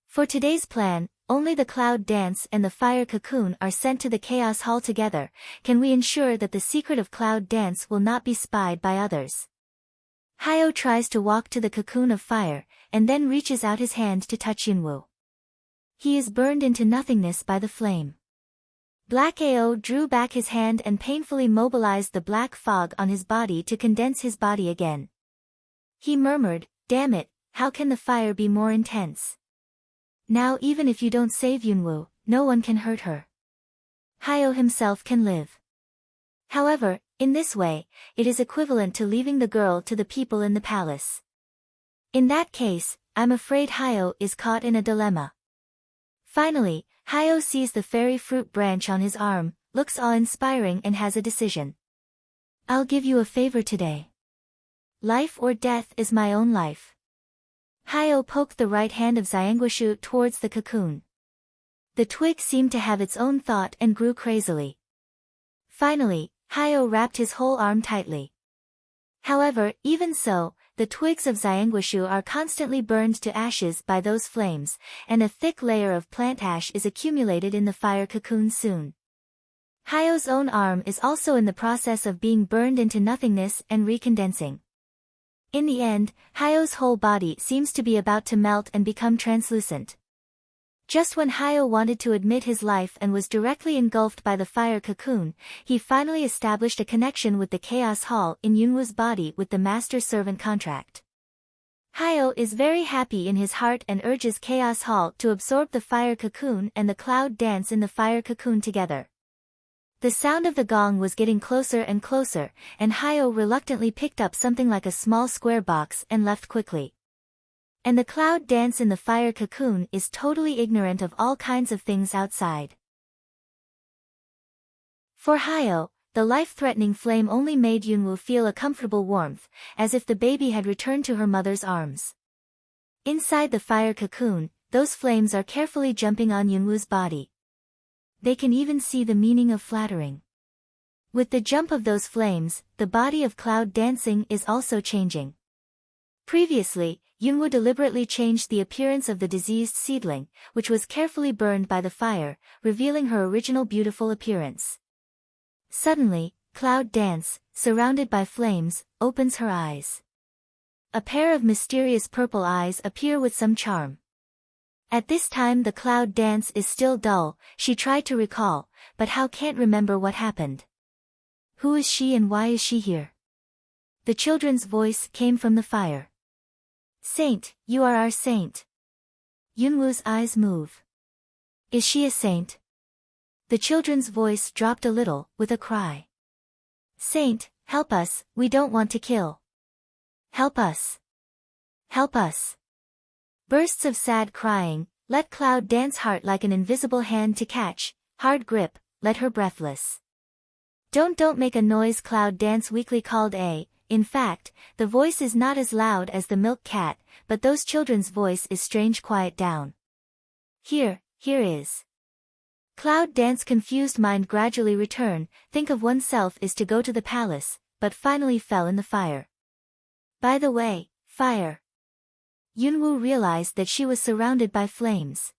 For today's plan, only the cloud dance and the fire cocoon are sent to the chaos hall together. Can we ensure that the secret of cloud dance will not be spied by others? Hyo tries to walk to the cocoon of fire, and then reaches out his hand to touch Yunwoo. He is burned into nothingness by the flame. Black Ao drew back his hand and painfully mobilized the black fog on his body to condense his body again. He murmured, "Damn it, how can the fire be more intense? Now even if you don't save Yunwoo, no one can hurt her. Hyo himself can live." However, in this way, it is equivalent to leaving the girl to the people in the palace. In that case, I'm afraid Hyo is caught in a dilemma. Finally, Hyo sees the fairy fruit branch on his arm, looks awe-inspiring and has a decision. I'll give you a favor today. Life or death is my own life. Hyo poked the right hand of Xianguoshu towards the cocoon. The twig seemed to have its own thought and grew crazily. Finally, Hyo wrapped his whole arm tightly. However, even so, the twigs of Xianguoshu are constantly burned to ashes by those flames, and a thick layer of plant ash is accumulated in the fire cocoon soon. Hyo's own arm is also in the process of being burned into nothingness and recondensing. In the end, Hyo's whole body seems to be about to melt and become translucent. Just when Hyo wanted to admit his life and was directly engulfed by the fire cocoon, he finally established a connection with the Chaos Hall in Yunwoo's body with the master-servant contract. Hyo is very happy in his heart and urges Chaos Hall to absorb the fire cocoon and the cloud dance in the fire cocoon together. The sound of the gong was getting closer and closer, and Hyo reluctantly picked up something like a small square box and left quickly. And the cloud dance in the fire cocoon is totally ignorant of all kinds of things outside. For Hyo, the life-threatening flame only made Yunwoo feel a comfortable warmth, as if the baby had returned to her mother's arms. Inside the fire cocoon, those flames are carefully jumping on Yunwoo's body. They can even see the meaning of flattering. With the jump of those flames, the body of Cloud dancing is also changing. Previously, Yunwoo deliberately changed the appearance of the diseased seedling, which was carefully burned by the fire, revealing her original beautiful appearance. Suddenly, Cloud Dance, surrounded by flames, opens her eyes. A pair of mysterious purple eyes appear with some charm. At this time the Cloud Dance is still dull, she tried to recall, but how can't remember what happened. Who is she and why is she here? The children's voice came from the fire. Saint, you are our saint. Yunwoo's eyes move. Is she a saint? The children's voice dropped a little, with a cry. Saint, help us, we don't want to kill. Help us. Help us. Bursts of sad crying, let Cloud Dance heart like an invisible hand to catch, hard grip, let her breathless. Don't make a noise, Cloud Dance weakly called a. In fact, the voice is not as loud as the milk cat, but those children's voice is strange. Quiet down. Here is. Cloud Dance confused mind gradually return, think of oneself is to go to the palace, but finally fell in the fire. By the way, fire. Yunwoo realized that she was surrounded by flames.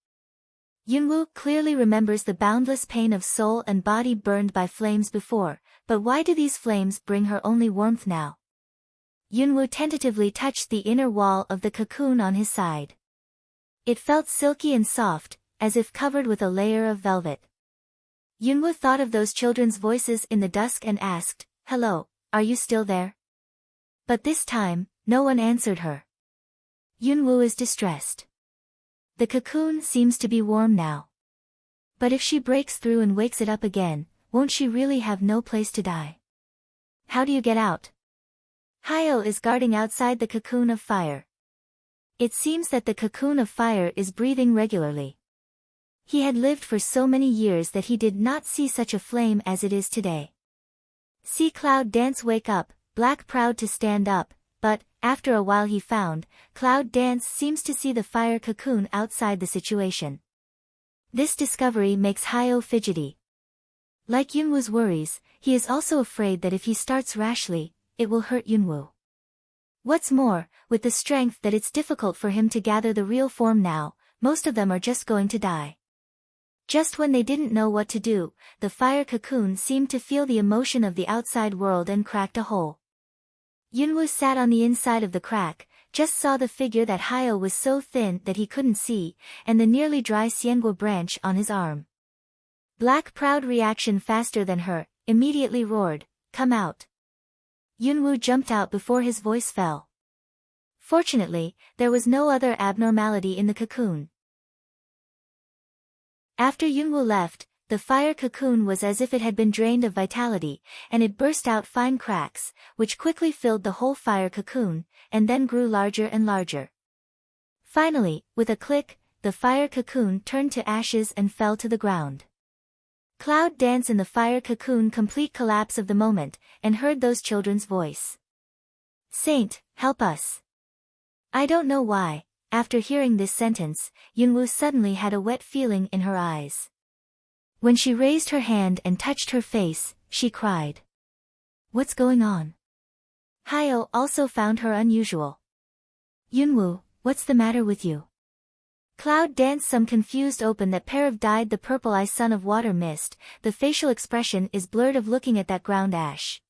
Yunwoo clearly remembers the boundless pain of soul and body burned by flames before, but why do these flames bring her only warmth now? Yunwoo tentatively touched the inner wall of the cocoon on his side. It felt silky and soft, as if covered with a layer of velvet. Yunwoo thought of those children's voices in the dusk and asked, "Hello, are you still there?" But this time, no one answered her. Yunwoo is distressed. The cocoon seems to be warm now. But if she breaks through and wakes it up again, won't she really have no place to die? How do you get out? Hyo is guarding outside the cocoon of fire. It seems that the cocoon of fire is breathing regularly. He had lived for so many years that he did not see such a flame as it is today. See Cloud Dance wake up, Black proud to stand up, but, after a while he found, Cloud Dance seems to see the fire cocoon outside the situation. This discovery makes Hyo fidgety. Like Yunwoo's worries, he is also afraid that if he starts rashly, it will hurt Yunwoo. What's more, with the strength that it's difficult for him to gather the real form now, most of them are just going to die. Just when they didn't know what to do, the fire cocoon seemed to feel the emotion of the outside world and cracked a hole. Yunwoo sat on the inside of the crack, just saw the figure that Hyo was so thin that he couldn't see, and the nearly dry Xianguo branch on his arm. Black proud reaction faster than her, immediately roared, "Come out." Yunwoo jumped out before his voice fell. Fortunately, there was no other abnormality in the cocoon. After Yunwoo left, the fire cocoon was as if it had been drained of vitality, and it burst out fine cracks, which quickly filled the whole fire cocoon, and then grew larger and larger. Finally, with a click, the fire cocoon turned to ashes and fell to the ground. Cloud Dance in the fire cocoon complete collapse of the moment, and heard those children's voice. "Saint, help us." I don't know why, after hearing this sentence, Yunwoo suddenly had a wet feeling in her eyes. When she raised her hand and touched her face, she cried. What's going on? Hyo also found her unusual. Yunwoo, what's the matter with you? Cloud Dance some confused open that pair of dyed the purple eye son of water mist, the facial expression is blurred of looking at that ground ash.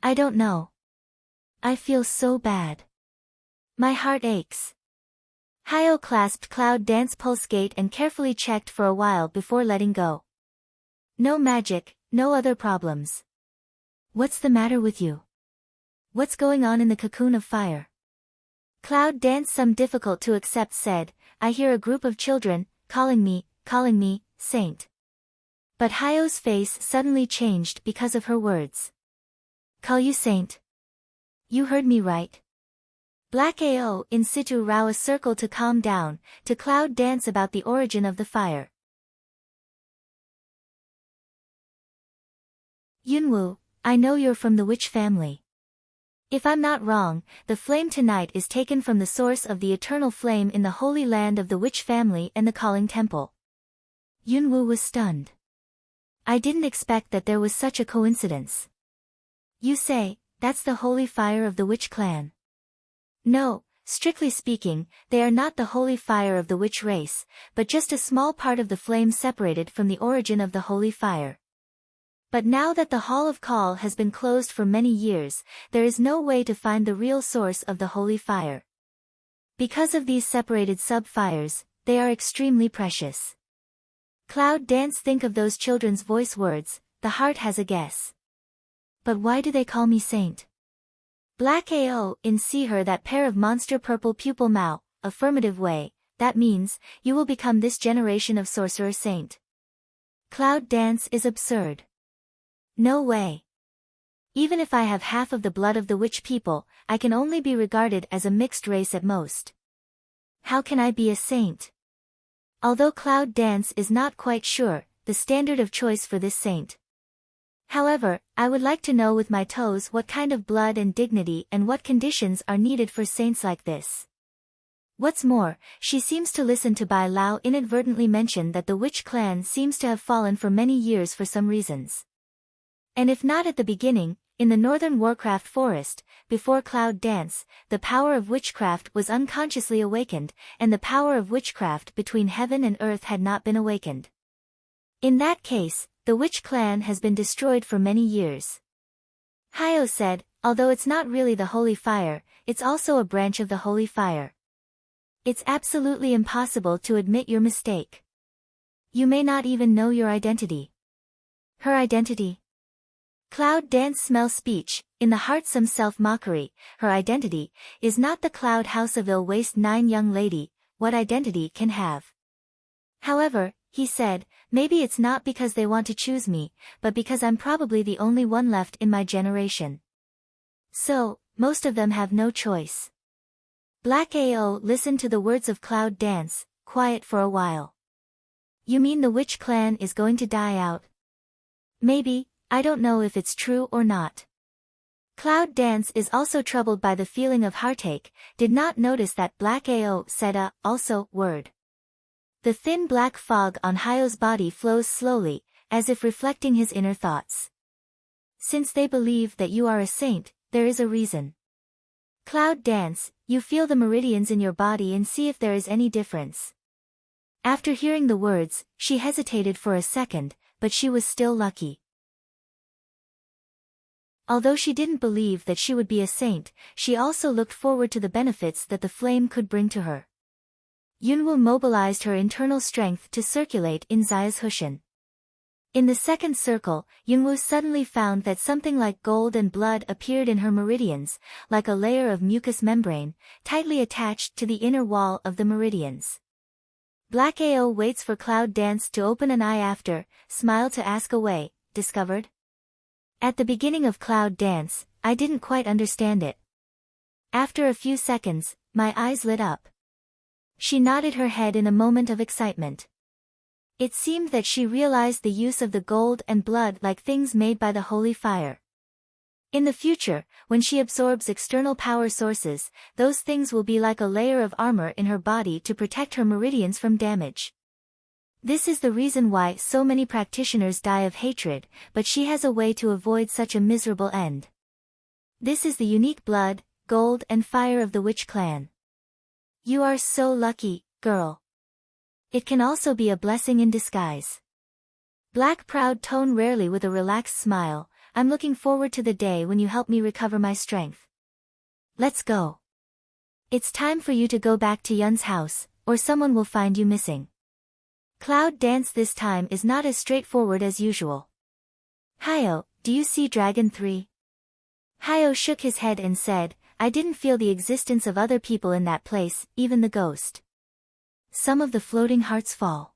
I don't know. I feel so bad. My heart aches. Hyo clasped Cloud Dance pulse gate and carefully checked for a while before letting go. No magic, no other problems. What's the matter with you? What's going on in the cocoon of fire? Cloud Dance some difficult to accept said, I hear a group of children, calling me, saint. But Hyo's face suddenly changed because of her words. Call you saint? You heard me right. Black Ao in situ row a circle to calm down, to Cloud Dance about the origin of the fire. Yunwoo, I know you're from the witch family. If I'm not wrong, the flame tonight is taken from the source of the eternal flame in the holy land of the witch family and the calling temple. Yunwoo was stunned. I didn't expect that there was such a coincidence. You say, that's the holy fire of the witch clan. No, strictly speaking, they are not the holy fire of the witch race, but just a small part of the flame separated from the origin of the holy fire. But now that the Hall of Call has been closed for many years, there is no way to find the real source of the holy fire. Because of these separated sub-fires, they are extremely precious. Cloud Dance, think of those children's voice words, the heart has a guess. But why do they call me saint? Black AO, in see her that pair of monster purple pupil mouth, affirmative way, that means, you will become this generation of sorcerer saint. Cloud Dance is absurd. No way. Even if I have half of the blood of the witch people, I can only be regarded as a mixed race at most. How can I be a saint? Although Cloud Dance is not quite sure, the standard of choice for this saint. However, I would like to know with my toes what kind of blood and dignity and what conditions are needed for saints like this. What's more, she seems to listen to Bai Lao inadvertently mention that the witch clan seems to have fallen for many years for some reasons. And if not at the beginning, in the northern Warcraft forest, before Cloud Dance, the power of witchcraft was unconsciously awakened, and the power of witchcraft between heaven and earth had not been awakened. In that case, the witch clan has been destroyed for many years. Hyo said, although it's not really the holy fire, it's also a branch of the holy fire. It's absolutely impossible to admit your mistake. You may not even know your identity. Her identity? Cloud Dance smell speech, in the heart some self-mockery, her identity, is not the Cloud House of Ill Waste 9 young lady, what identity can have? However, he said, maybe it's not because they want to choose me, but because I'm probably the only one left in my generation. So, most of them have no choice. Black AO listened to the words of Cloud Dance, quiet for a while. You mean the witch clan is going to die out? Maybe. I don't know if it's true or not. Cloud Dance is also troubled by the feeling of heartache, did not notice that Black AO said a, also, word. The thin black fog on Hyo's body flows slowly, as if reflecting his inner thoughts. Since they believe that you are a saint, there is a reason. Cloud Dance, you feel the meridians in your body and see if there is any difference. After hearing the words, she hesitated for a second, but she was still lucky. Although she didn't believe that she would be a saint, she also looked forward to the benefits that the flame could bring to her. Yunwu mobilized her internal strength to circulate in Zaya's Hushin. In the second circle, Yunwu suddenly found that something like gold and blood appeared in her meridians, like a layer of mucous membrane, tightly attached to the inner wall of the meridians. Black AO waits for Cloud Dance to open an eye after, smile to ask away, discovered? At the beginning of Cloud Dance, I didn't quite understand it. After a few seconds, my eyes lit up. She nodded her head in a moment of excitement. It seemed that she realized the use of the gold and blood like things made by the holy fire. In the future, when she absorbs external power sources, those things will be like a layer of armor in her body to protect her meridians from damage. This is the reason why so many practitioners die of hatred, but she has a way to avoid such a miserable end. This is the unique blood, gold and fire of the witch clan. You are so lucky, girl. It can also be a blessing in disguise. Black proud tone rarely with a relaxed smile, I'm looking forward to the day when you help me recover my strength. Let's go. It's time for you to go back to Yun's house, or someone will find you missing. Cloud Dance this time is not as straightforward as usual. Hyo, do you see Dragon 3? Hyo shook his head and said, I didn't feel the existence of other people in that place, even the ghost. Some of the floating hearts fall.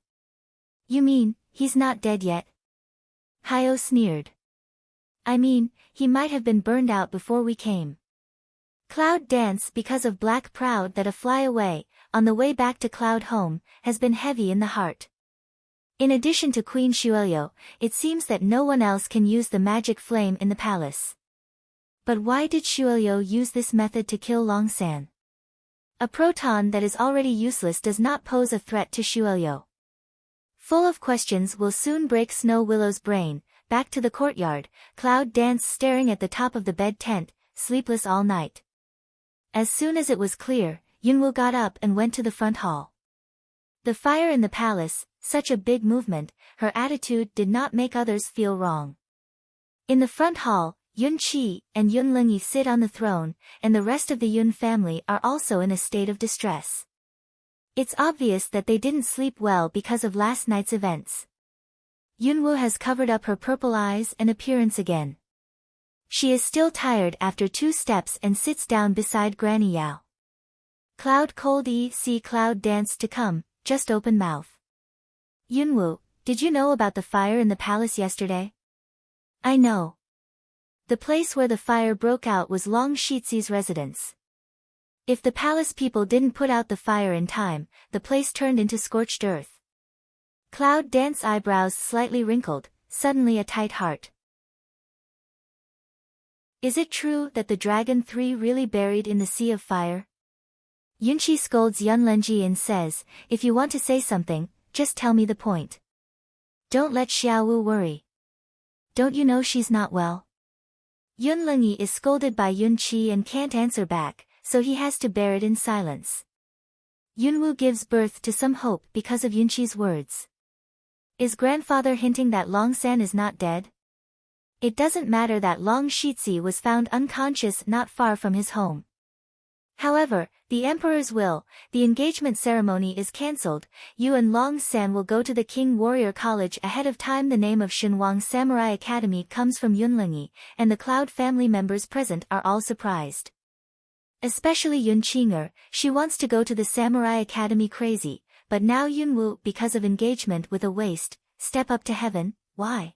You mean, he's not dead yet? Hyo sneered. I mean, he might have been burned out before we came. Cloud Dance because of Black Proud that a fly away, on the way back to Cloud Home, has been heavy in the heart. In addition to Queen Shuelyo, it seems that no one else can use the magic flame in the palace. But why did Shuelyo use this method to kill Longsan? A proton that is already useless does not pose a threat to Shuelyo. Full of questions will soon break Snow Willow's brain. Back to the courtyard, Cloud danced staring at the top of the bed tent, sleepless all night. As soon as it was clear, Yunwoo got up and went to the front hall. The fire in the palace, such a big movement, her attitude did not make others feel wrong. In the front hall, Yun Qi and Yun Lingyi sit on the throne, and the rest of the Yun family are also in a state of distress. It's obvious that they didn't sleep well because of last night's events. Yunwoo has covered up her purple eyes and appearance again. She is still tired after 2 steps and sits down beside Granny Yao. Cloud see Cloud dance to come, just open mouth. Yunwoo, did you know about the fire in the palace yesterday? I know. The place where the fire broke out was Long Shixi's residence. If the palace people didn't put out the fire in time, the place turned into scorched earth. Cloud Dance's eyebrows slightly wrinkled, suddenly a tight heart. Is it true that the Dragon 3 really buried in the Sea of Fire? Yunqi scolds Yun Lingyi and says, if you want to say something, just tell me the point. Don't let Xiaowu worry. Don't you know she's not well? Yun Lingyi is scolded by Yun Qi and can't answer back, so he has to bear it in silence. Yunwoo gives birth to some hope because of Yunqi's words. Is grandfather hinting that Long San is not dead? It doesn't matter that Long Shixi was found unconscious not far from his home. However, the emperor's will, the engagement ceremony is cancelled. You and Long San will go to the King Warrior College ahead of time. The name of Shenwang Samurai Academy comes from Yun Lingyi, and the Cloud family members present are all surprised. Especially Yun Qinger, she wants to go to the Samurai Academy crazy, but now Yunwoo, because of engagement with a waste, step up to heaven, why?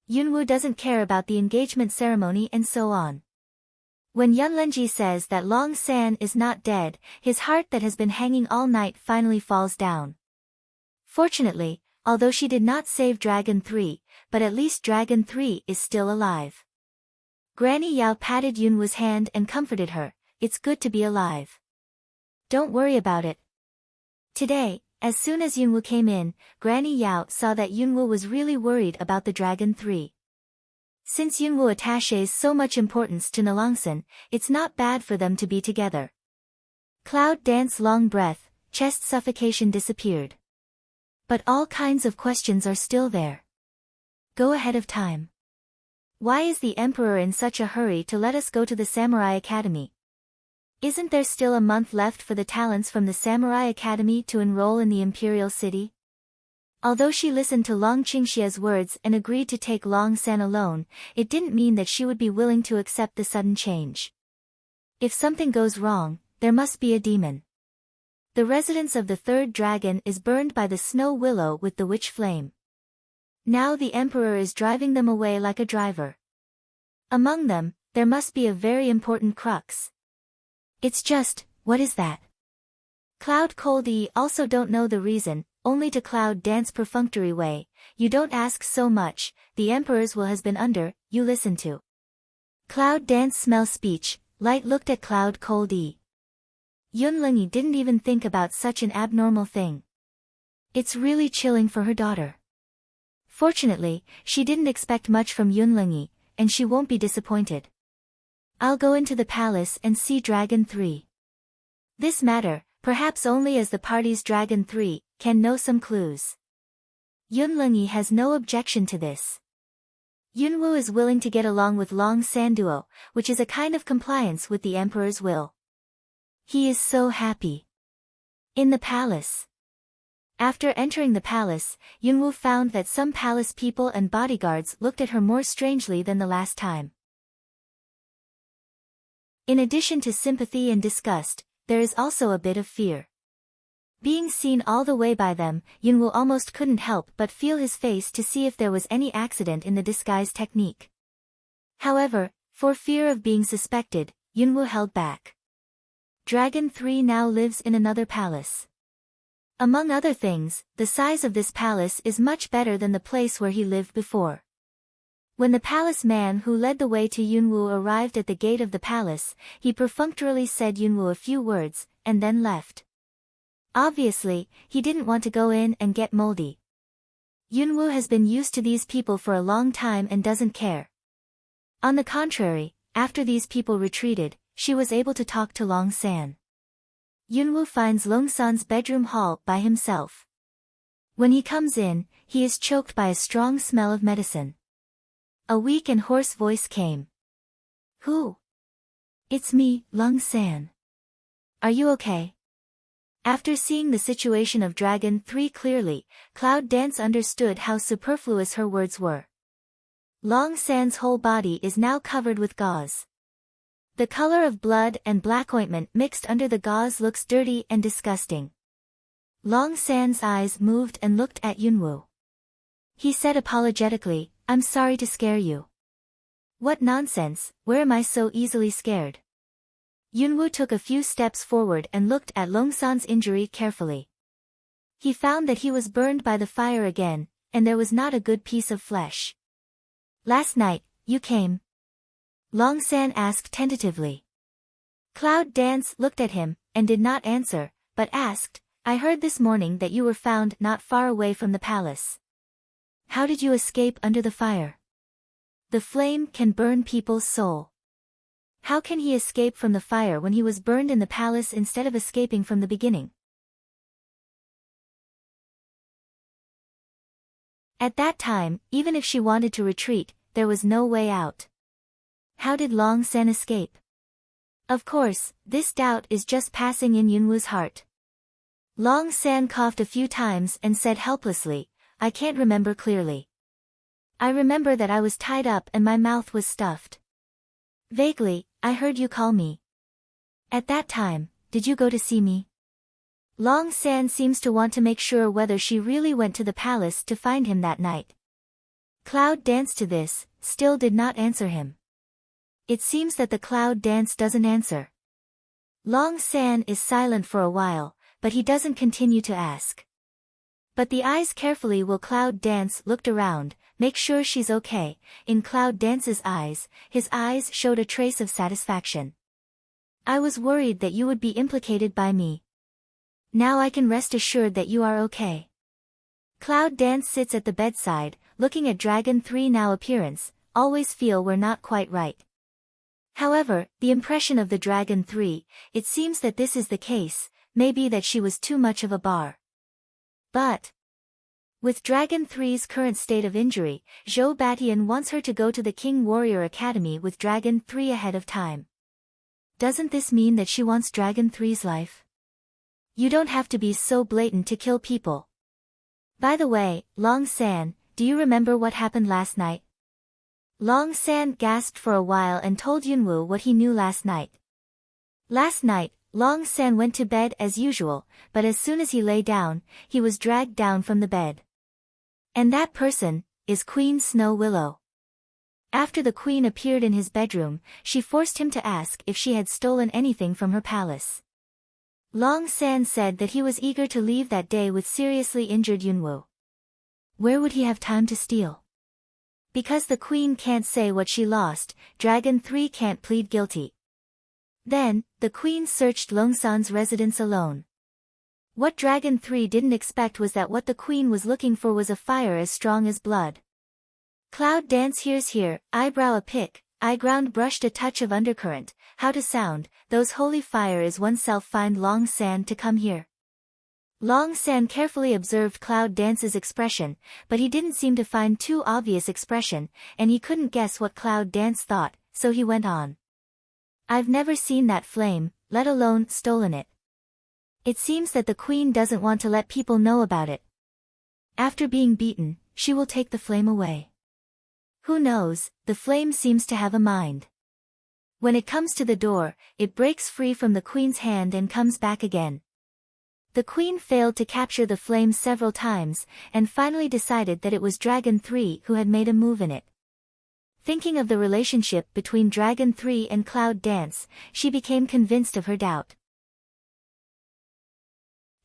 Yunwoo doesn't care about the engagement ceremony and so on. When Yun Lingyi says that Long San is not dead, his heart that has been hanging all night finally falls down. Fortunately, although she did not save Dragon 3, but at least Dragon 3 is still alive. Granny Yao patted Yunwoo's hand and comforted her, it's good to be alive. Don't worry about it. Today, as soon as Yunwoo came in, Granny Yao saw that Yunwoo was really worried about the Dragon 3. Since Yunwoo attaches so much importance to Nalongsan, it's not bad for them to be together. Cloud danced long breath, chest suffocation disappeared. But all kinds of questions are still there. Go ahead of time. Why is the emperor in such a hurry to let us go to the Samurai Academy? Isn't there still a month left for the talents from the Samurai Academy to enroll in the Imperial City? Although she listened to Long Qingxia's words and agreed to take Long San alone, it didn't mean that she would be willing to accept the sudden change. If something goes wrong, there must be a demon. The residence of the third dragon is burned by the snow willow with the witch flame. Now the emperor is driving them away like a driver. Among them, there must be a very important crux. It's just, what is that? Cloud also don't know the reason, only to Cloud dance perfunctory way, you don't ask so much, the emperor's will has been under, you listen to. Cloud dance smell speech, Light looked at Cloud Yun Lingyi didn't even think about such an abnormal thing. It's really chilling for her daughter. Fortunately, she didn't expect much from Yun Lingyi, and she won't be disappointed. I'll go into the palace and see Dragon 3. This matter, perhaps only as the party's Dragon 3, can know some clues. Yun Lingyi has no objection to this. Yunwoo is willing to get along with Long San duo, which is a kind of compliance with the emperor's will. He is so happy. In the palace. After entering the palace, Yunwoo found that some palace people and bodyguards looked at her more strangely than the last time. In addition to sympathy and disgust, there is also a bit of fear. Being seen all the way by them, Yunwoo almost couldn't help but feel his face to see if there was any accident in the disguise technique. However, for fear of being suspected, Yunwoo held back. Dragon 3 now lives in another palace. Among other things, the size of this palace is much better than the place where he lived before. When the palace man who led the way to Yunwoo arrived at the gate of the palace, he perfunctorily said Yunwoo a few words, and then left. Obviously, he didn't want to go in and get moldy. Yunwoo has been used to these people for a long time and doesn't care. On the contrary, after these people retreated, she was able to talk to Long San. Yunwoo finds Long San's bedroom hall by himself. When he comes in, he is choked by a strong smell of medicine. A weak and hoarse voice came. Who? It's me, Long San. Are you okay? After seeing the situation of Dragon 3 clearly, Cloud Dance understood how superfluous her words were. Long San's whole body is now covered with gauze. The color of blood and black ointment mixed under the gauze looks dirty and disgusting. Long San's eyes moved and looked at Yunwoo. He said apologetically, I'm sorry to scare you. What nonsense, where am I so easily scared? Yunwoo took a few steps forward and looked at Long San's injury carefully. He found that he was burned by the fire again, and there was not a good piece of flesh. Last night, you came? Long San asked tentatively. Cloud Dance looked at him, and did not answer, but asked, I heard this morning that you were found not far away from the palace. How did you escape under the fire? The flame can burn people's soul. How can he escape from the fire when he was burned in the palace instead of escaping from the beginning? At that time, even if she wanted to retreat, there was no way out. How did Long San escape? Of course, this doubt is just passing in Yunwoo's heart. Long San coughed a few times and said helplessly, I can't remember clearly. I remember that I was tied up and my mouth was stuffed. Vaguely, I heard you call me. At that time, did you go to see me? Long San seems to want to make sure whether she really went to the palace to find him that night. Cloud Dance to this, still did not answer him. It seems that the Cloud Dance doesn't answer. Long San is silent for a while, but he doesn't continue to ask. But the eyes carefully will Cloud Dance looked around, make sure she's okay. In Cloud Dance's eyes, his eyes showed a trace of satisfaction. I was worried that you would be implicated by me. Now I can rest assured that you are okay. Cloud Dance sits at the bedside, looking at Dragon 3 now appearance, always feel we're not quite right. However, the impression of the Dragon 3, it seems that this is the case, maybe that she was too much of a bar. But with Dragon 3's current state of injury, Zhou Batian wants her to go to the King Warrior Academy with Dragon 3 ahead of time. Doesn't this mean that she wants Dragon 3's life? You don't have to be so blatant to kill people. By the way, Long San, do you remember what happened last night? Long San gasped for a while and told Yunwoo what he knew last night. Last night, Long San went to bed as usual, but as soon as he lay down, he was dragged down from the bed. And that person is Queen Snow Willow. After the queen appeared in his bedroom, she forced him to ask if she had stolen anything from her palace. Long San said that he was eager to leave that day with seriously injured Yunwoo. Where would he have time to steal? Because the queen can't say what she lost, Dragon 3 can't plead guilty. Then, the queen searched Long San's residence alone. What Dragon 3 didn't expect was that what the queen was looking for was a fire as strong as blood. Cloud Dance hears here, eyebrow a pick, eyeground brushed a touch of undercurrent, how to sound, those holy fire is oneself find Long San to come here. Long San carefully observed Cloud Dance's expression, but he didn't seem to find too obvious expression, and he couldn't guess what Cloud Dance thought, so he went on. I've never seen that flame, let alone stolen it. It seems that the queen doesn't want to let people know about it. After being beaten, she will take the flame away. Who knows, the flame seems to have a mind. When it comes to the door, it breaks free from the queen's hand and comes back again. The queen failed to capture the flame several times, and finally decided that it was Dragon 3 who had made a move in it. Thinking of the relationship between Dragon 3 and Cloud Dance, she became convinced of her doubt.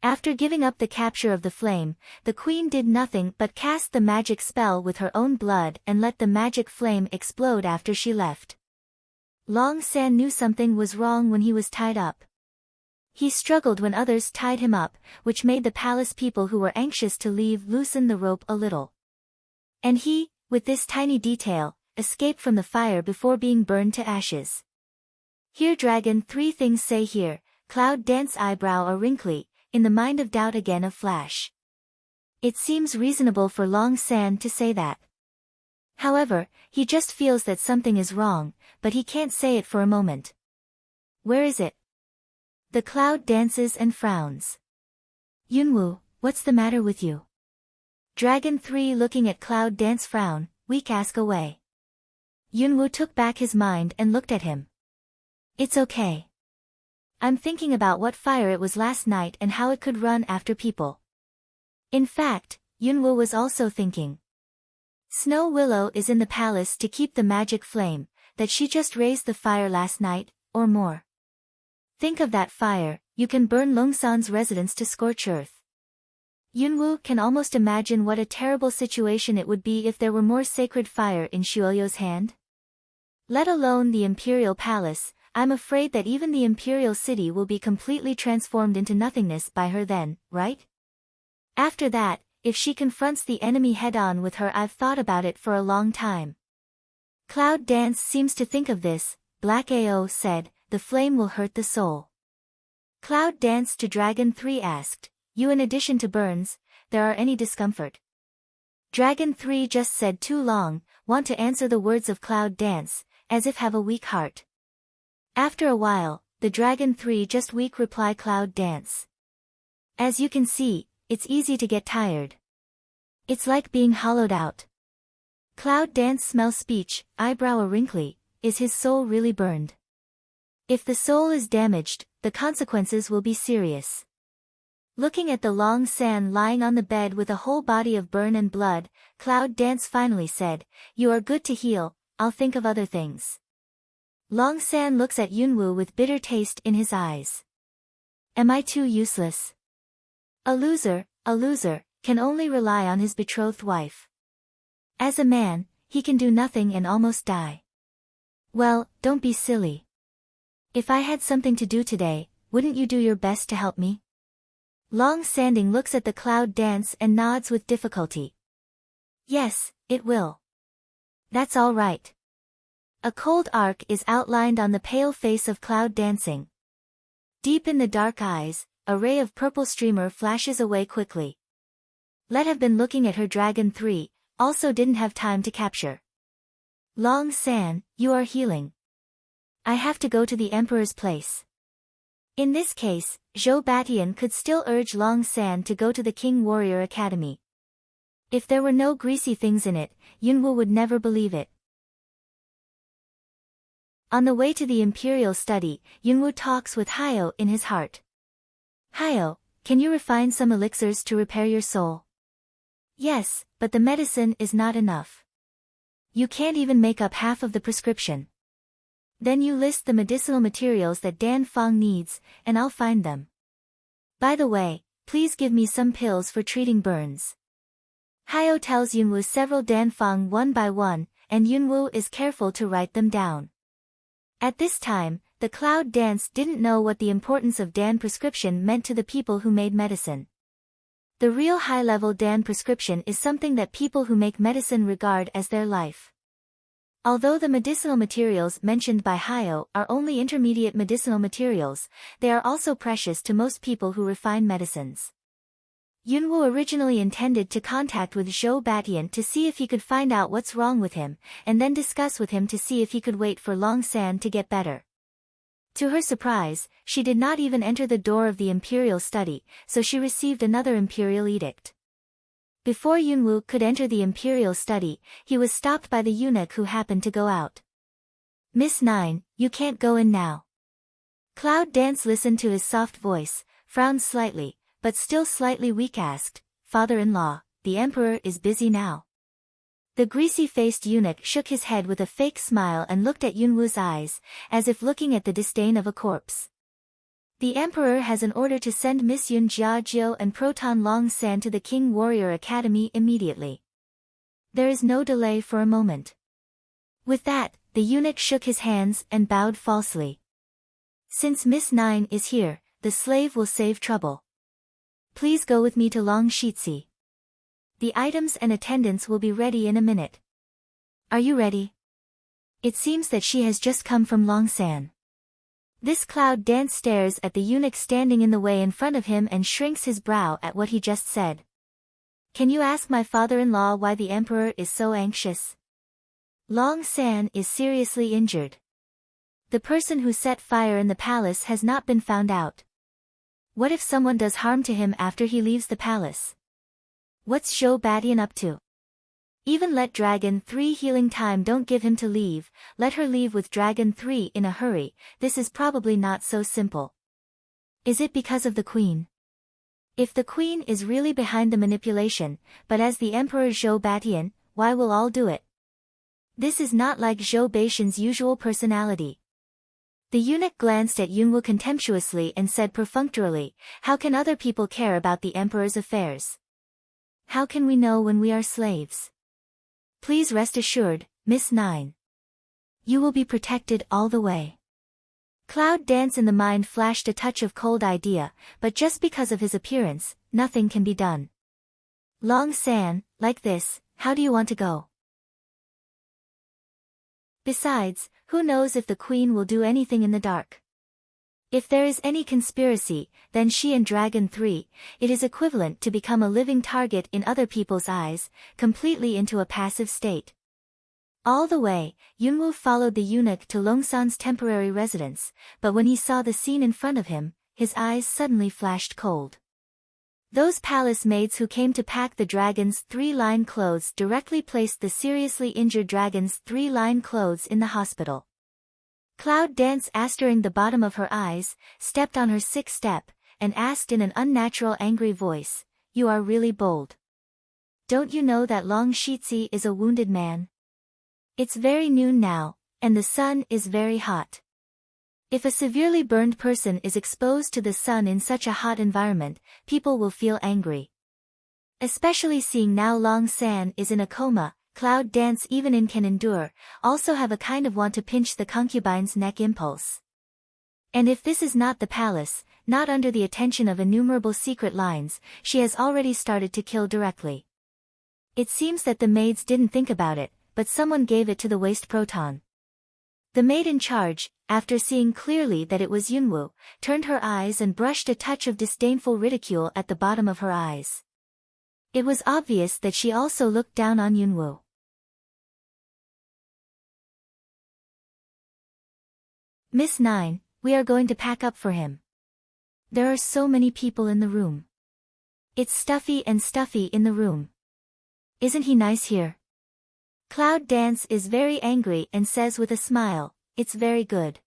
After giving up the capture of the flame, the queen did nothing but cast the magic spell with her own blood and let the magic flame explode after she left. Long San knew something was wrong when he was tied up. He struggled when others tied him up, which made the palace people who were anxious to leave loosen the rope a little. And he, with this tiny detail, escaped from the fire before being burned to ashes. Here Dragon 3 things say here, Cloud Dance eyebrow are wrinkly, in the mind of doubt again of Flash. It seems reasonable for Long Sand to say that. However, he just feels that something is wrong, but he can't say it for a moment. Where is it? The cloud dances and frowns. Yunwoo, what's the matter with you? Dragon 3 looking at Cloud Dance frown, weak ask away. Yunwoo took back his mind and looked at him. It's okay. I'm thinking about what fire it was last night and how it could run after people. In fact, Yunwoo was also thinking. Snow Willow is in the palace to keep the magic flame, that she just raised the fire last night, or more. Think of that fire, you can burn Longsan's residence to scorch earth. Yunwoo can almost imagine what a terrible situation it would be if there were more sacred fire in Shuoyo's hand. Let alone the Imperial Palace, I'm afraid that even the Imperial City will be completely transformed into nothingness by her then, right? After that, if she confronts the enemy head-on with her, I've thought about it for a long time. Cloud Dance seems to think of this, Black AO said, the flame will hurt the soul. Cloud Dance to Dragon 3 asked, you in addition to burns, there are any discomfort? Dragon 3 just said too long, want to answer the words of Cloud Dance, as if have a weak heart. After a while, the Dragon 3 just weak reply Cloud Dance. As you can see, it's easy to get tired. It's like being hollowed out. Cloud Dance smell speech, eyebrow a wrinkly, is his soul really burned? If the soul is damaged, the consequences will be serious. Looking at the Long San lying on the bed with a whole body of burn and blood, Cloud Dance finally said, you are good to heal, I'll think of other things. Long San looks at Yunwoo with bitter taste in his eyes. Am I too useless? A loser, can only rely on his betrothed wife. As a man, he can do nothing and almost die. Well, don't be silly. If I had something to do today, wouldn't you do your best to help me? Long Sanding looks at the Cloud Dance and nods with difficulty. Yes, it will. That's all right. A cold arc is outlined on the pale face of Cloud Dancing. Deep in the dark eyes, a ray of purple streamer flashes away quickly. Let have been looking at her Dragon 3, also didn't have time to capture. Long San, you are healing. I have to go to the Emperor's place. In this case, Zhou Batian could still urge Long San to go to the King Warrior Academy. If there were no greasy things in it, Yunwoo would never believe it. On the way to the Imperial study, Yunwoo talks with Hayo in his heart. Hayo, can you refine some elixirs to repair your soul? Yes, but the medicine is not enough. You can't even make up half of the prescription. Then you list the medicinal materials that Dan Fong needs, and I'll find them. By the way, please give me some pills for treating burns. Hayo tells Yunwoo several Dan Fong one by one, and Yunwoo is careful to write them down. At this time, the Cloud Dance didn't know what the importance of Dan prescription meant to the people who made medicine. The real high-level Dan prescription is something that people who make medicine regard as their life. Although the medicinal materials mentioned by Hayo are only intermediate medicinal materials, they are also precious to most people who refine medicines. Yunwoo originally intended to contact with Zhou Batian to see if he could find out what's wrong with him, and then discuss with him to see if he could wait for Long San to get better. To her surprise, she did not even enter the door of the Imperial study, so she received another Imperial edict. Before Yunwoo could enter the Imperial study, he was stopped by the eunuch who happened to go out. Miss Nine, you can't go in now. Cloud Dance listened to his soft voice, frowned slightly, but still slightly weak asked, Father-in-law, the Emperor is busy now. The greasy-faced eunuch shook his head with a fake smile and looked at Yunwoo's eyes, as if looking at the disdain of a corpse. The Emperor has an order to send Miss Yun Jiajiu and Proton Long San to the King Warrior Academy immediately. There is no delay for a moment. With that, the eunuch shook his hands and bowed falsely. Since Miss Nine is here, the slave will save trouble. Please go with me to Long Shitsi. The items and attendants will be ready in a minute. Are you ready? It seems that she has just come from Longsan. This cloud dance stares at the eunuch standing in the way in front of him and shrinks his brow at what he just said. Can you ask my father-in-law why the emperor is so anxious? Longsan is seriously injured. The person who set fire in the palace has not been found out. What if someone does harm to him after he leaves the palace? What's Zhou Badian up to? Even let Dragon 3 healing time don't give him to leave, let her leave with Dragon 3 in a hurry, this is probably not so simple. Is it because of the queen? If the queen is really behind the manipulation, but as the emperor Zhou Badian, why will all do it? This is not like Zhou Baishan's usual personality. The eunuch glanced at Yunwu contemptuously and said perfunctorily, how can other people care about the emperor's affairs? How can we know when we are slaves? Please rest assured, Miss 9. You will be protected all the way. Cloud Dance in the mind flashed a touch of cold idea, but just because of his appearance, nothing can be done. Long San, like this, how do you want to go? Besides, who knows if the queen will do anything in the dark? If there is any conspiracy, then she and Dragon 3, it is equivalent to become a living target in other people's eyes, completely into a passive state. All the way, Yunwu followed the eunuch to Longsan's temporary residence, but when he saw the scene in front of him, his eyes suddenly flashed cold. Those palace maids who came to pack the dragon's 3-line clothes directly placed the seriously injured dragon's 3-line clothes in the hospital. Cloud Dance astering the bottom of her eyes, stepped on her 6th step, and asked in an unnatural angry voice, you are really bold. Don't you know that Long Shitzi is a wounded man? It's very noon now, and the sun is very hot. If a severely burned person is exposed to the sun in such a hot environment, people will feel angry. Especially seeing now Long San is in a coma, Cloud Dance even in can endure, also have a kind of want to pinch the concubine's neck impulse. And if this is not the palace, not under the attention of innumerable secret lines, she has already started to kill directly. It seems that the maids didn't think about it, but someone gave it to the waste proton. The maid in charge, after seeing clearly that it was Yunwu, turned her eyes and brushed a touch of disdainful ridicule at the bottom of her eyes. It was obvious that she also looked down on Yunwu. Miss 9, we are going to pack up for him. There are so many people in the room. It's stuffy in the room. Isn't he nice here? Cloud Dance is very angry and says with a smile, it's very good.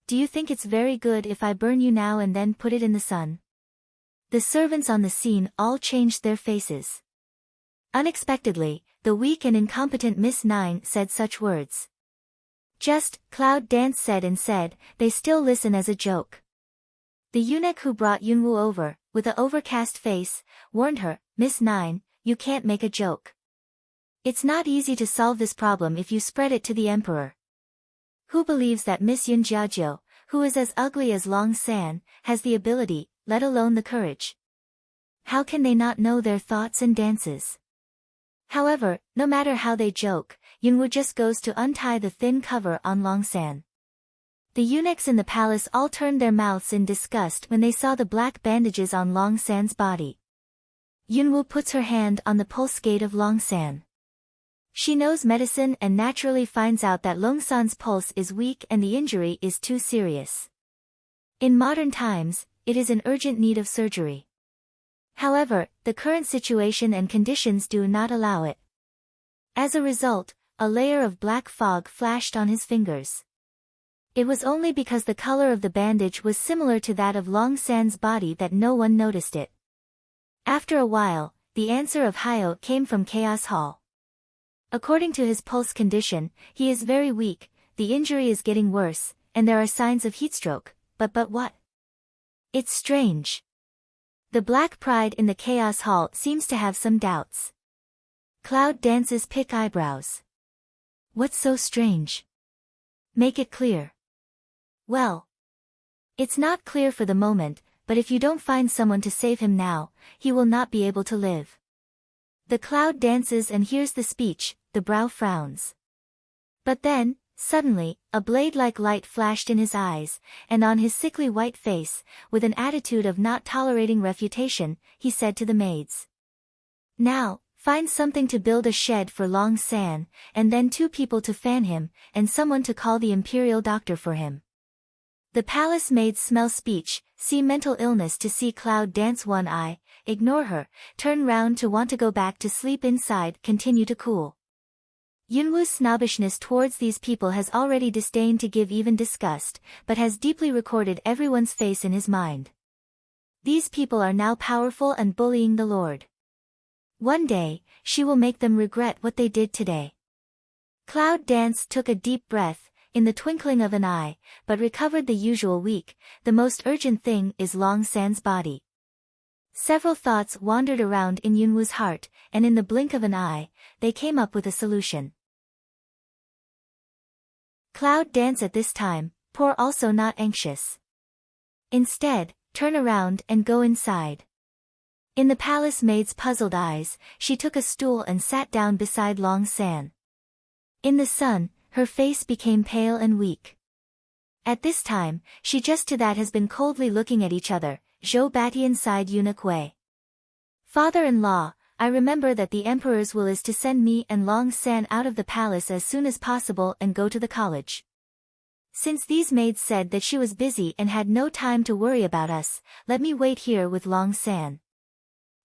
Do you think it's very good if I burn you now and then put it in the sun? The servants on the scene all changed their faces. Unexpectedly, the weak and incompetent Miss 9 said such words. Just, Cloud Dance said and said, they still listen as a joke. The eunuch who brought Yunwu over, with an overcast face, warned her, Miss 9, you can't make a joke. It's not easy to solve this problem if you spread it to the emperor. Who believes that Miss Yun Jiajiu, who is as ugly as Long San, has the ability, let alone the courage? How can they not know their thoughts and dances? However, no matter how they joke, Yunwu just goes to untie the thin cover on Long San. The eunuchs in the palace all turned their mouths in disgust when they saw the black bandages on Long San's body. Yunwu puts her hand on the pulse gate of Long San. She knows medicine and naturally finds out that Long San's pulse is weak and the injury is too serious. In modern times, it is in urgent need of surgery. However, the current situation and conditions do not allow it. As a result, a layer of black fog flashed on his fingers. It was only because the color of the bandage was similar to that of Long San's body that no one noticed it. After a while, the answer of Hyo came from Chaos Hall. According to his pulse condition, he is very weak, the injury is getting worse, and there are signs of heatstroke, but what? It's strange. The Black Pride in the Chaos Hall seems to have some doubts. Cloud Dance's pick eyebrows. What's so strange? Make it clear. Well, it's not clear for the moment, but if you don't find someone to save him now, he will not be able to live. The cloud dances and hears the speech, the brow frowns. But then, suddenly, a blade-like light flashed in his eyes, and on his sickly white face, with an attitude of not tolerating refutation, he said to the maids. Now, find something to build a shed for Long San, and then 2 people to fan him, and someone to call the imperial doctor for him. The palace maids smell speech, see mental illness to see Cloud dance one eye, ignore her, turn round to want to go back to sleep inside, continue to cool. Yunwoo's snobbishness towards these people has already disdained to give even disgust, but has deeply recorded everyone's face in his mind. These people are now powerful and bullying the Lord. One day, she will make them regret what they did today. Cloud Dance took a deep breath, in the twinkling of an eye, but recovered the usual weak. The most urgent thing is Long San's body. Several thoughts wandered around in Yunwoo's heart, and in the blink of an eye, they came up with a solution. Cloud Dance at this time, poor also not anxious. Instead, turn around and go inside. In the palace maid's puzzled eyes, she took a stool and sat down beside Long San. In the sun, her face became pale and weak. At this time, she just to that has been coldly looking at each other, Zhou Batian sighed eunuch way. Father-in-law, I remember that the emperor's will is to send me and Long San out of the palace as soon as possible and go to the college. Since these maids said that she was busy and had no time to worry about us, let me wait here with Long San.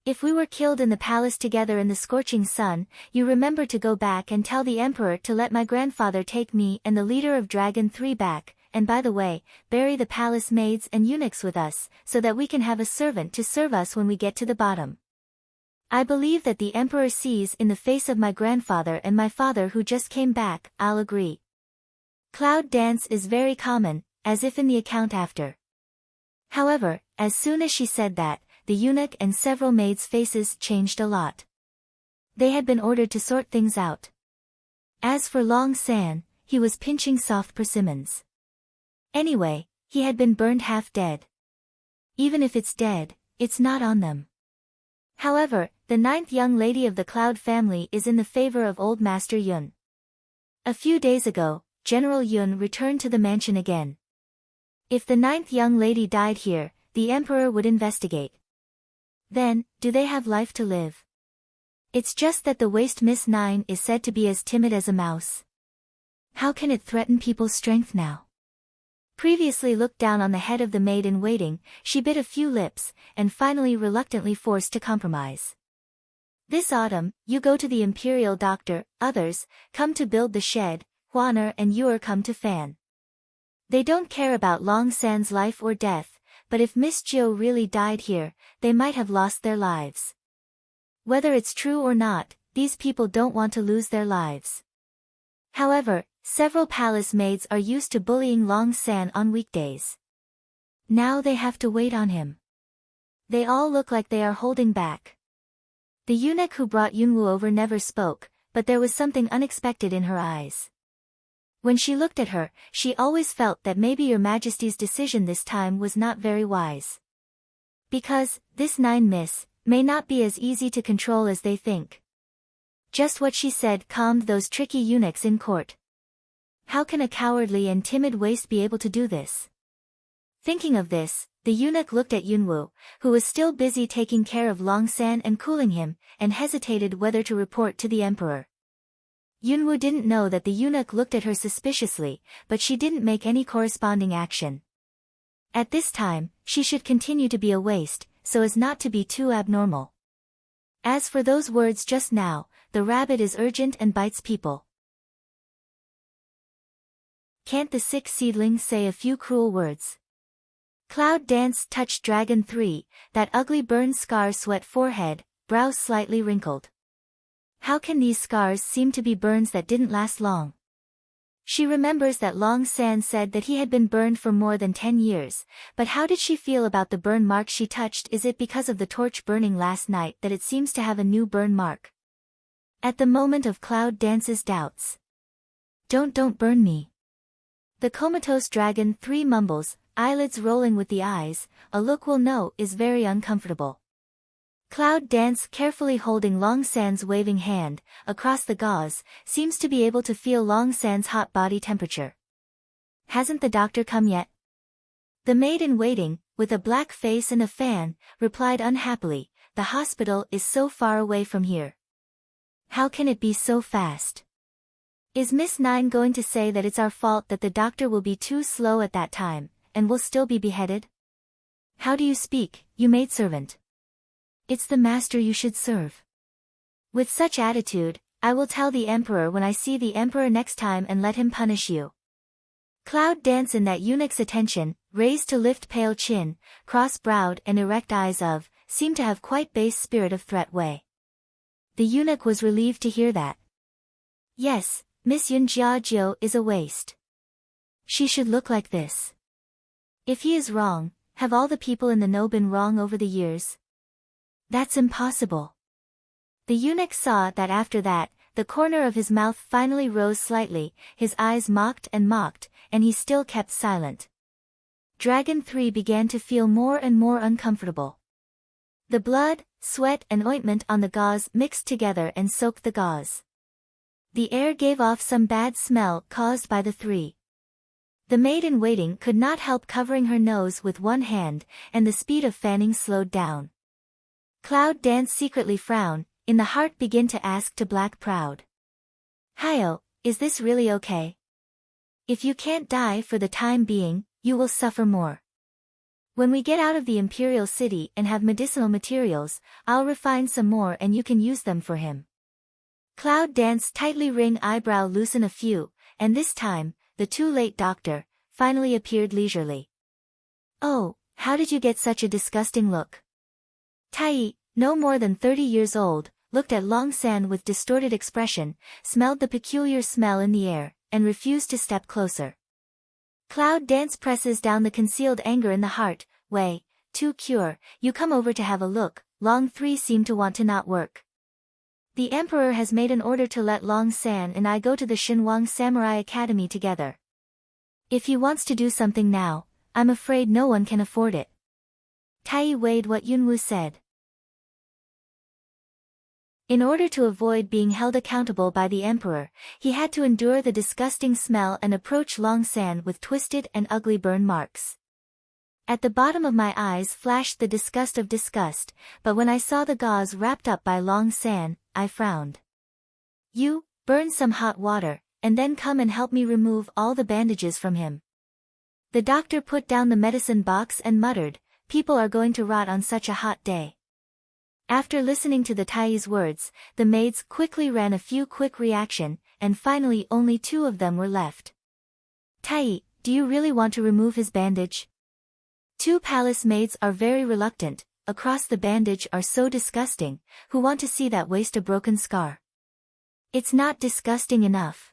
If we were killed in the palace together in the scorching sun, you remember to go back and tell the emperor to let my grandfather take me and the leader of Dragon 3 back, and by the way, bury the palace maids and eunuchs with us, so that we can have a servant to serve us when we get to the bottom. I believe that the emperor sees in the face of my grandfather and my father who just came back, I'll agree. Cloud Dance is very common, as if in the account after. However, as soon as she said that, the eunuch and several maids' faces changed a lot. They had been ordered to sort things out. As for Long San, he was pinching soft persimmons. Anyway, he had been burned half dead. Even if it's dead, it's not on them. However, the 9th young lady of the Cloud family is in the favor of Old Master Yun. A few days ago, General Yun returned to the mansion again. If the 9th young lady died here, the emperor would investigate. Then, do they have life to live? It's just that the waste Miss 9 is said to be as timid as a mouse. How can it threaten people's strength now? Previously looked down on the head of the maid-in-waiting, she bit a few lips, and finally reluctantly forced to compromise. This autumn, you go to the imperial doctor, others, come to build the shed, Huaner and Yuer come to fan. They don't care about Long San's life or death, but if Miss Jiu really died here, they might have lost their lives. Whether it's true or not, these people don't want to lose their lives. However, several palace maids are used to bullying Long San on weekdays. Now they have to wait on him. They all look like they are holding back. The eunuch who brought Yunwoo over never spoke, but there was something unexpected in her eyes. When she looked at her, she always felt that maybe Your Majesty's decision this time was not very wise. Because, this 9 miss, may not be as easy to control as they think. Just what she said calmed those tricky eunuchs in court. How can a cowardly and timid waste be able to do this? Thinking of this, the eunuch looked at Yunwoo, who was still busy taking care of Long San and cooling him, and hesitated whether to report to the emperor. Yunwoo didn't know that the eunuch looked at her suspiciously, but she didn't make any corresponding action. At this time, she should continue to be a waste, so as not to be too abnormal. As for those words just now, the rabbit is urgent and bites people. Can't the sick seedling say a few cruel words? Cloud Dance touched Dragon 3, that ugly burned scar sweat forehead, brows slightly wrinkled. How can these scars seem to be burns that didn't last long? She remembers that Long San said that he had been burned for more than 10 years, but how did she feel about the burn mark she touched? Is it because of the torch burning last night that it seems to have a new burn mark? At the moment of Cloud Dance's doubts. Don't burn me. The comatose Dragon 3 mumbles, eyelids rolling with the eyes, a look we'll know is very uncomfortable. Cloud Dance, carefully holding Long San's waving hand across the gauze, seems to be able to feel Long San's hot body temperature. Hasn't the doctor come yet? The maid in waiting, with a black face and a fan, replied unhappily, the hospital is so far away from here. How can it be so fast? Is Miss Nine going to say that it's our fault that the doctor will be too slow at that time, and will still be beheaded? How do you speak, you maidservant? It's the master you should serve. With such attitude, I will tell the emperor when I see the emperor next time and let him punish you. Cloud Dance, in that eunuch's attention, raised to lift pale chin, cross-browed and erect eyes of, seemed to have quite base spirit of threat way. The eunuch was relieved to hear that. Yes, Miss Yun Jiajiu is a waste. She should look like this. If he is wrong, have all the people in the know been wrong over the years? That's impossible. The eunuch saw that after that, the corner of his mouth finally rose slightly, his eyes mocked, and he still kept silent. Dragon 3 began to feel more and more uncomfortable. The blood, sweat and ointment on the gauze mixed together and soaked the gauze. The air gave off some bad smell caused by the three. The maid in waiting could not help covering her nose with one hand, and the speed of fanning slowed down. Cloud Dance secretly frowned, in the heart begin to ask to Black Proud. Hio, is this really okay? If you can't die for the time being, you will suffer more. When we get out of the Imperial City and have medicinal materials, I'll refine some more and you can use them for him. Cloud Dance tightly ring eyebrow loosen a few, and this time, the too late doctor, finally appeared leisurely. Oh, how did you get such a disgusting look? Tai, no more than 30 years old, looked at Long San with distorted expression, smelled the peculiar smell in the air, and refused to step closer. Cloud Dance presses down the concealed anger in the heart. Wei, to cure, you come over to have a look. Long 3 seem to want to not work. The emperor has made an order to let Long San and I go to the Shinwang Samurai Academy together. If he wants to do something now, I'm afraid no one can afford it. Tai weighed what Yunwu said. In order to avoid being held accountable by the emperor, he had to endure the disgusting smell and approach Long San with twisted and ugly burn marks. At the bottom of my eyes flashed the disgust of disgust, but when I saw the gauze wrapped up by Long San, I frowned. You, burn some hot water, and then come and help me remove all the bandages from him. The doctor put down the medicine box and muttered, people are going to rot on such a hot day. After listening to the Tai's words, the maids quickly ran a few quick reaction, and finally only 2 of them were left. Tai, do you really want to remove his bandage? 2 palace maids are very reluctant, across the bandage are so disgusting, who want to see that waste a broken scar. It's not disgusting enough.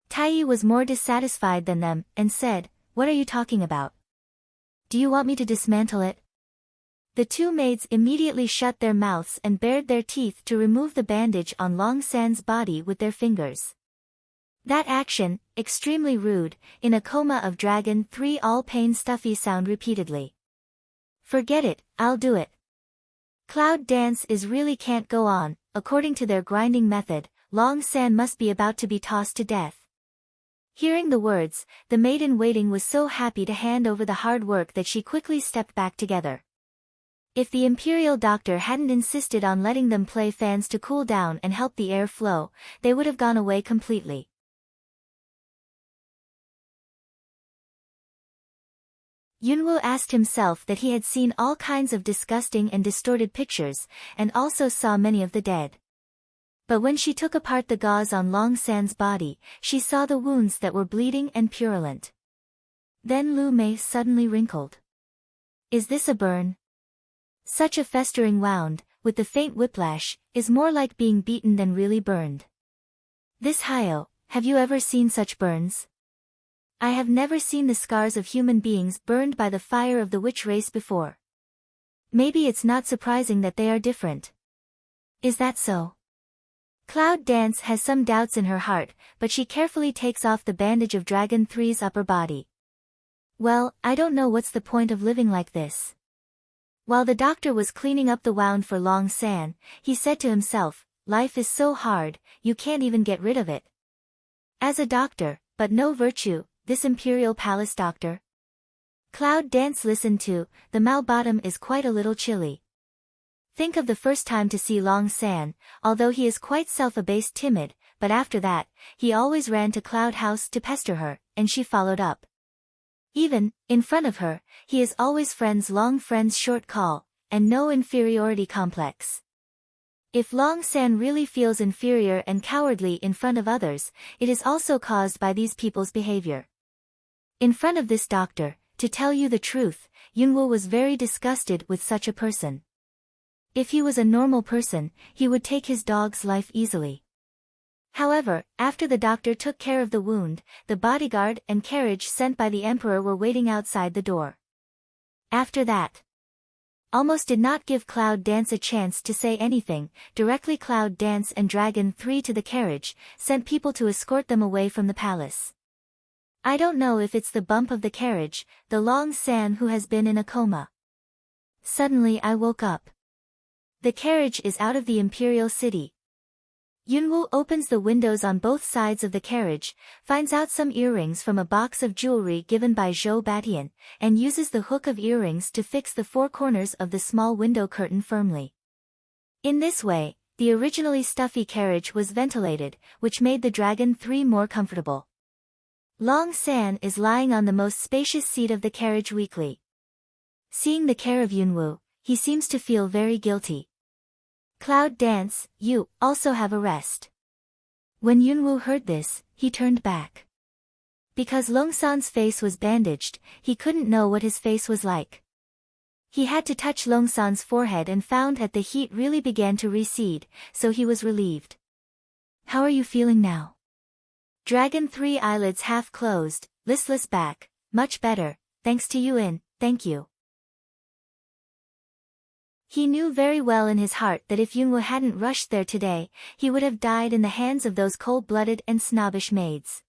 Tai was more dissatisfied than them, and said, what are you talking about? Do you want me to dismantle it? The 2 maids immediately shut their mouths and bared their teeth to remove the bandage on Long San's body with their fingers. That action, extremely rude, in a coma of Dragon 3 all pain stuffy sound repeatedly. Forget it, I'll do it. Cloud Dance is really can't go on, according to their grinding method, Long San must be about to be tossed to death. Hearing the words, the maid in waiting was so happy to hand over the hard work that she quickly stepped back together. If the imperial doctor hadn't insisted on letting them play fans to cool down and help the air flow, they would have gone away completely. Yunwu asked himself that he had seen all kinds of disgusting and distorted pictures, and also saw many of the dead. But when she took apart the gauze on Long San's body, she saw the wounds that were bleeding and purulent. Then Lu Mei suddenly wrinkled. Is this a burn? Such a festering wound, with the faint whiplash, is more like being beaten than really burned. This Hio, have you ever seen such burns? I have never seen the scars of human beings burned by the fire of the witch race before. Maybe it's not surprising that they are different. Is that so? Cloud Dance has some doubts in her heart, but she carefully takes off the bandage of Dragon 3's upper body. Well, I don't know what's the point of living like this. While the doctor was cleaning up the wound for Long San, he said to himself, life is so hard, you can't even get rid of it. As a doctor, but no virtue, this imperial palace doctor. Cloud Dance listened to, the Mao bottom is quite a little chilly. Think of the first time to see Long San, although he is quite self-abased timid, but after that, he always ran to Cloud House to pester her, and she followed up. Even, in front of her, he is always friends long friends short call, and no inferiority complex. If Long San really feels inferior and cowardly in front of others, it is also caused by these people's behavior. In front of this doctor, to tell you the truth, Yunwoo was very disgusted with such a person. If he was a normal person, he would take his dog's life easily. However, after the doctor took care of the wound, the bodyguard and carriage sent by the emperor were waiting outside the door. After that, almost did not give Cloud Dance a chance to say anything, directly Cloud Dance and Dragon 3 to the carriage, sent people to escort them away from the palace. I don't know if it's the bump of the carriage, the Long San who has been in a coma. Suddenly I woke up. The carriage is out of the imperial city. Yunwoo opens the windows on both sides of the carriage, finds out some earrings from a box of jewelry given by Zhou Batian, and uses the hook of earrings to fix the four corners of the small window curtain firmly. In this way, the originally stuffy carriage was ventilated, which made the Dragon 3 more comfortable. Long San is lying on the most spacious seat of the carriage weakly. Seeing the care of Yunwoo, he seems to feel very guilty. Cloud Dance, you also have a rest. When Yunwoo heard this, he turned back. Because Long San's face was bandaged, he couldn't know what his face was like. He had to touch Long San's forehead and found that the heat really began to recede, so he was relieved. How are you feeling now? Dragon 3 eyelids half closed, listless back, much better, thanks to Yuan, thank you. He knew very well in his heart that if Yunwoo hadn't rushed there today, he would have died in the hands of those cold-blooded and snobbish maids.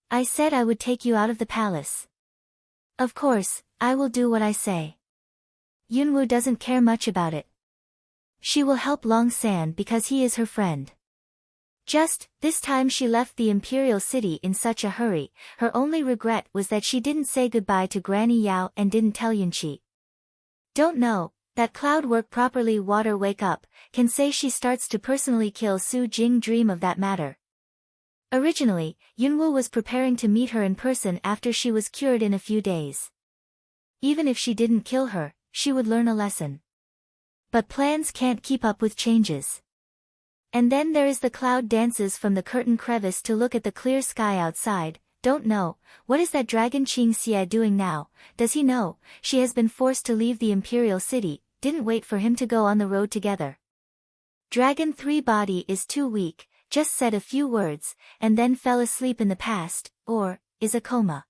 I said I would take you out of the palace. Of course, I will do what I say. Yunwoo doesn't care much about it. She will help Long San because he is her friend. Just, this time she left the imperial city in such a hurry, her only regret was that she didn't say goodbye to Granny Yao and didn't tell Yunqi. Don't know. That cloud work properly water wake up, can say she starts to personally kill Su Jing dream of that matter. Originally, Yunwoo was preparing to meet her in person after she was cured in a few days. Even if she didn't kill her, she would learn a lesson. But plans can't keep up with changes. And then there is the Cloud Dances from the curtain crevice to look at the clear sky outside. Don't know, what is that dragon Qing Xie doing now? Does he know? She has been forced to leave the imperial city, didn't wait for him to go on the road together. Dragon 3 body is too weak, just said a few words, and then fell asleep in the past, or, is a coma.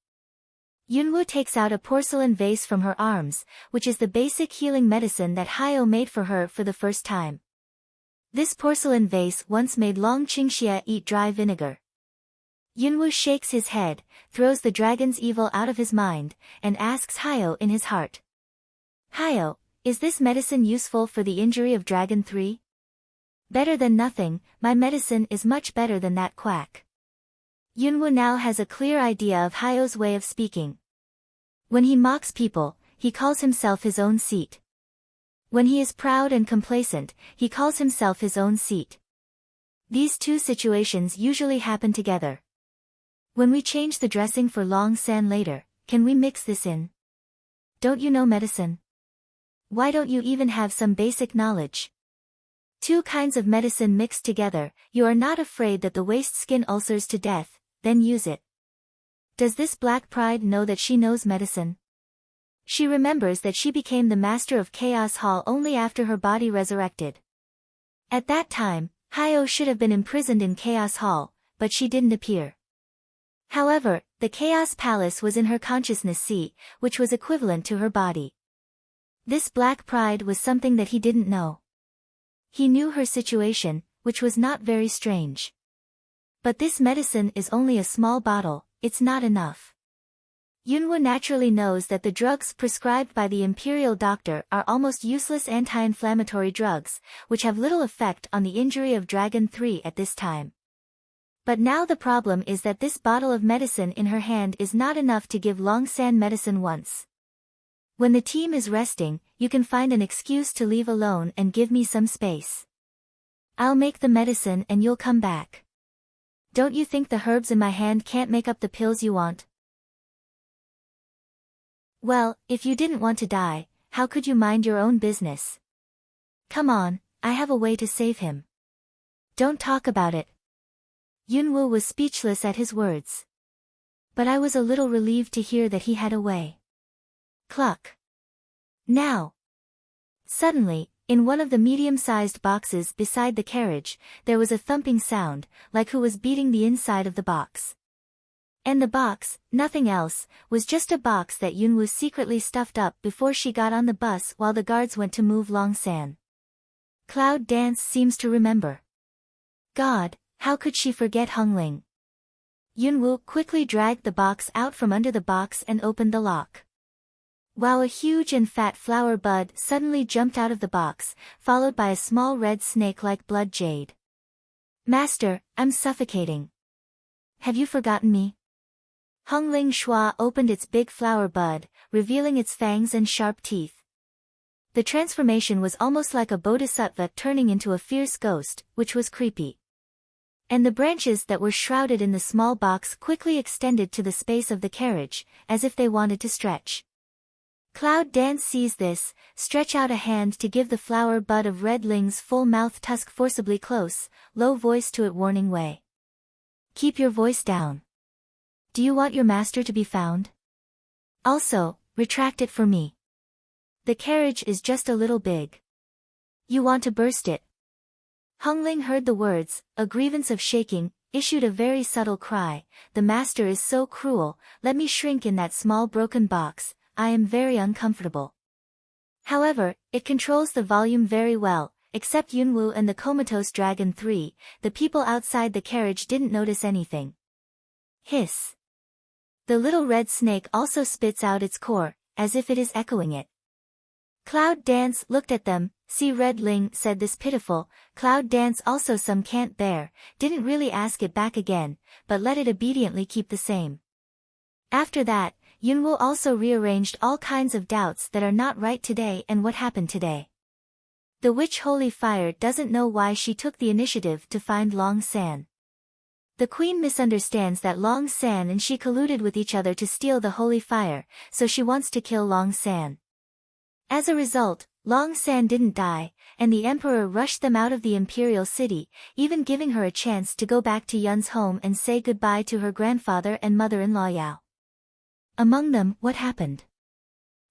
Yunwoo takes out a porcelain vase from her arms, which is the basic healing medicine that Hayo made for her for the first time. This porcelain vase once made Long Qingxia eat dry vinegar. Yunwoo shakes his head, throws the dragon's evil out of his mind, and asks Hayo in his heart. Hayo, is this medicine useful for the injury of Dragon 3? Better than nothing, my medicine is much better than that quack. Yunwoo now has a clear idea of Hayo's way of speaking. When he mocks people, he calls himself his own seat. When he is proud and complacent, he calls himself his own seat. These two situations usually happen together. When we change the dressing for Long San later, can we mix this in? Don't you know medicine? Why don't you even have some basic knowledge? Two kinds of medicine mixed together, you are not afraid that the waste skin ulcers to death, then use it. Does this black pride know that she knows medicine? She remembers that she became the master of Chaos Hall only after her body resurrected. At that time, Hayo should have been imprisoned in Chaos Hall, but she didn't appear. However, the Chaos Palace was in her consciousness sea, which was equivalent to her body. This black pride was something that he didn't know. He knew her situation, which was not very strange. But this medicine is only a small bottle, it's not enough. Yunwu naturally knows that the drugs prescribed by the imperial doctor are almost useless anti-inflammatory drugs, which have little effect on the injury of Dragon 3 at this time. But now the problem is that this bottle of medicine in her hand is not enough to give Longsan medicine once. When the team is resting, you can find an excuse to leave alone and give me some space. I'll make the medicine and you'll come back. Don't you think the herbs in my hand can't make up the pills you want? Well, if you didn't want to die, how could you mind your own business? Come on, I have a way to save him. Don't talk about it. Yunwu was speechless at his words. But I was a little relieved to hear that he had a way. Cluck. Now. Suddenly, in one of the medium-sized boxes beside the carriage, there was a thumping sound, like who was beating the inside of the box. And the box, nothing else, was just a box that Yunwu secretly stuffed up before she got on the bus while the guards went to move Longsan. Cloud Dance seems to remember. God, how could she forget Hongling? Yunwu quickly dragged the box out from under the box and opened the lock. Wow! A huge and fat flower bud suddenly jumped out of the box, followed by a small red snake like blood jade. Master, I'm suffocating. Have you forgotten me? Hongling Shua opened its big flower bud, revealing its fangs and sharp teeth. The transformation was almost like a bodhisattva turning into a fierce ghost, which was creepy. And the branches that were shrouded in the small box quickly extended to the space of the carriage, as if they wanted to stretch. Cloud Dance sees this, stretch out a hand to give the flower bud of Red Ling's full mouth tusk forcibly close, low voice to it warning way. Keep your voice down. Do you want your master to be found? Also, retract it for me. The carriage is just a little big. You want to burst it. Hongling heard the words, a grievance of shaking, issued a very subtle cry, the master is so cruel, let me shrink in that small broken box, I am very uncomfortable. However, it controls the volume very well, except Yunwu and the comatose Dragon 3, the people outside the carriage didn't notice anything. Hiss. The little red snake also spits out its core, as if it is echoing it. Cloud Dance looked at them, see Red Ling said this pitiful, Cloud Dance also some can't bear, didn't really ask it back again, but let it obediently keep the same. After that, Yunwu also rearranged all kinds of doubts that are not right today and what happened today. The witch Holy Fire doesn't know why she took the initiative to find Long San. The queen misunderstands that Long San and she colluded with each other to steal the Holy Fire, so she wants to kill Long San. As a result, Long San didn't die, and the emperor rushed them out of the imperial city, even giving her a chance to go back to Yun's home and say goodbye to her grandfather and mother-in-law Yao. Among them, what happened?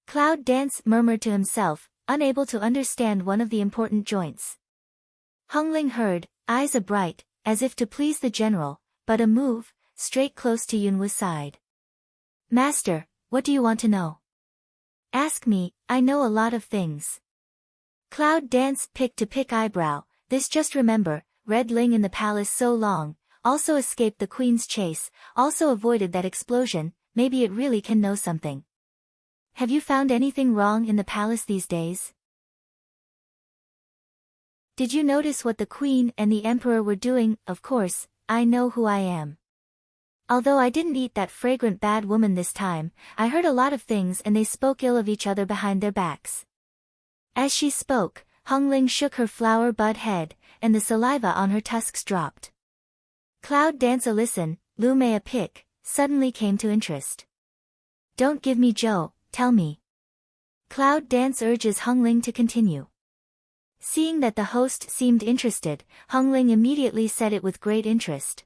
Cloud Dance murmured to himself, unable to understand one of the important joints. Hongling heard, eyes abright, as if to please the general, but a move, straight close to Yunwu's side. Master, what do you want to know? Ask me, I know a lot of things. Cloud Dance pick eyebrow, this just remember, Red Ling in the palace so long, also escaped the queen's chase, also avoided that explosion, maybe it really can know something. Have you found anything wrong in the palace these days? Did you notice what the queen and the emperor were doing? Of course, I know who I am. Although I didn't eat that fragrant bad woman this time, I heard a lot of things and they spoke ill of each other behind their backs. As she spoke, Hongling shook her flower bud head, and the saliva on her tusks dropped. Cloud Dance listen, Lu Mei a pick, suddenly came to interest. Don't give me Joe, tell me. Cloud Dance urges Hongling to continue. Seeing that the host seemed interested, Hongling immediately said it with great interest.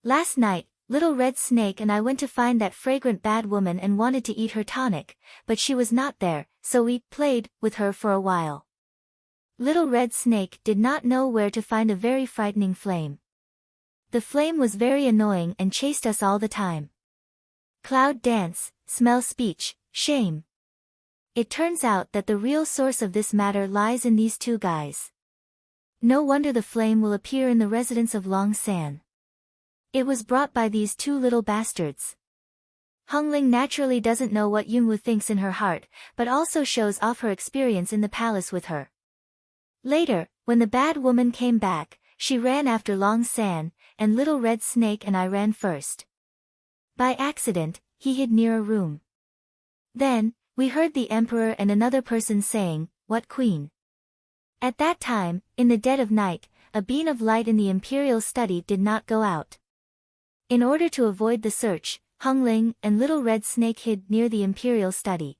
Last night, Little Red Snake and I went to find that fragrant bad woman and wanted to eat her tonic, but she was not there, so we played with her for a while. Little Red Snake did not know where to find a very frightening flame. The flame was very annoying and chased us all the time. Cloud Dance, smell speech, shame. It turns out that the real source of this matter lies in these two guys. No wonder the flame will appear in the residence of Long San. It was brought by these two little bastards. Hongling naturally doesn't know what Yunwu thinks in her heart, but also shows off her experience in the palace with her. Later, when the bad woman came back, she ran after Long San, and Little Red Snake and I ran first. By accident, he hid near a room. Then, we heard the emperor and another person saying, "What queen?" At that time, in the dead of night, a beam of light in the imperial study did not go out. In order to avoid the search, Hongling and Little Red Snake hid near the imperial study.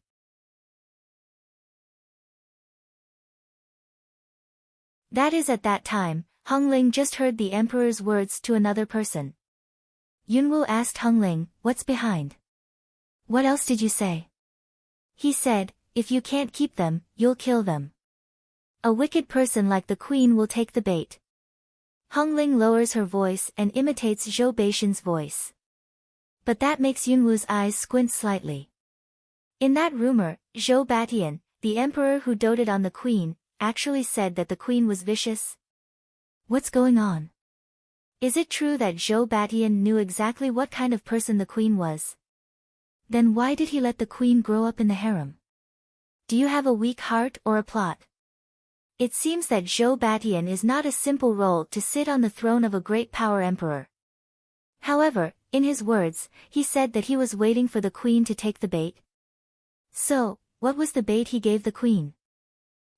That is, at that time, Hongling just heard the emperor's words to another person. Yunwu asked Hongling, "What's behind? What else did you say?" He said, "If you can't keep them, you'll kill them. A wicked person like the queen will take the bait." Hongling lowers her voice and imitates Zhou Beishan's voice. But that makes Yunwu's eyes squint slightly. In that rumor, Zhou Batian, the emperor who doted on the queen, actually said that the queen was vicious. What's going on? Is it true that Zhou Batian knew exactly what kind of person the queen was? Then why did he let the queen grow up in the harem? Do you have a weak heart or a plot? It seems that Zhou Batian is not a simple role to sit on the throne of a great power emperor. However, in his words, he said that he was waiting for the queen to take the bait. So, what was the bait he gave the queen?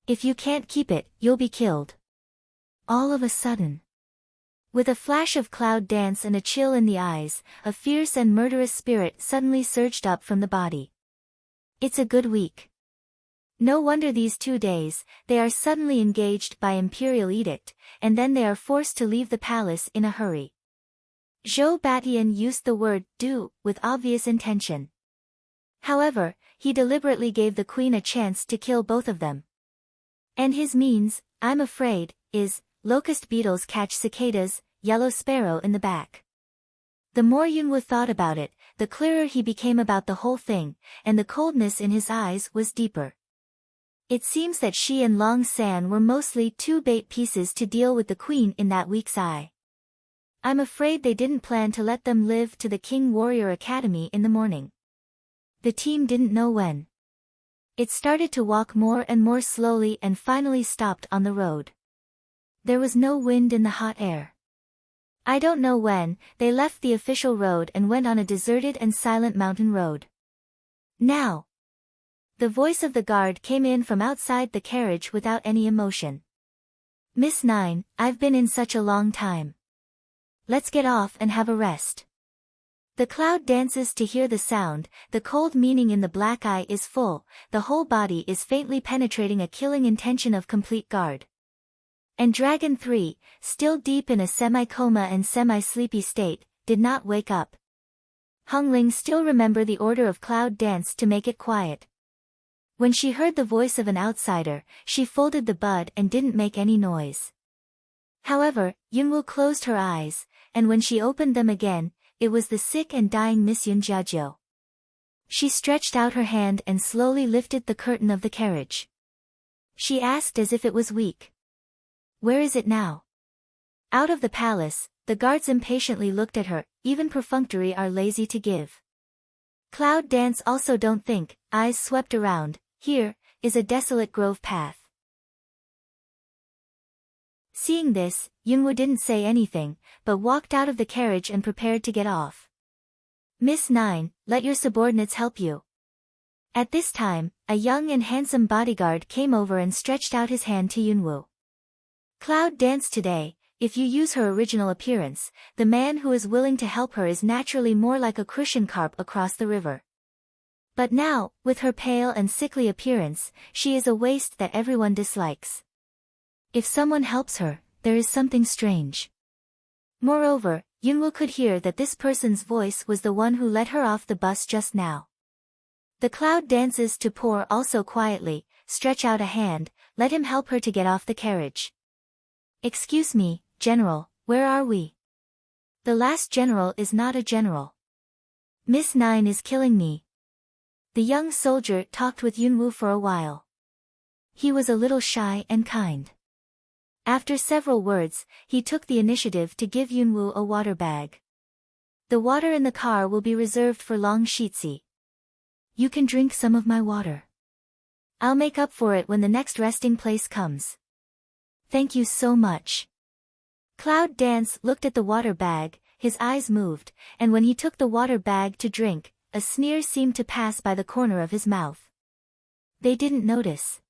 "If you can't keep it, you'll be killed." All of a sudden, with a flash of cloud dance and a chill in the eyes, a fierce and murderous spirit suddenly surged up from the body. It's a good week. No wonder these 2 days, they are suddenly engaged by imperial edict, and then they are forced to leave the palace in a hurry. Zhou Batian used the word "do" with obvious intention. However, he deliberately gave the queen a chance to kill both of them. And his means, I'm afraid, is, locust beetles catch cicadas, yellow sparrow in the back. The more Yunwu thought about it, the clearer he became about the whole thing, and the coldness in his eyes was deeper. It seems that she and Long San were mostly 2 bait pieces to deal with the queen in that week's eye. I'm afraid they didn't plan to let them live to the King Warrior Academy in the morning. The team didn't know when. It started to walk more and more slowly and finally stopped on the road. There was no wind in the hot air. I don't know when, they left the official road and went on a deserted and silent mountain road. Now! The voice of the guard came in from outside the carriage without any emotion. "Miss Nine, I've been in such a long time. Let's get off and have a rest." The cloud dances to hear the sound, the cold meaning in the black eye is full, the whole body is faintly penetrating a killing intention of complete guard. And Dragon 3, still deep in a semi-coma and semi-sleepy state, did not wake up. Hongling still remembered the order of cloud dance to make it quiet. When she heard the voice of an outsider, she folded the bud and didn't make any noise. However, Yunwu closed her eyes, and when she opened them again, it was the sick and dying Miss Yunjiajiu. She stretched out her hand and slowly lifted the curtain of the carriage. She asked as if it was weak. "Where is it now?" Out of the palace, the guards impatiently looked at her, even perfunctory are lazy to give. Cloud dance also don't think, eyes swept around, here, is a desolate grove path. Seeing this, Yunwu didn't say anything, but walked out of the carriage and prepared to get off. "Miss Nine, let your subordinates help you." At this time, a young and handsome bodyguard came over and stretched out his hand to Yunwu. "Cloud dance today, if you use her original appearance, the man who is willing to help her is naturally more like a crucian carp across the river. But now, with her pale and sickly appearance, she is a waste that everyone dislikes. If someone helps her, there is something strange." Moreover, Yunwu could hear that this person's voice was the one who let her off the bus just now. The cloud dances to pour also quietly, stretch out a hand, let him help her to get off the carriage. "Excuse me, General, where are we?" "The last general is not a general. Miss Nine is killing me." The young soldier talked with Yunwu for a while. He was a little shy and kind. After several words, he took the initiative to give Yunwu a water bag. The water in the car will be reserved for Long Shitsi. You can drink some of my water. I'll make up for it when the next resting place comes. Thank you so much. Cloud Dance looked at the water bag, his eyes moved, and when he took the water bag to drink, a sneer seemed to pass by the corner of his mouth. They didn't notice.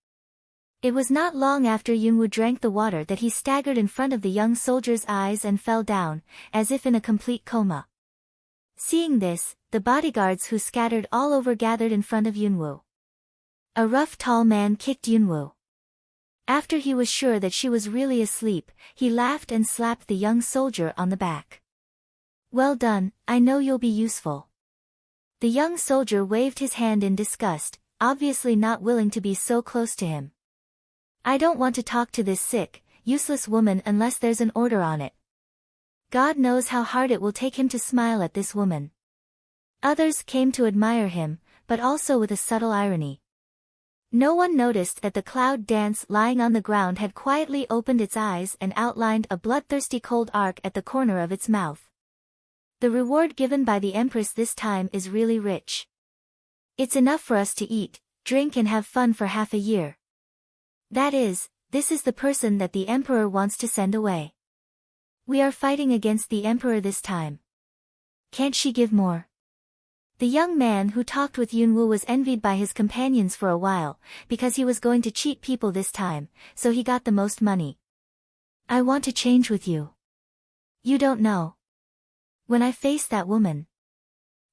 It was not long after Yunwoo drank the water that he staggered in front of the young soldier's eyes and fell down, as if in a complete coma. Seeing this, the bodyguards who scattered all over gathered in front of Yunwoo. A rough tall man kicked Yunwoo. After he was sure that she was really asleep, he laughed and slapped the young soldier on the back. Well done, I know you'll be useful. The young soldier waved his hand in disgust, obviously not willing to be so close to him. I don't want to talk to this sick, useless woman unless there's an order on it. God knows how hard it will take him to smile at this woman. Others came to admire him, but also with a subtle irony. No one noticed that the Cloud Dance lying on the ground had quietly opened its eyes and outlined a bloodthirsty cold arc at the corner of its mouth. The reward given by the Empress this time is really rich. It's enough for us to eat, drink and have fun for half a year. That is, this is the person that the Emperor wants to send away. We are fighting against the Emperor this time. Can't she give more? The young man who talked with Yunwoo was envied by his companions for a while, because he was going to cheat people this time, so he got the most money. I want to change with you. You don't know. When I face that woman.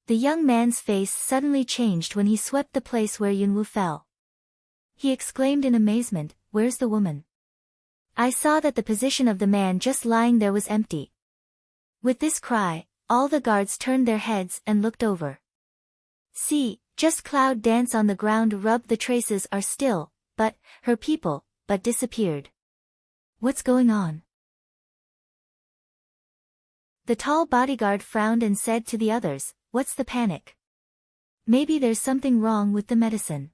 The young man's face suddenly changed when he swept the place where Yunwoo fell. He exclaimed in amazement, "Where's the woman?" I saw that the position of the man just lying there was empty. With this cry, all the guards turned their heads and looked over. See, just Cloud Dance on the ground rubbed the traces are still, but, her people, but disappeared. What's going on? The tall bodyguard frowned and said to the others, what's the panic? Maybe there's something wrong with the medicine.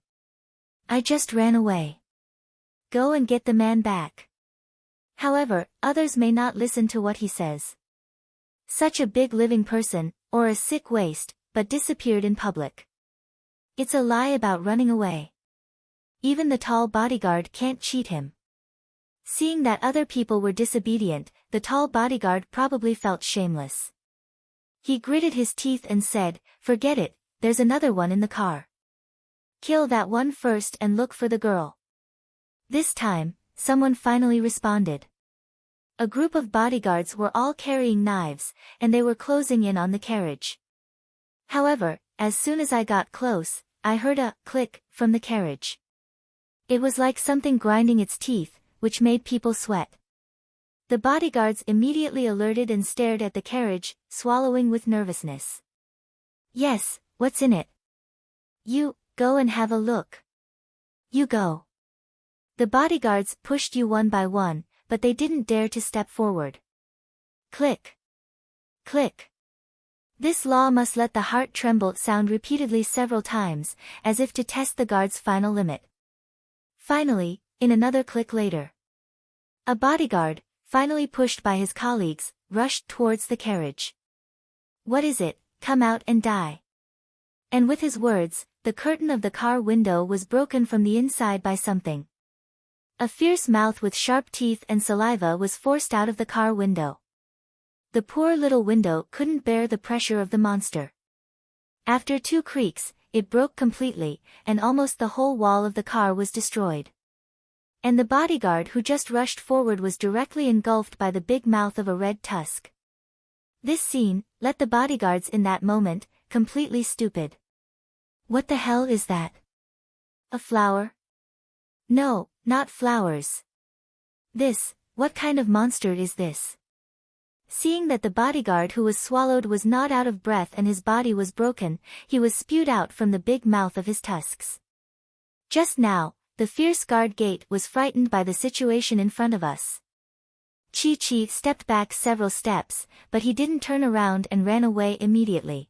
I just ran away. Go and get the man back. However, others may not listen to what he says. Such a big living person, or a sick waste, but disappeared in public. It's a lie about running away. Even the tall bodyguard can't cheat him. Seeing that other people were disobedient, the tall bodyguard probably felt shameless. He gritted his teeth and said, forget it, there's another one in the car. Kill that one first and look for the girl. This time, someone finally responded. A group of bodyguards were all carrying knives, and they were closing in on the carriage. However, as soon as I got close, I heard a click from the carriage. It was like something grinding its teeth, which made people sweat. The bodyguards immediately alerted and stared at the carriage, swallowing with nervousness. Yes, what's in it? You, go and have a look. You go. The bodyguards pushed you one by one, but they didn't dare to step forward. Click. Click. This law must let the heart tremble sound repeatedly several times, as if to test the guard's final limit. Finally, in another click later, a bodyguard, finally pushed by his colleagues, rushed towards the carriage. What is it? Come out and die. And with his words, the curtain of the car window was broken from the inside by something. A fierce mouth with sharp teeth and saliva was forced out of the car window. The poor little window couldn't bear the pressure of the monster. After 2 creaks, it broke completely, and almost the whole wall of the car was destroyed. And the bodyguard who just rushed forward was directly engulfed by the big mouth of a red tusk. This scene left the bodyguards in that moment completely stupid. What the hell is that? A flower? No, not flowers. What kind of monster is this? Seeing that the bodyguard who was swallowed was not out of breath and his body was broken, he was spewed out from the big mouth of his tusks. Just now, the fierce guard gate was frightened by the situation in front of us. Chi-Chi stepped back several steps, but he didn't turn around and ran away immediately.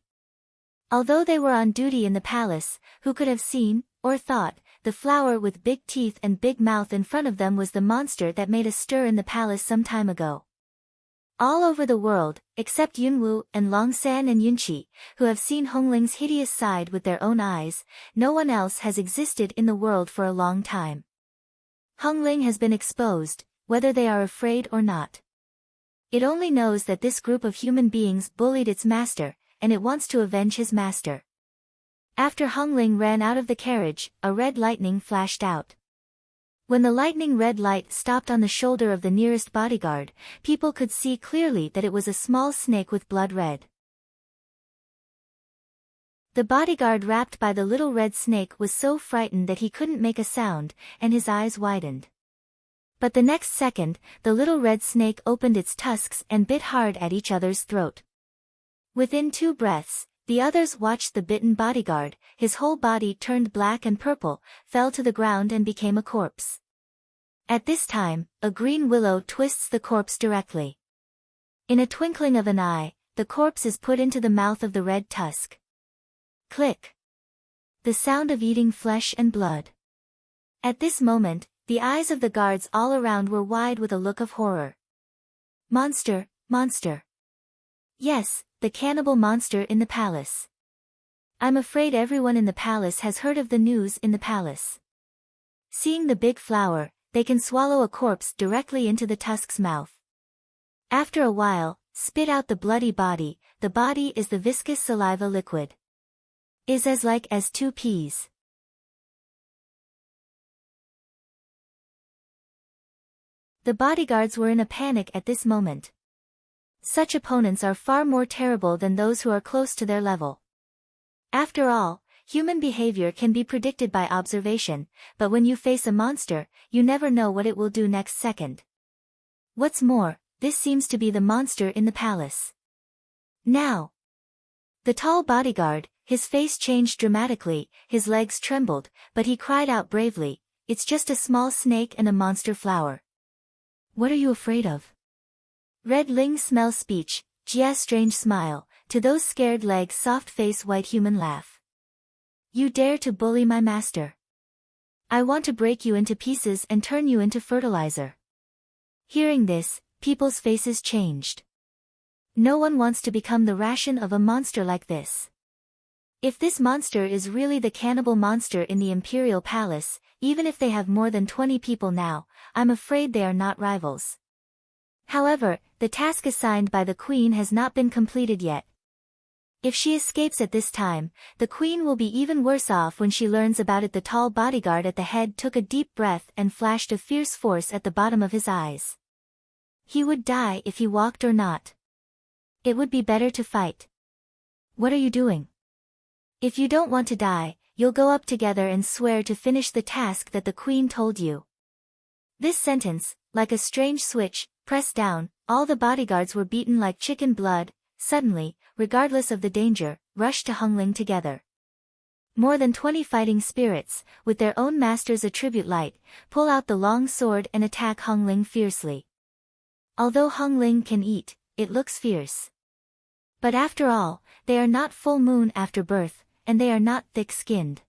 Although they were on duty in the palace, who could have seen, or thought, the flower with big teeth and big mouth in front of them was the monster that made a stir in the palace some time ago. All over the world, except Yunwu and Longsan and Yunqi, who have seen Hongling's hideous side with their own eyes, no one else has existed in the world for a long time. Hongling has been exposed, whether they are afraid or not. It only knows that this group of human beings bullied its master, and it wants to avenge his master. After Hongling ran out of the carriage, a red lightning flashed out. When the lightning red light stopped on the shoulder of the nearest bodyguard, people could see clearly that it was a small snake with blood red. The bodyguard wrapped by the little red snake was so frightened that he couldn't make a sound, and his eyes widened. But the next second, the little red snake opened its tusks and bit hard at each other's throat. Within 2 breaths, the others watched the bitten bodyguard, his whole body turned black and purple, fell to the ground and became a corpse. At this time, a green willow twists the corpse directly. In a twinkling of an eye, the corpse is put into the mouth of the red tusk. Click! The sound of eating flesh and blood. At this moment, the eyes of the guards all around were wide with a look of horror. Monster, monster. Yes, the cannibal monster in the palace. I'm afraid everyone in the palace has heard of the news in the palace. Seeing the big flower, they can swallow a corpse directly into the tusk's mouth. After a while, spit out the bloody body. The body is the viscous saliva liquid. Is as like as 2 peas. The bodyguards were in a panic at this moment. Such opponents are far more terrible than those who are close to their level. After all, human behavior can be predicted by observation, but when you face a monster, you never know what it will do next second. What's more, this seems to be the monster in the palace. Now! The tall bodyguard, his face changed dramatically, his legs trembled, but he cried out bravely, "It's just a small snake and a monster flower." What are you afraid of? Red Ling smell speech, Jia strange smile, to those scared legs soft face white human laugh. You dare to bully my master. I want to break you into pieces and turn you into fertilizer. Hearing this, people's faces changed. No one wants to become the ration of a monster like this. If this monster is really the cannibal monster in the imperial palace, even if they have more than 20 people now, I'm afraid they are not rivals. However, the task assigned by the queen has not been completed yet. If she escapes at this time, the queen will be even worse off when she learns about it. The tall bodyguard at the head took a deep breath and flashed a fierce force at the bottom of his eyes. He would die if he walked or not. It would be better to fight. What are you doing? If you don't want to die, you'll go up together and swear to finish the task that the queen told you. This sentence, like a strange switch, pressed down, all the bodyguards were beaten like chicken blood, suddenly, regardless of the danger, rushed to Hongling together. More than 20 fighting spirits, with their own master's attribute light, pull out the long sword and attack Hongling fiercely. Although Hongling can eat, it looks fierce. But after all, they are not full moon after birth, and they are not thick-skinned.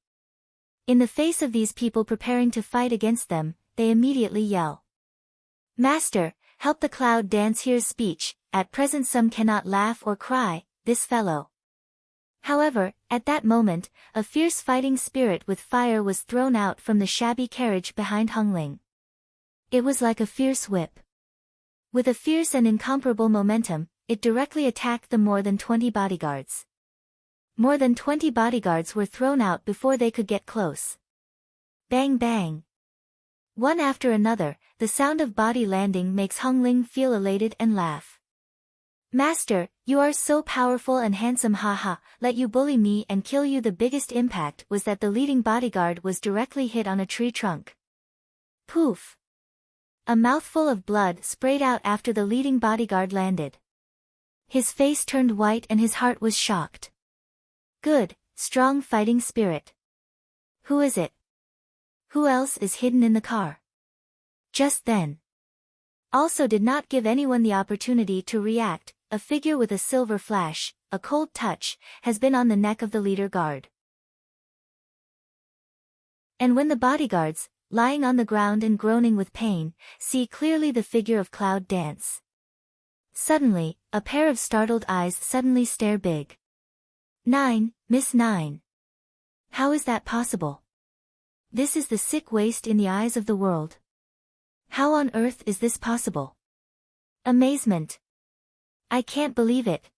In the face of these people preparing to fight against them, they immediately yell. Master, help the cloud dance. Here's speech, at present some cannot laugh or cry, this fellow. However, at that moment, a fierce fighting spirit with fire was thrown out from the shabby carriage behind Hongling. It was like a fierce whip. With a fierce and incomparable momentum, it directly attacked the more than 20 bodyguards. More than 20 bodyguards were thrown out before they could get close. Bang bang. One after another, the sound of body landing makes Hongling feel elated and laugh. Master, you are so powerful and handsome, haha, let you bully me and kill you. The biggest impact was that the leading bodyguard was directly hit on a tree trunk. Poof! A mouthful of blood sprayed out after the leading bodyguard landed. His face turned white and his heart was shocked. Good, strong fighting spirit. Who is it? Who else is hidden in the car? Just then. Also did not give anyone the opportunity to react, a figure with a silver flash, a cold touch, has been on the neck of the leader guard. And when the bodyguards, lying on the ground and groaning with pain, see clearly the figure of Cloud dance. Suddenly, a pair of startled eyes suddenly stare big. Nine, Miss Nine. How is that possible? This is the sick waste in the eyes of the world. How on earth is this possible? Amazement. I can't believe it.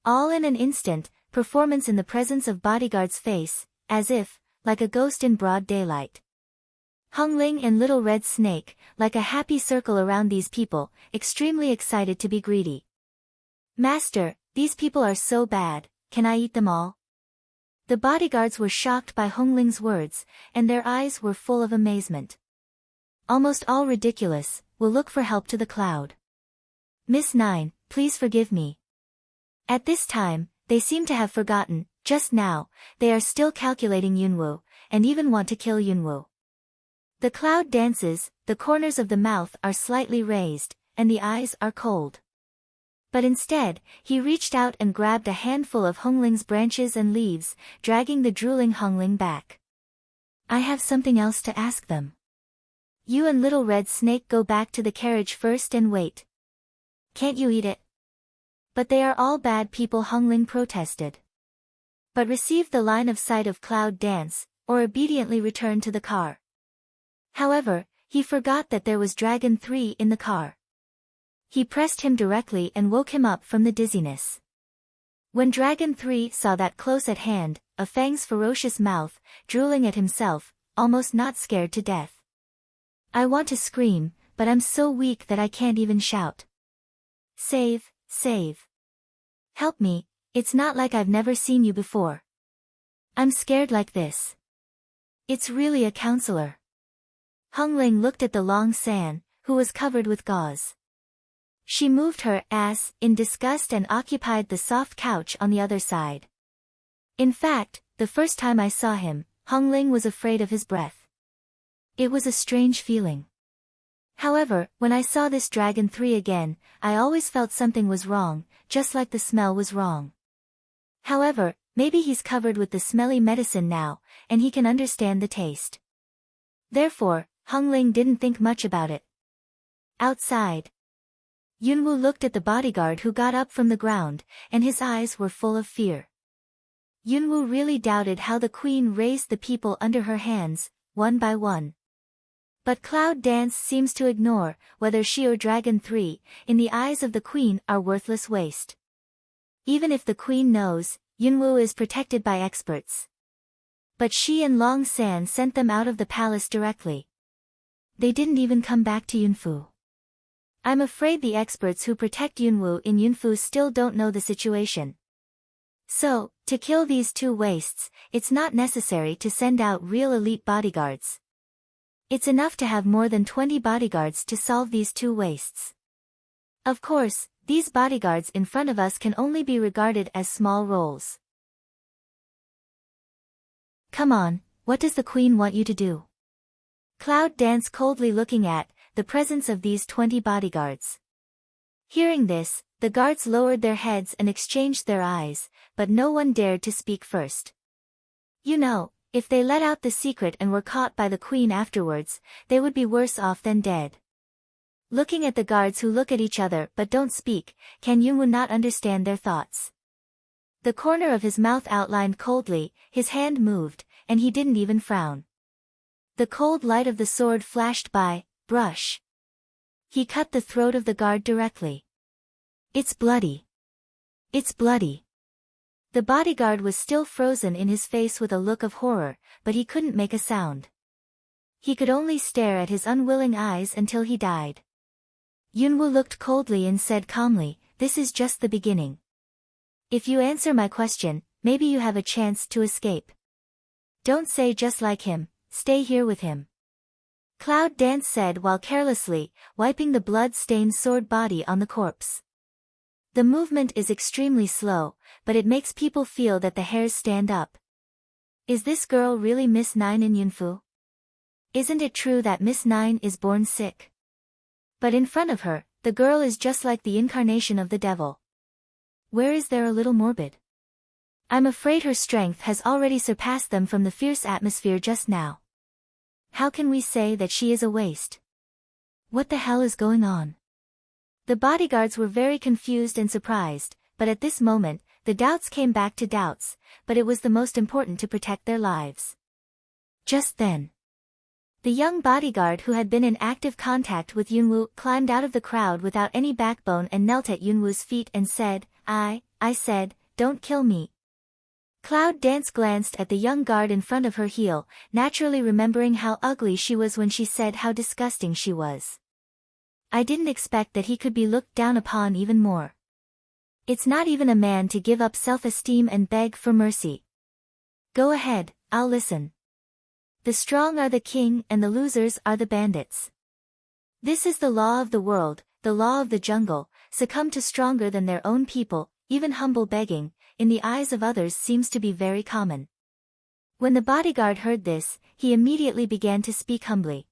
All in an instant, performance in the presence of bodyguard's face, as if, like a ghost in broad daylight. Hongling and Little Red Snake, like a happy circle around these people, extremely excited to be greedy. Master, these people are so bad, can I eat them all? The bodyguards were shocked by Hongling's words, and their eyes were full of amazement. Almost all ridiculous, will look for help to the cloud. Miss Nine, please forgive me. At this time, they seem to have forgotten, just now, they are still calculating Yunwu, and even want to kill Yunwu. The cloud dances, the corners of the mouth are slightly raised, and the eyes are cold. But instead, he reached out and grabbed a handful of Hongling's branches and leaves, dragging the drooling Hongling back. I have something else to ask them. You and Little Red Snake go back to the carriage first and wait. Can't you eat it? But they are all bad people, Hongling protested. But received the line of sight of Cloud Dance, or obediently returned to the car. However, he forgot that there was Dragon 3 in the car. He pressed him directly and woke him up from the dizziness. When Dragon 3 saw that close at hand, a Fang's ferocious mouth, drooling at himself, almost not scared to death. I want to scream, but I'm so weak that I can't even shout. Save, save. Help me, it's not like I've never seen you before. I'm scared like this. It's really a counselor. Hongling looked at the Long San, who was covered with gauze. She moved her ass in disgust and occupied the soft couch on the other side. In fact, the first time I saw him, Hongling was afraid of his breath. It was a strange feeling. However, when I saw this Dragon 3 again, I always felt something was wrong, just like the smell was wrong. However, maybe he's covered with the smelly medicine now, and he can understand the taste. Therefore, Hongling didn't think much about it. Outside. Yunwu looked at the bodyguard who got up from the ground, and his eyes were full of fear. Yunwu really doubted how the queen raised the people under her hands, one by one. But Cloud Dance seems to ignore, whether she or Dragon 3, in the eyes of the queen are worthless waste. Even if the queen knows, Yunwu is protected by experts. But she and Long San sent them out of the palace directly. They didn't even come back to Yunfu. I'm afraid the experts who protect Yunwu in Yunfu still don't know the situation. So, to kill these two wastes, it's not necessary to send out real elite bodyguards. It's enough to have more than 20 bodyguards to solve these two wastes. Of course, these bodyguards in front of us can only be regarded as small roles. Come on, what does the queen want you to do? Cloud Dance coldly looking at the presence of these 20 bodyguards. Hearing this, the guards lowered their heads and exchanged their eyes, but no one dared to speak first. You know, if they let out the secret and were caught by the queen afterwards, they would be worse off than dead. Looking at the guards who look at each other but don't speak, can Yunwu not understand their thoughts? The corner of his mouth outlined coldly, his hand moved, and he didn't even frown. The cold light of the sword flashed by, brush. He cut the throat of the guard directly. It's bloody. It's bloody. The bodyguard was still frozen in his face with a look of horror, but he couldn't make a sound. He could only stare at his unwilling eyes until he died. Yunwu looked coldly and said calmly, "This is just the beginning. If you answer my question, maybe you have a chance to escape. Don't say just like him, stay here with him." Cloud Dance said while carelessly wiping the blood-stained sword body on the corpse. The movement is extremely slow, but it makes people feel that the hairs stand up. Is this girl really Miss Nine in Yunfu? Isn't it true that Miss Nine is born sick? But in front of her, the girl is just like the incarnation of the devil. Where is there a little morbid? I'm afraid her strength has already surpassed them from the fierce atmosphere just now. How can we say that she is a waste? What the hell is going on? The bodyguards were very confused and surprised, but at this moment, the doubts came back to doubts, but it was the most important to protect their lives. Just then, the young bodyguard who had been in active contact with Yunwu climbed out of the crowd without any backbone and knelt at Yunwu's feet and said, I said, don't kill me. Cloud Dance glanced at the young guard in front of her heel, naturally remembering how ugly she was when she said how disgusting she was. I didn't expect that he could be looked down upon even more. It's not even a man to give up self-esteem and beg for mercy. Go ahead, I'll listen. The strong are the king and the losers are the bandits. This is the law of the world, the law of the jungle. Succumb to stronger than their own people. Even humble begging, in the eyes of others, seems to be very common. When the bodyguard heard this, he immediately began to speak humbly.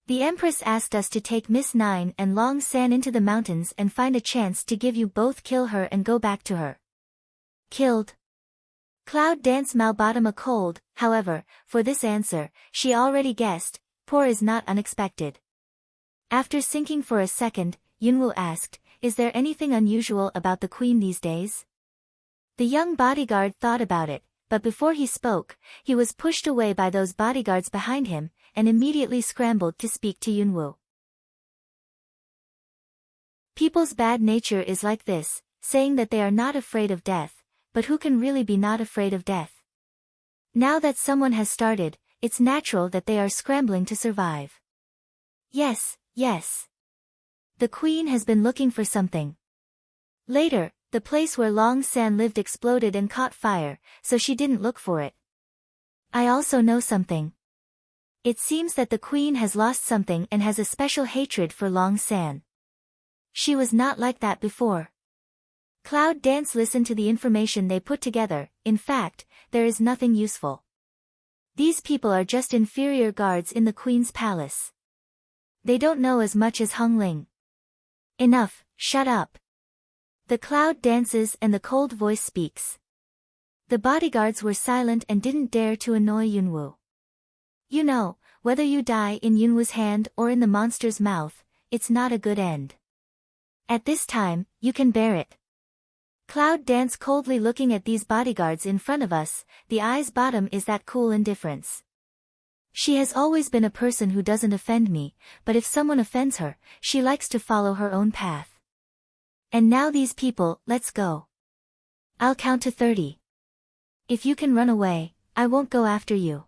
The Empress asked us to take Miss Nine and Long San into the mountains and find a chance to give you both, kill her and go back to her. Killed? Cloud Dance Malbottom a cold, however, for this answer, she already guessed. Poor is not unexpected. After thinking for a second, Yunwu asked, is there anything unusual about the queen these days? The young bodyguard thought about it, but before he spoke, he was pushed away by those bodyguards behind him, and immediately scrambled to speak to Yunwu. People's bad nature is like this, saying that they are not afraid of death, but who can really be not afraid of death? Now that someone has started, it's natural that they are scrambling to survive. Yes. The queen has been looking for something. Later, the place where Long San lived exploded and caught fire, so she didn't look for it. I also know something. It seems that the queen has lost something and has a special hatred for Long San. She was not like that before. Cloud Dance listened to the information they put together. In fact, there is nothing useful. These people are just inferior guards in the queen's palace. They don't know as much as Hung Ling. Enough, shut up. The cloud dances and the cold voice speaks. The bodyguards were silent and didn't dare to annoy Yunwu. You know, whether you die in Yunwu's hand or in the monster's mouth, it's not a good end. At this time, you can bear it. Cloud Dance coldly looking at these bodyguards in front of us, the eyes bottom is that cool indifference. She has always been a person who doesn't offend me, but if someone offends her, she likes to follow her own path. And now these people, let's go. I'll count to 30. If you can run away, I won't go after you.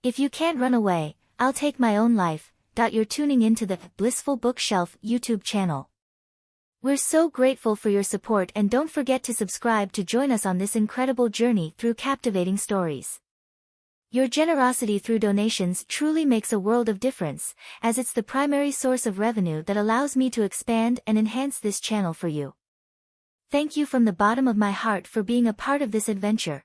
If you can't run away, I'll take my own life. You're tuning into the Blissful Bookshelf YouTube channel. We're so grateful for your support, and don't forget to subscribe to join us on this incredible journey through captivating stories. Your generosity through donations truly makes a world of difference, as it's the primary source of revenue that allows me to expand and enhance this channel for you. Thank you from the bottom of my heart for being a part of this adventure.